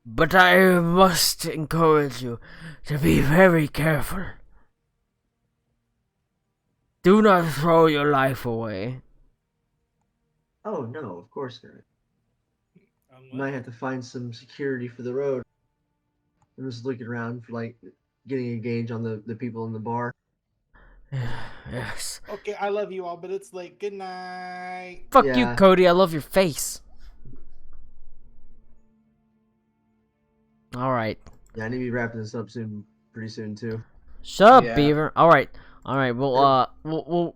But I must encourage you to be very careful. Do not throw your life away. Oh no, of course not. Might have to find some security for the road. I'm just looking around for like getting a gauge on the people in the bar. Yes. Okay, I love you all, but it's late. Good night. Fuck you, Cody. I love your face. Alright. Yeah, I need to be wrapping this up pretty soon too. Shut up, Yeah. Beaver. Alright. We'll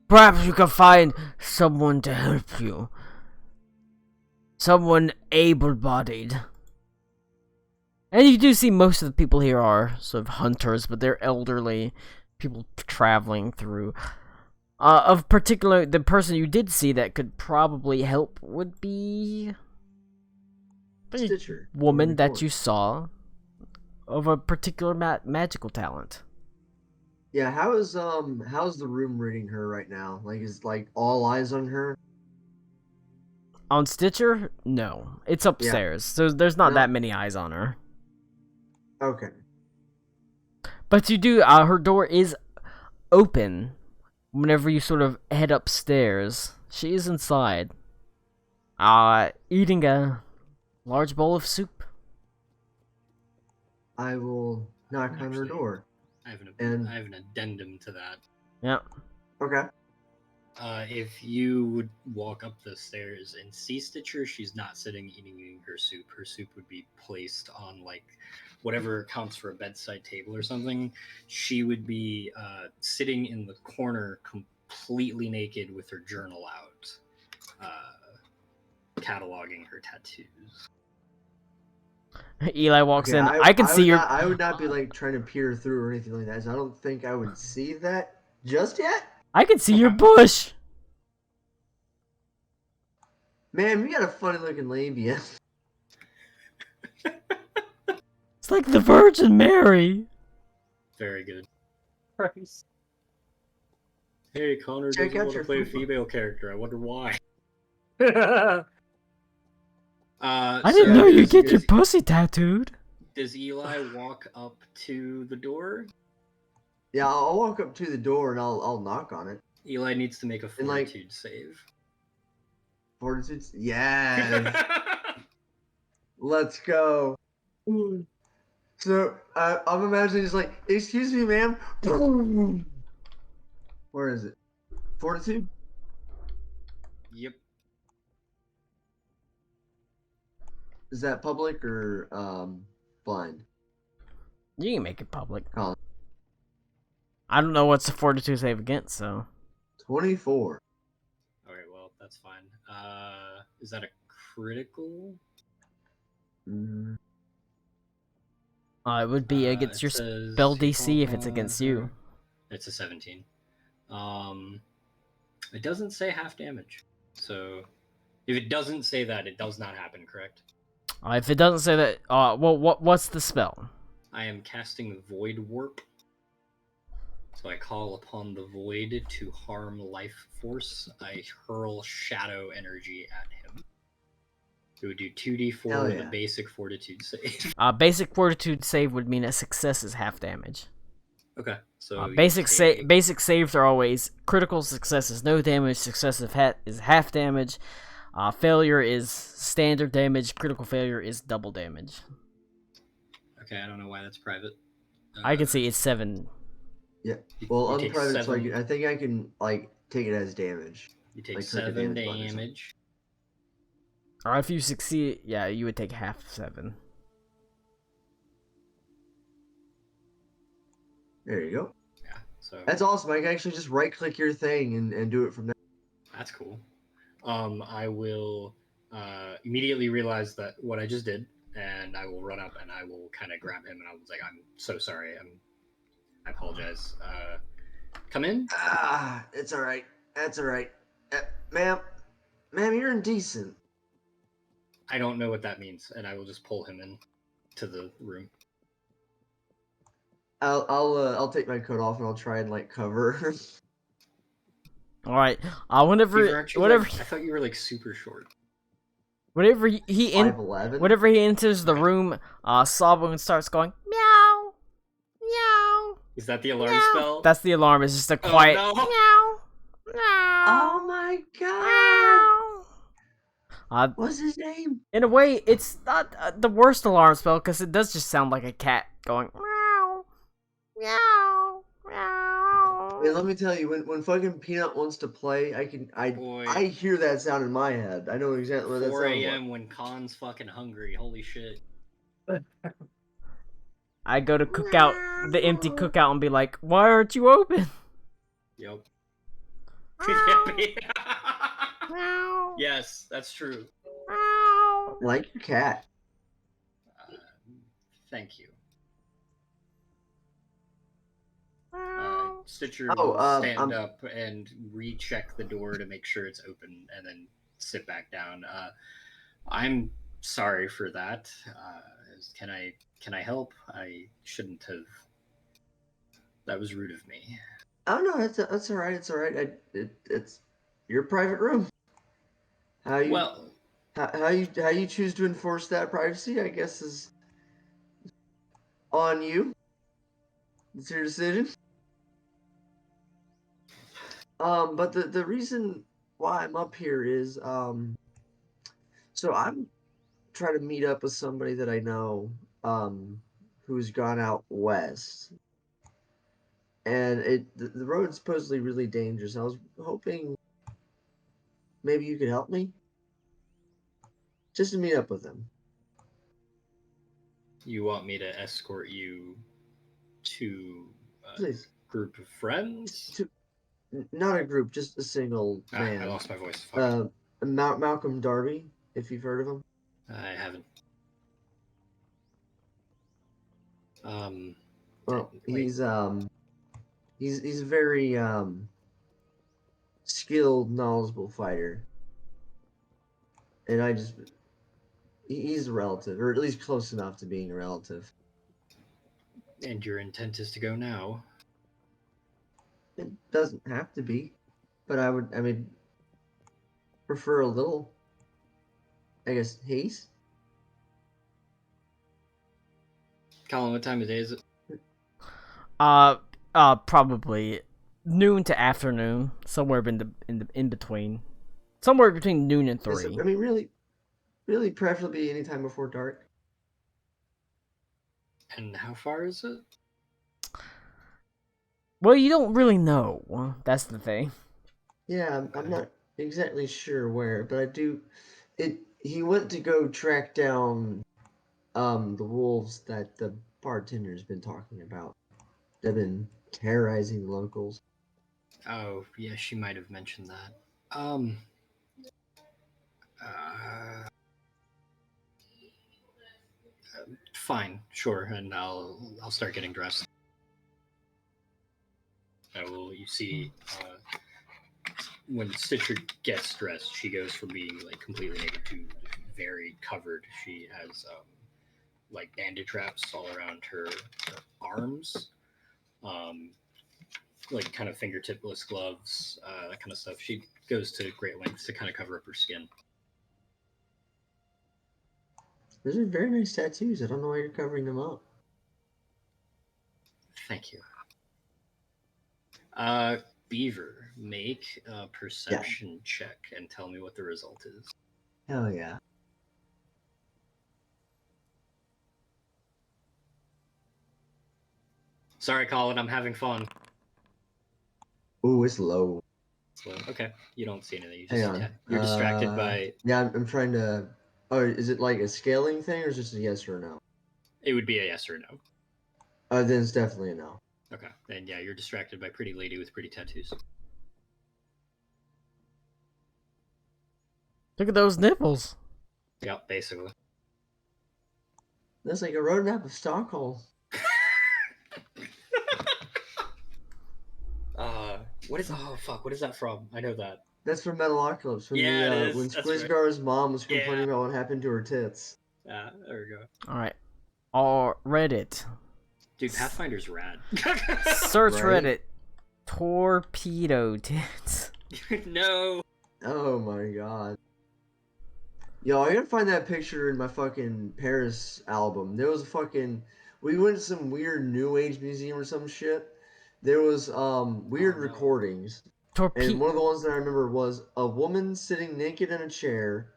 perhaps you can find someone to help you. Someone able-bodied. And you do see most of the people here are sort of hunters, but they're elderly people traveling through. Of particular, the person you did see that could probably help would be the Stitcher. woman that you saw of a particular magical talent. Yeah, how's the room reading her right now? Like, is like all eyes on her? On Stitcher? No. It's upstairs. So there's not that many eyes on her. Okay. But you do, her door is open whenever you sort of head upstairs. She is inside. Eating a large bowl of soup. I will knock on her door. I have an addendum to that. Yeah. Okay. If you would walk up the stairs and see Stitcher, she's not sitting eating her soup. Her soup would be placed on like whatever counts for a bedside table or something. She would be sitting in the corner completely naked with her journal out, cataloging her tattoos. Eli walks in. I can see your... I would not be like trying to peer through or anything like that. So I don't think I would see that just yet. I can see your bush. Man, you got a funny looking labia. It's like the Virgin Mary. Very good. Christ. Hey, Connor Check doesn't out want to your play a food. female character. I wonder why. I didn't know you get your pussy tattooed. Does Eli walk up to the door? Yeah, I'll walk up to the door and I'll knock on it. Eli needs to make a And, like- fortitude save. Fortitude? Yes. Let's go. So I'm imagining just like, excuse me, ma'am. Where is it? Fortitude? Yep. Is that public or blind? You can make it public. Oh. I don't know what's the fortitude save against, so... 24. Okay, well, that's fine. Is that a critical? It would be against your spell DC if it's against you. It's a 17. It doesn't say half damage. So, if it doesn't say that, it does not happen, correct? If it doesn't say that, well, what's the spell? I am casting Void Warp. So I call upon the Void to harm life force. I hurl shadow energy at him. It would do 2d4 with a basic fortitude save. Basic fortitude save would mean a success is half damage. Okay, so basic saves are always critical success is no damage, success is half damage, failure is standard damage, critical failure is double damage. Okay, I don't know why that's private. I can see it's 7. Yeah, well, unprivate, so I think I can take it as damage. You take 7 damage. Or if you succeed, yeah, you would take half 7. There you go. Yeah, so that's awesome. I can actually just right-click your thing and do it from there. That's cool. I will immediately realize that what I just did, and I will run up and I will kind of grab him, and I was like, "I'm so sorry. I apologize. Come in." It's all right. That's all right. Ma'am, you're indecent. I don't know what that means, and I will just pull him in to the room. I'll take my coat off and I'll try and cover. All right. Whenever I thought you were super short. Whenever he enters the room, Sawbones starts going meow, meow. Is that the alarm spell? That's the alarm. It's just a quiet meow, meow. Oh my god! What's his name? In a way, it's not the worst alarm spell because it does just sound like a cat going meow, meow, meow. Hey, let me tell you, when fucking Peanut wants to play, I hear that sound in my head. I know exactly what that sounds like. 4 a.m. when Khan's fucking hungry. Holy shit. I go to cook out the empty cookout and be like, "Why aren't you open?" Yep. Yes, that's true. Like your cat. Thank you. Stitcher will stand up and recheck the door to make sure it's open, and then sit back down. I'm sorry for that. Can I help? I shouldn't have. That was rude of me. Oh no, that's all right. It's all right. It's your private room. How you choose to enforce that privacy, I guess, is on you. It's your decision. But the reason why I'm up here is so I'm trying to meet up with somebody that I know who's gone out west. And the road's supposedly really dangerous. I was hoping maybe you could help me. Just to meet up with him. You want me to escort you to Please. Group of friends? Not a group, just a single man. I lost my voice. Malcolm Darby, if you've heard of him. I haven't. Well, he's a very skilled, knowledgeable fighter, and he's a relative, or at least close enough to being a relative. And your intent is to go now? It doesn't have to be, but I prefer a little, I guess, haste. Colin, what time of day is it? Probably noon to afternoon, somewhere in between, somewhere between noon and 3. I mean, really, preferably any time before dark. And how far is it? Well, you don't really know. That's the thing. Yeah, I'm not exactly sure where, but I do. He went to go track down the wolves that the bartender's been talking about. They've been terrorizing the locals. Oh, yeah, she might have mentioned that. Fine, sure, and I'll start getting dressed. You see, when Stitcher gets dressed, she goes from being like completely naked to very covered. She has like bandage wraps all around her arms, like kind of fingertipless gloves, that kind of stuff. She goes to great lengths to kind of cover up her skin. Those are very nice tattoos. I don't know why you're covering them up. Thank you. Beaver, make a perception check and tell me what the result is. Hell yeah. Sorry, Colin, I'm having fun. Ooh, it's low. So, okay, you don't see anything. Hang on. You're distracted by... Yeah, I'm trying to... Oh, is it like a scaling thing, or is it just a yes or a no? It would be a yes or a no. Then it's definitely a no. Okay, then yeah, you're distracted by pretty lady with pretty tattoos. Look at those nipples. Yep, basically. That's like a roadmap of Stockholm. What is... Oh, fuck, what is that from? I know that. That's from Metalocalypse. From Yeah, it is. When That's Squizgar's mom was complaining about what happened to her tits. Yeah, there we go. Alright. Or Reddit. Dude, Pathfinder's rad. Search Right? Reddit. Torpedo tits. No. Oh my god. Yo, I gotta find that picture in my fucking Paris album. There was a fucking... We went to some weird New Age museum or some shit. There was weird recordings. And one of the ones that I remember was a woman sitting naked in a chair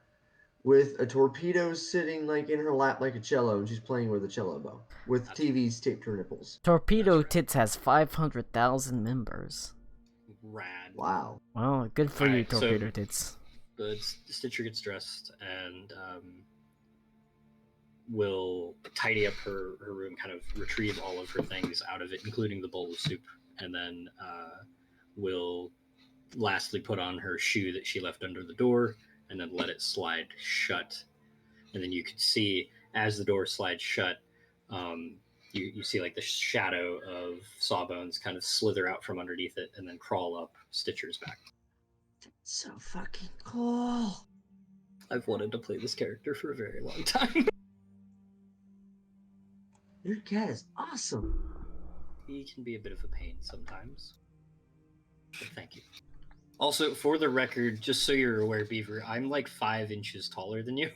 with a torpedo sitting like in her lap like a cello, and she's playing with a cello bow with TVs taped to her nipples. Torpedo Tits has 500,000 members. Rad. Wow. Well, good for you, Alright, so- Torpedo Tits. The Stitcher gets dressed and will tidy up her room, kind of retrieve all of her things out of it, including the bowl of soup, and then will lastly put on her shoe that she left under the door and then let it slide shut. And then you can see as the door slides shut, you see like the shadow of Sawbones kind of slither out from underneath it and then crawl up Stitcher's back. So fucking cool. I've wanted to play this character for a very long time. Your cat is awesome. He can be a bit of a pain sometimes. But thank you. Also, for the record, just so you're aware, Beaver, I'm like 5 inches taller than you.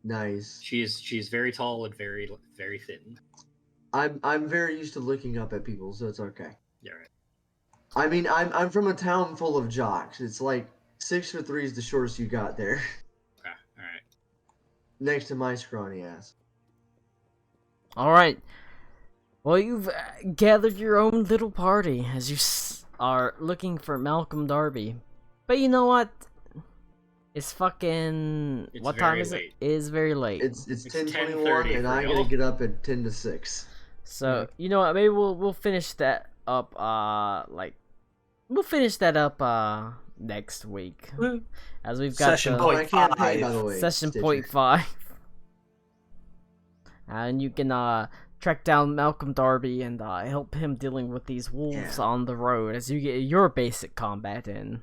Nice. She's very tall and very very thin. I'm very used to looking up at people, so it's okay. Yeah, right. I mean, I'm from a town full of jocks. It's like 6'3" is the shortest you got there. Okay, all right. Next to my scrawny ass. Alright. Well, you've gathered your own little party as you are looking for Malcolm Darby. But you know what? It's fucking... It's what time very is late. it? It is very late. It's 10:21, 10:30 and for I y'all. gotta get up at 10 to 6. So, you know what? Maybe we'll finish that up, we'll finish that up, next week. As we've got Session the... Oh, I point can't pay, by five. the way. Session Stitcher. point 5. And you can track down Malcolm Darby and help him dealing with these wolves Yeah. on the road as you get your basic combat in.